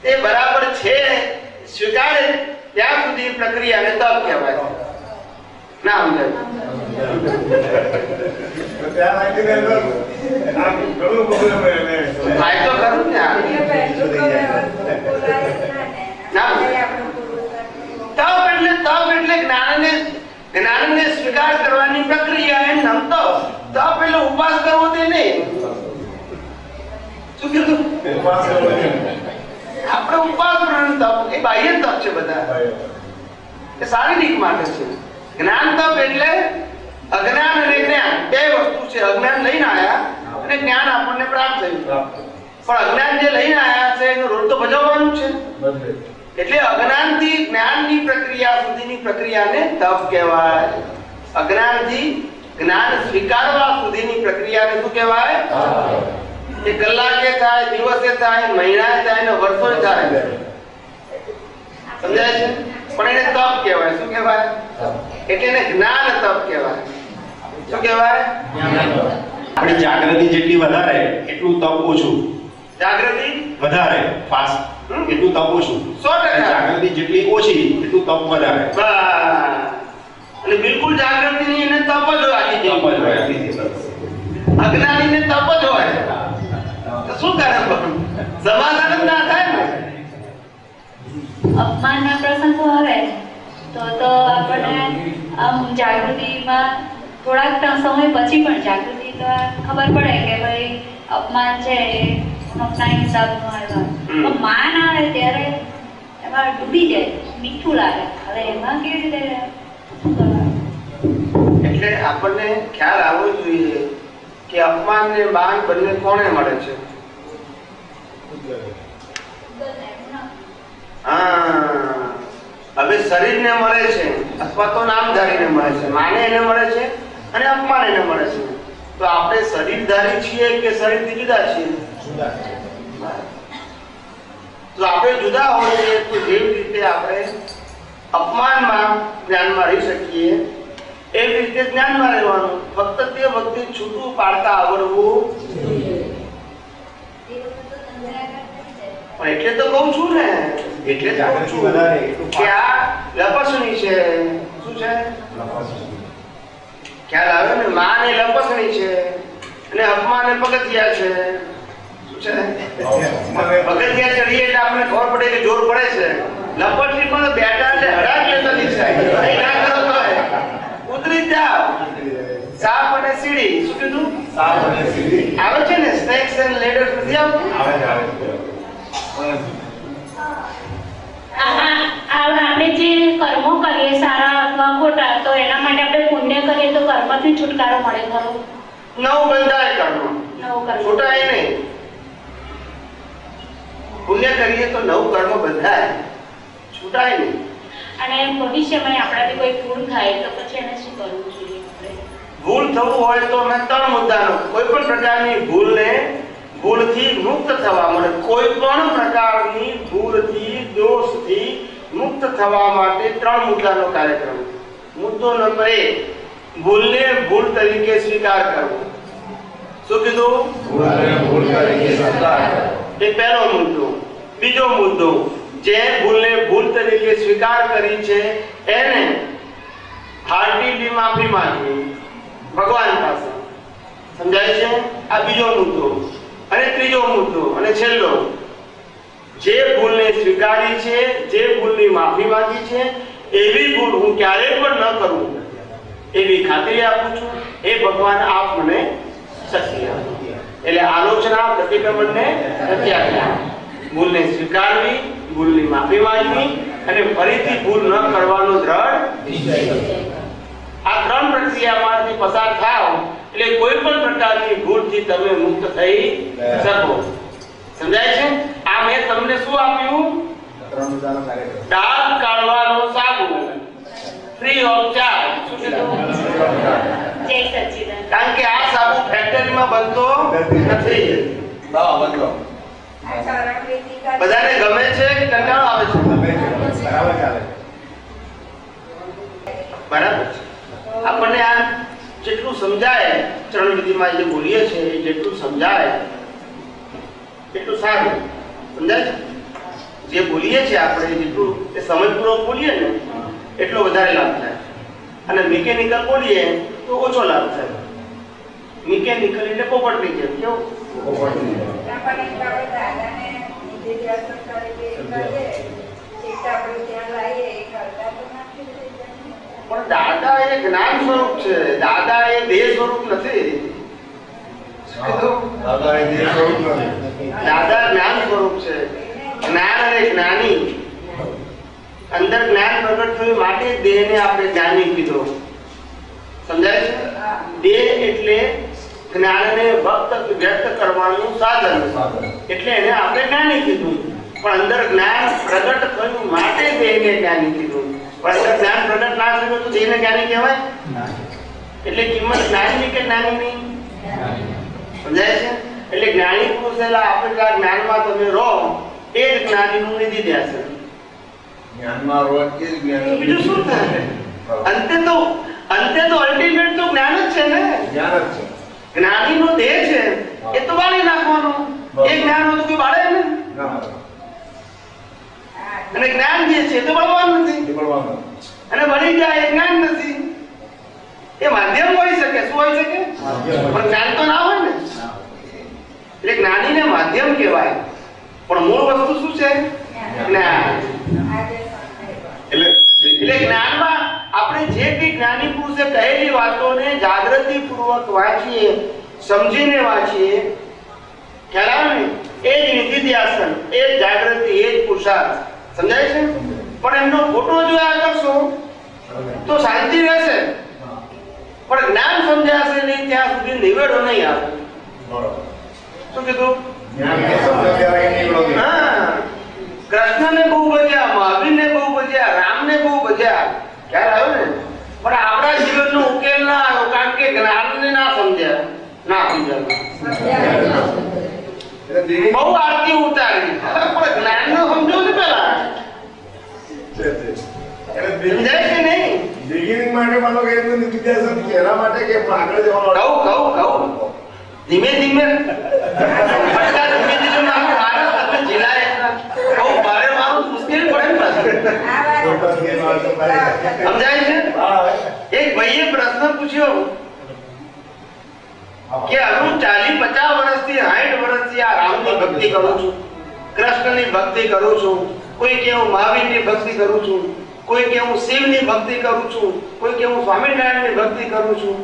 તે બરાબર છે સ્વીકારે ત્યાં સુધી પ્રક્રિયાને તપ કહેવાય. ના સમજાય? ત્યાં લાગીને આમ ઘણું બધું થાય તો ખરું ને આ. એ પહેલું તો વ્યવસ્થિત બોલાય ના. ના આપણે પૂરું તપ એટલે જ્ઞાનને સ્વીકાર કરવાની પ્રક્રિયા. એમ નામ તપ. તપ એટલે ઉપવાસ કરવો તે નહીં. શું કીધું? આપણે ઉપવાસ કરવાનું તપ એ બાહ્ય તપ છે. બધા એ શારીરિક માટે છે. જ્ઞાન તપ એટલે અજ્ઞાન અને જ્ઞાન બે વસ્તુ છે. અજ્ઞાન લઈને આયા અને જ્ઞાન આપણને પ્રાપ્ત થયું. પણ અજ્ઞાન જે લઈને આયા છે એનો રોલ તો ભજવવાનું છે. એટલે અજ્ઞાનથી જ્ઞાનની પ્રક્રિયા સુધીની પ્રક્રિયાને તપ કહેવાય. અજ્ઞાનથી જ્ઞાન સ્વીકારવા સુધીની પ્રક્રિયાને શું કહેવાય? એ કલાકે થાય, દિવસે થાય, મહિનાએ થાય ને વર્ષોએ થાય. સમજાય છે? પણ એને તપ કહેવાય. શું કહેવાય? એટલે એને જ્ઞાન તપ કહેવાય. શું કહેવાય? આપણી જાગૃતિ જેટલી વધારે એટલું તપ ઓછું. જાગૃતિ વધારે ફાસ્ટ એટલું તપ ઓછું. 100%. જાગૃતિ જેટલી ઓછી એટલું તપ વધારે. બસ. અને બિલકુલ જાગૃતિ ની એને તપ જ હોય. આખી તપ જ હોય. અજ્ઞાનીને તપ જ હોય. તો શું કરે? સમાધાન જ ના થાય ને. અપમાનના પ્રસંગો આવે તો આપણને આમ જાગૃતિમાં થોડાક સમય પછી પણ જાગૃતિ તો ખબર પડે કે ભાઈ અપમાન છે એ અપના હિસાબનું આવ્યું. પણ માન આવે ત્યારે એમાં ડૂબી જાય, મીઠું લાગે. હવે એમાં કેવી રીતે શું કરવાનું? એટલે આપણને ખ્યાલ આવવો જોઈએ કે અપમાન ને માન બંને કોને મળે છે? હવે શરીરને મળે છે અથવા તો નામધારીને મળે છે. માને એને મળે છે અને અપમાન એને મળે છે. તો આપણે શરીરધારી છીએ કે શરીરથી જુદા છીએ? તો આપણે જુદા હોઈએ તો જેવી રીતે આપણે અપમાનમાં જ્ઞાનમાં રહી શકીએ એવી રીતે જ્ઞાનમાં રહેવાનું. ફક્ત તે વખતે છૂટું પાડતા આવડવું. પણ એટલે તો કહું છું ને, એટલે જ કહું છું કે આ લપસણી છે. શું છે? ખ્યાલ આવે ને? માન એ લપસણી છે અને અપમાન એ પગથિયા છે. શું છે? પગથિયા ચડીએ એટલે આપણને ખબર પડે કે જોર પડે છે. લપસણી પણ બેઠા એટલે હડાક લેતો નહીં ના કરો તો ઉતરી જાવ. સાપ અને સીડી. શું કીધું? સાપ અને સીડી આવે છે ને? સ્નેક્સ એન્ડ લેડર્સ નથી આવતું? આપણે જે કર્મો કરીએ સારા અથવા ખોટા તો એના માટે આપણે પુણ્ય કરીએ તો કર્મથી છુટકારો મળે ખરો? નવ બંધાય કર્મ. નવું કર્મ છૂટાય નહીં. પુણ્ય કરીએ તો નવ કર્મ બંધાય, છૂટાય નહીં. અને ભવિષ્યમાં આપણાથી કોઈ ભૂલ થાય તો પછી એને શું કરવું જોઈએ આપણે? ભૂલ થવું હોય તો મેં 3 મુદ્દાનો કોઈ પણ પ્રકારની ભૂલથી મુક્ત થવા માટે, કોઈ પણ પ્રકારની ભૂલથી દોષથી મુક્ત થવા માટે 3 મુદ્દાનો કાર્યક્રમ. મુદ્દો નંબર 1, ભૂલને ભૂલ તરીકે સ્વીકાર કરવો. શું કીધું? ભૂલ તરીકે સ્વીકાર કરવો. એ પહેલો મુદ્દો. બીજો મુદ્દો, જે ભૂલને ભૂલ તરીકે સ્વીકાર કરી છે એને હાર્ટીલી માફી માંગવી ભગવાન પાસે. સમજાય છે? આ બીજો મુદ્દો. અને ત્રીજો મુદ્દો અને છેલ્લો, જે ભૂલને સ્વીકારી છે, જે ભૂલની માફી માંગી છે એવી ભૂલ હું ક્યારેય પણ ન કરું એવી ખાતરી આપું છું. એ ભગવાન આપ મને સત્ય. એટલે આલોચના પ્રતિક્રમણને પ્રત્યાખ્યાન, ભૂલને સ્વીકારવી, ભૂલની માફી માંગવી અને ફરીથી ભૂલ ન કરવાનો દ્રઢ નિશ્ચય. આ ત્રણ પ્રક્રિયામાંથી પસાર થાવ એટલે કોઈ પણ પ્રકારની ભૂલથી તમે મુક્ત થઈ શકો. સમજાય છે? આ મેં તમને શું આપ્યું? દાંત કાઢવાનો સાબુ, ફ્રી ઓફ ચાર્જ. શું કીધું? જય સચ્ચિદાનંદ. કારણ કે આ સાબુ ફેક્ટરીમાં બનતો નથી. બધાને ગમે છે કે કંટાળો આવે છે? બરાબર છે. આપણને આ જેટલું સમજાય ચરણ વિધિમાં જે બોલીએ છે એ જેટલું સમજાય એટલું સારું. સમજાય છે? જે બોલીએ છીએ આપણે જેટલું એ સમજપૂર્વક બોલીએ ને એટલો વધારે લાભ થાય, અને મિકેનિકલ બોલીએ તો ઓછો લાભ થાય. મિકેનિકલ એટલે પોપટની જેમ. કેવું? પણ દાદા એ જ્ઞાન સ્વરૂપ છે, દાદા એ દેહ સ્વરૂપ નથી. દાદા જ્ઞાન સ્વરૂપ છે. જ્ઞાન અને જ્ઞાની, અંદર જ્ઞાન પ્રગટ થયું માટે દેહને આપણે જ્ઞાની કીધો. સમજાય છે? દેહ એટલે જ્ઞાનને વ્યક્ત કરવાનું સાધન, એટલે એને આપણે જ્ઞાની કીધું. પણ અંદર જ્ઞાન પ્રગટ થયું માટે દેહને જ્ઞાની કીધું. પણ અંદર જ્ઞાન પ્રગટ ના થયું તો દેહને જ્ઞાની કહેવાય? એટલે કિંમત જ્ઞાનની કે જ્ઞાનીની? સમજાય છે? એટલે જ્ઞાની પુરુષ આપેલા જ્ઞાનમાં તમે રહો એ જ જ્ઞાનીનું નિધિ ધ્યાસન. જ્ઞાનમાં રોજ એ જ જ્ઞાન. બીજું શું થાય? અંતે તો અલ્ટિમેટ તો જ્ઞાન જ છે ને. જ્ઞાન જ છે. જ્ઞાનીનો દેહ છે એ તો બાળી નાખવાનો. એ જ્ઞાન હોય તો કોઈ બાળે ને. અને જ્ઞાન જે છે તો બળવાનું નથી. અને બળી જાય એ જ્ઞાન નથી. એ માધ્યમ હોઈ શકે. શું હોઈ શકે? પણ જ્ઞાન તો ના હોય ને. એટલે જ્ઞાનીને માધ્યમ કહેવાય, પણ મૂળ વસ્તુ શું છે? જ્ઞાન. એટલે જ્ઞાનમાં આપણે જે કઈ જ્ઞાની પુરુષે કહેલી વાતોને જાગૃતિ પૂર્વક વાંચીએ, સમજીને વાંચીએ, ખ્યાલ આવે ને? એ જ નિધિધ્યાસન, એ જ જાગૃતિ, એ જ પુરુષાર્થ. સમજાય છે? પણ એમનો ફોટો જોયા કરશો તો શાંતિ રહેશે, પણ જ્ઞાન સમજાશે નહીં ત્યાં સુધી નિવેડો નહીં આવે. શું કીધું? કૃષ્ણને બહુ ભજ્યા, મહાવીરને બહુ ભજ્યા, રામને બહુ ભજ્યા, ખ્યાલ આવ્યો ને? પણ આપણા જીવનનો ઉકેલ ના આવ્યો કારણ કે જ્ઞાનને ના સમજ્યા, ના સમજ્યા. બહુ આરતી ઉતારી, પણ જ્ઞાનને સમજો ને પેલા. સમજાય કે નહીં? બિગિનિંગ માટે માનો કે એનું નિધિધ્યાસન કે એના માટે કે આગળ જવાનું. કહું ધીમે ધીમે મારું મારા તમે જિલ્લા કહું મારે મારું મુશ્કેલ પડે ને પાછું. સમજાય છે? એક ભાઈએ પ્રશ્ન પૂછ્યો કે હું 40-50 વર્ષથી 60 વર્ષથી આ રામની ભક્તિ કરું છું, કૃષ્ણની ભક્તિ કરું છું, કોઈ કે હું મહાવીરની ભક્તિ કરું છું, કોઈ કે હું શિવની ભક્તિ કરું છું, કોઈ કે હું સ્વામિનારાયણની ભક્તિ કરું છું.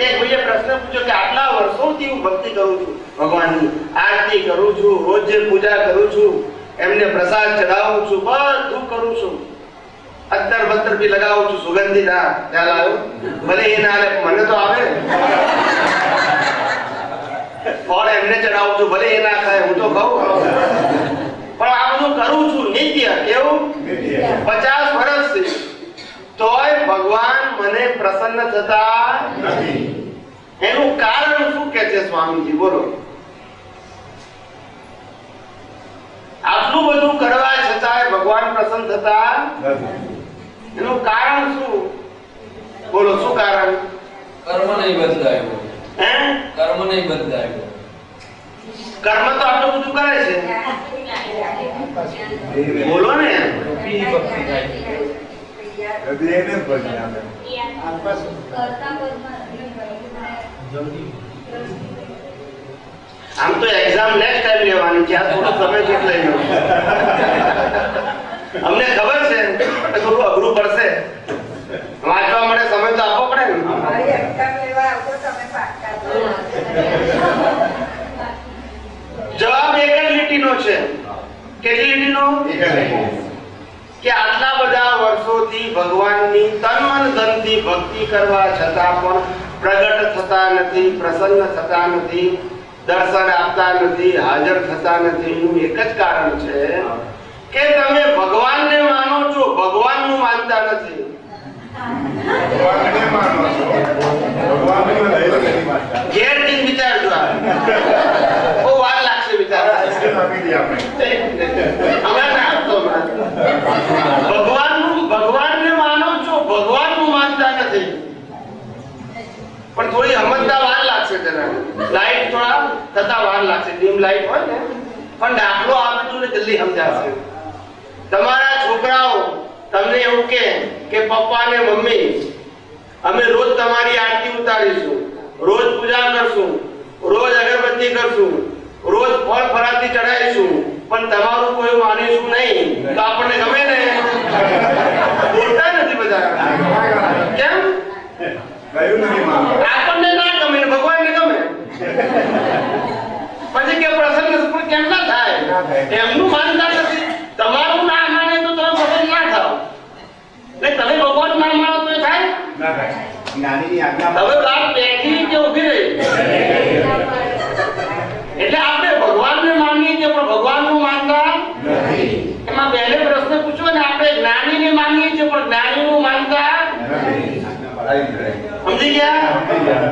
એક ભાઈએ પ્રશ્ન પૂછ્યો કે આટલા વર્ષોથી હું ભક્તિ કરું છું, ભગવાનની આરતી કરું છું, રોજ પૂજા કરું છું, એમને પ્રસાદ ચડાવું છું, બધું કરું છું, અત્તર બત્તર બી લગાવું છું, સુગંધિત. ખ્યાલ આવ્યો? ભલે એ ના આવે મને તો આવે. ફળ એમને ચડાવું છું, ભલે એ ના ખાય હું તો ખાઉં, પણ આ બધું કરું છું નિત્ય. કેવું? 50 વર્ષથી તોય ભગવાન મને પ્રસન્ન થતા નથી. એનું કારણ શું કે છે સ્વામીજી? બોલો. આટલું બધું કરવા છતાંય ભગવાન પ્રસન્ન થતા એનું કારણ શું? બોલો, શું કારણ? કર્મ નહીં બદલાયો. હે? કર્મ નહીં બદલાયો. કર્મ તો આટલું બધું કરે છે. બોલો ને. આમ તો એક્ઝામ નેક્સ્ટ ટાઈમ લેવાની છે, આ થોડો સમય જેટલો લઈ લો. અમને ખબર છે કે થોડું અઘરું પડશે, વાંચવા માટે સમય તો આપવો પડે ને. ભગવાનની તન મન ધનથી ભક્તિ કરવા છતાં પણ પ્રગટ થતા નથી, પ્રસન્ન થતા નથી, દર્શન આપતા નથી, હાજર થતા નથી, એનું એક જ કારણ છે કે તમે ભગવાનને માનો છો, ભગવાનનું માનતા નથી. ભગવાનને માનો છો, ભગવાનને નથી માનતા. ઘેર જઈને વિચારજો. આ બહુ વાર લાગશે વિચારવા. આપી દઈએ આપણે. હમણાં ના આપતો હમણાં. ભગવાનને માનો છો, ભગવાનનું માનતા નથી. પણ થોડી સમજતા વાર લાગશે જરા. લાઈટ થોડા થતા વાર લાગશે, ડીમ લાઈટ હોય ને. પણ દાખલો આપજો ને જલ્દી સમજાશે. તમારા છોકરાઓ તમને એવું કે પપ્પા ને મમ્મી અમે રોજ તમારી આરતી ઉતારીશું, રોજ પૂજા કરશું, રોજ અગરબત્તી કરશું, રોજ ફળ ફરાથી ચડાવીશું, પણ તમારું કોઈ માનીશું નહીં તો આપણને ગમે ને? બોલતા નથી બધા. કેમ? કયું નથી માનતા. આપણને ના ગમે ને ભગવાનને ગમે. પછી કે પ્રસંગ કેમ ના થાય? એમનું માનતા નથી. તમારું ના માને તો તમે પ્રસન્ન ના થાવ. ને તમે ભગવાન ના માનો તો એ થાય ના થાય. જ્ઞાનીની આજ્ઞા હવે વાત બેઠી કે ઊભી રહી. એટલે આપણે ભગવાનને માનીએ છીએ પણ ભગવાનનું માનતા નથી. એમાં પહેલે પ્રશ્ન પૂછ્યો ને, આપણે જ્ઞાનીને માનીએ છીએ પણ જ્ઞાનીનું માનતા સમજી ગયા?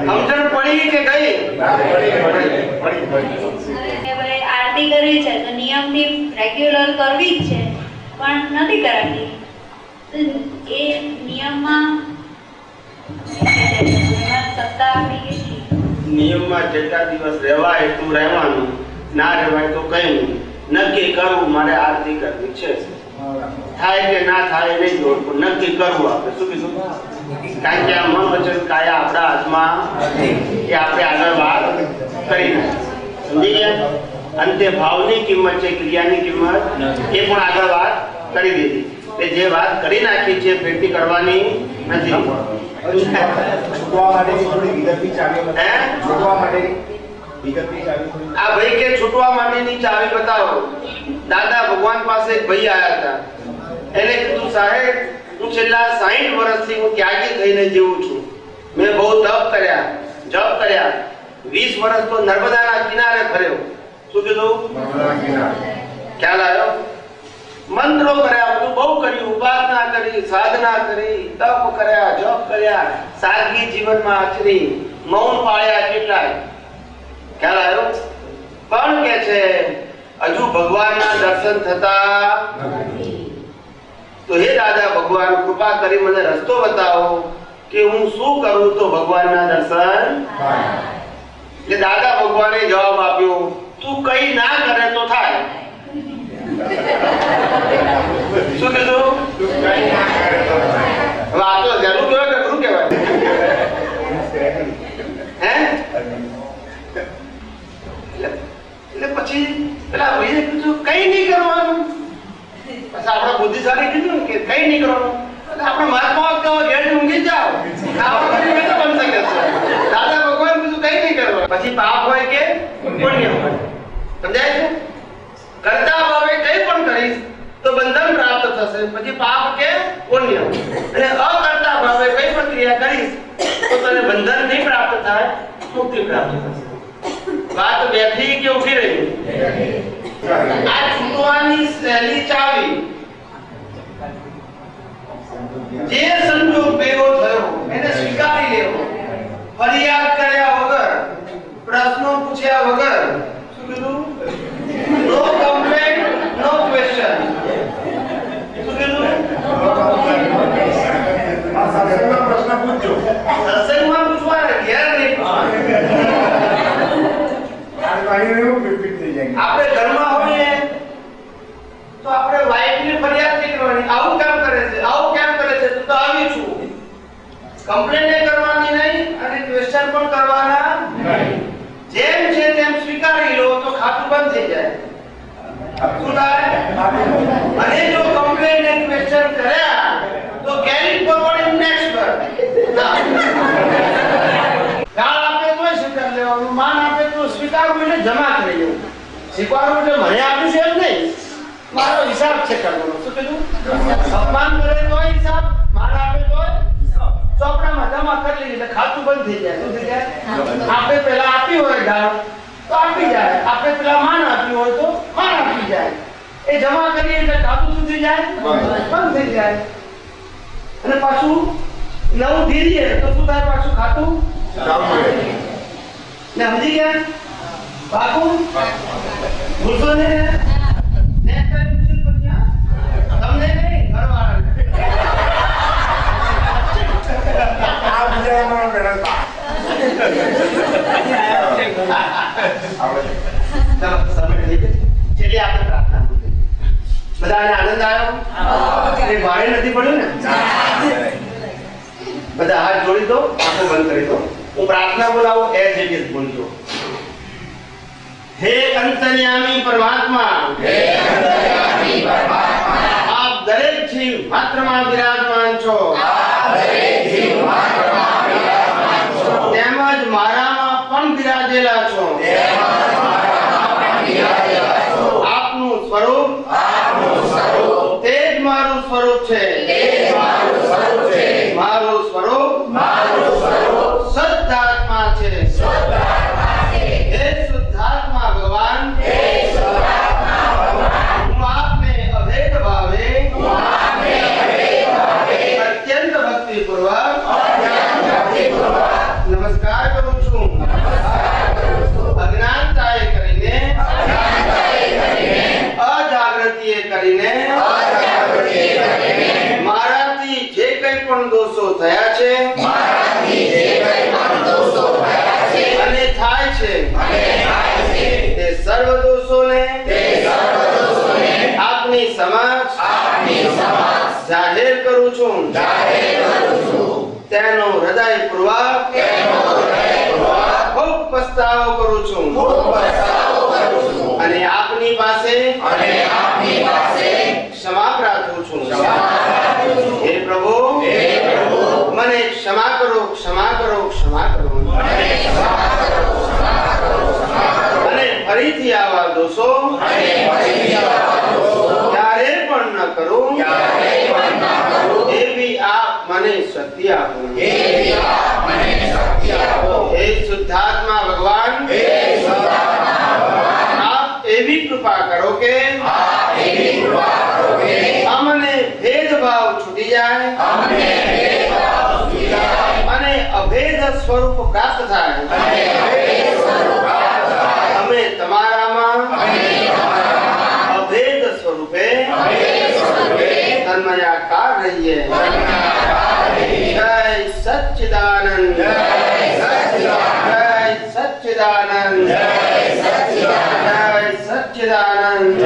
સમજણ પડી કે ગઈ? કે ભાઈ આરતી કરવી છે તો નિયમથી રેગ્યુલર કરવી જ છે, પણ નથી કરાતી. તો એ નિયમમાં સત્તા આપી કેટલી? નિયમમાં જેટલા દિવસ રહેવાય એટલું રહેવાનું, ના રહેવાય તો કઈ નહીં. નક્કી કરવું મારે આરતી કરવી છે, થાય કે ના થાય નહીં જોડ, પણ નક્કી કરવું. આપણે શું કીધું? કારણ કે આ મન વચન કાયા આપણા હાથમાં એ આપણે આગળ વાત કરી નાખી. સમજી ગયા? અંતે ભાવની કિંમત છે, ક્રિયાની કિંમત એ પણ આગળ વાત કરી દીધી. એ જે વાત કરી નાખી છે ફેરથી કરવાની નથી. છૂટવા માટેની થોડી વિગતની ચાવી બતાવો. હે? છૂટવા માટેની વિગતની ચાવી થોડી. આ ભાઈ કે છૂટવા માટેની ચાવી બતાવો. દાદા ભગવાન પાસે એક ભાઈ આવ્યા હતા. એને કીધું, સાહેબ હું છેલ્લા 60 વર્ષથી હું ત્યાગી થઈને જીવું છું. મેં બહુ તપ કર્યા, જપ કર્યા, 20 વર્ષ તો નર્મદાના કિનારે ફર્યો. શું કીધું? નર્મદા કિનારે. ખ્યાલ આવ્યો? મંત્રો કર્યા, બધું બહુ કર્યું, ઉપાસના કરી, સાધના કરી, તપ કર્યા, જપ કર્યા, સાદગી જીવનમાં આચરી, મૌન પાળ્યા કેટલાય. ખ્યાલ આવ્યો? પણ કે છે હજુ ભગવાનના દર્શન થતા નથી. તો હે દાદા ભગવાન કૃપા કરી મને રસ્તો બતાવો કે હું શું કરું તો ભગવાનના દર્શન થાય. એટલે દાદા ભગવાને જવાબ આપ્યો, તું કઈ ના કરે તો થાય. શું કીધું? તું કંઈ ના કરે તો થાય. હવે આ તો જરૂર કહેવાય કે ખરું કહેવાય? હે? એટલે પછી પેલા ભાઈએ કીધું કઈ નહીં કરવાનું. પછી આપણા બુદ્ધિશાળી કીધું કે કઈ નહીં કરવાનું. એટલે આપણે મહાત્મા કહો ઘેર ઊંઘી જાઓ. ખાવા પછી મેં તો બની શકે છે. દાદા ભગવાન કીધું કઈ નહીં કરવાનું. પછી પાપ હોય કે પુણ્ય હોય. સમજાય છે? કરતા ભાવે કઈ પણ કરીશ તો બંધન પ્રાપ્ત થશે. પછી પાપ કે પુણ્ય. અને અકર્તા ભાવે કઈ પણ ક્રિયા કરીશ તો તને બંધન નહીં પ્રાપ્ત થાય, મુક્તિ પ્રાપ્ત થશે. વાત બેઠી કે ઉઠી રહી? આ છૂટવાની સહેલી ચાવી. જે સંજોગ ભેગો થયો એને સ્વીકારી લેવો, ફરિયાદ કર્યા વગર, પ્રશ્નો પૂછ્યા વગર. શું કીધું? નો કમ્પ્લેન્ટ, નો ક્વેશ્ચન. શું કીધું? આ સત્સંગમાં પ્રશ્ન પૂછજો. સત્સંગમાં પૂછવાના, ઘેર નહીં પૂછવાના. આ વાણી એવું ફિટ થઈ જાય. આપણે ઘરમાં હોઈએ તો આપણે વાઈફની ફરિયાદ નહીં કરવાની, આવું કામ કરે છે, આવું કેમ કરે છે, તું તો આવી છું. કમ્પ્લેન નહીં કરવાની નહીં અને ક્વેશ્ચન પણ કરવાના નહીં. જેમ છે તેમ સ્વીકારી લો તો ખાતું બંધ થઈ જાય. શું થાય? અને જો કમ્પ્લેન અને ક્વેશ્ચન કર્યા તો કેરી ફોરવર્ડ ઇન નેક્સ્ટ પર. ગાળ આપે તો સ્વીકાર લેવાનું, માન આપે તો સ્વીકારવું, એટલે જમા કરી લેવું. સ્વીકારવું એટલે મને આપ્યું છે એમ નહીં, મારો હિસાબ છે કરવાનો. શું કીધું? અપમાન કરે તો હિસાબ, અને પાછું નવું ધીરીએ તો શું થાય? પાછું ખાતું ને સમજી ગયા? પાકું ભૂલશો ને? Next time પૂછ્યું પછી હા? તમને નહીં, ઘરવાળાને. આ બીજાનો ગણતા ચાલો, સમય થઈ ગયો. છેલ્લે આપણે પ્રાર્થના કરીએ. બધાને આનંદ આવ્યો? એ ભારે નથી પડ્યું ને? બધા હાથ જોડી દો, આંખો બંધ કરી દો. હું પ્રાર્થના બોલાવું એ જગ્યાએ બોલજો. હે અંતર્યામી પરમાત્મા, આપ દરેક જીવ માત્રમાં બિરાજમાન છો, તેમજ મારામાં પણ બિરાજેલા છો. આપનું સ્વરૂપ તે જ મારું સ્વરૂપ છે. મારું સ્વરૂપ શુદ્ધાત્મા છે. હે શુદ્ધાત્મા ભગવાન, હું આપને અભેદ ભાવે અત્યંત ભક્તિપૂર્વક નમસ્કાર કરું છું. અજ્ઞાનતાએ કરીને, અજાગૃતિએ કરીને મારાથી જે કંઈ પણ દોષો થયા છે અને થાય છે તે સર્વ દોષોને આપની સમક્ષ જાહેર કરું છું. તેનો હૃદયપૂર્વક ખૂબ પસ્તાવો કરું છું અને આપની પાસે ક્ષમા પ્રાર્થું છું. હે પ્રભુ, મને ક્ષમા કરો, ક્ષમા કરો, ક્ષમા કરો. અને ફરીથી આવા દોષો ક્યારે પણ ન કરું એવી આપ મને શક્તિ આપો. હે શુદ્ધાત્મા ભગવાન, આપ એવી કૃપા કરો કે અમને ભેદભાવ છૂટી જાય અને અભેદ સ્વરૂપ પ્રાપ્ત થાય. અમે તમારામાં અભેદ સ્વરૂપે તન્મયાકાર રહીએ. જય સચ્ચિદાનંદ, જય સચ્ચિદાનંદ, જય સચ્ચિદાનંદ.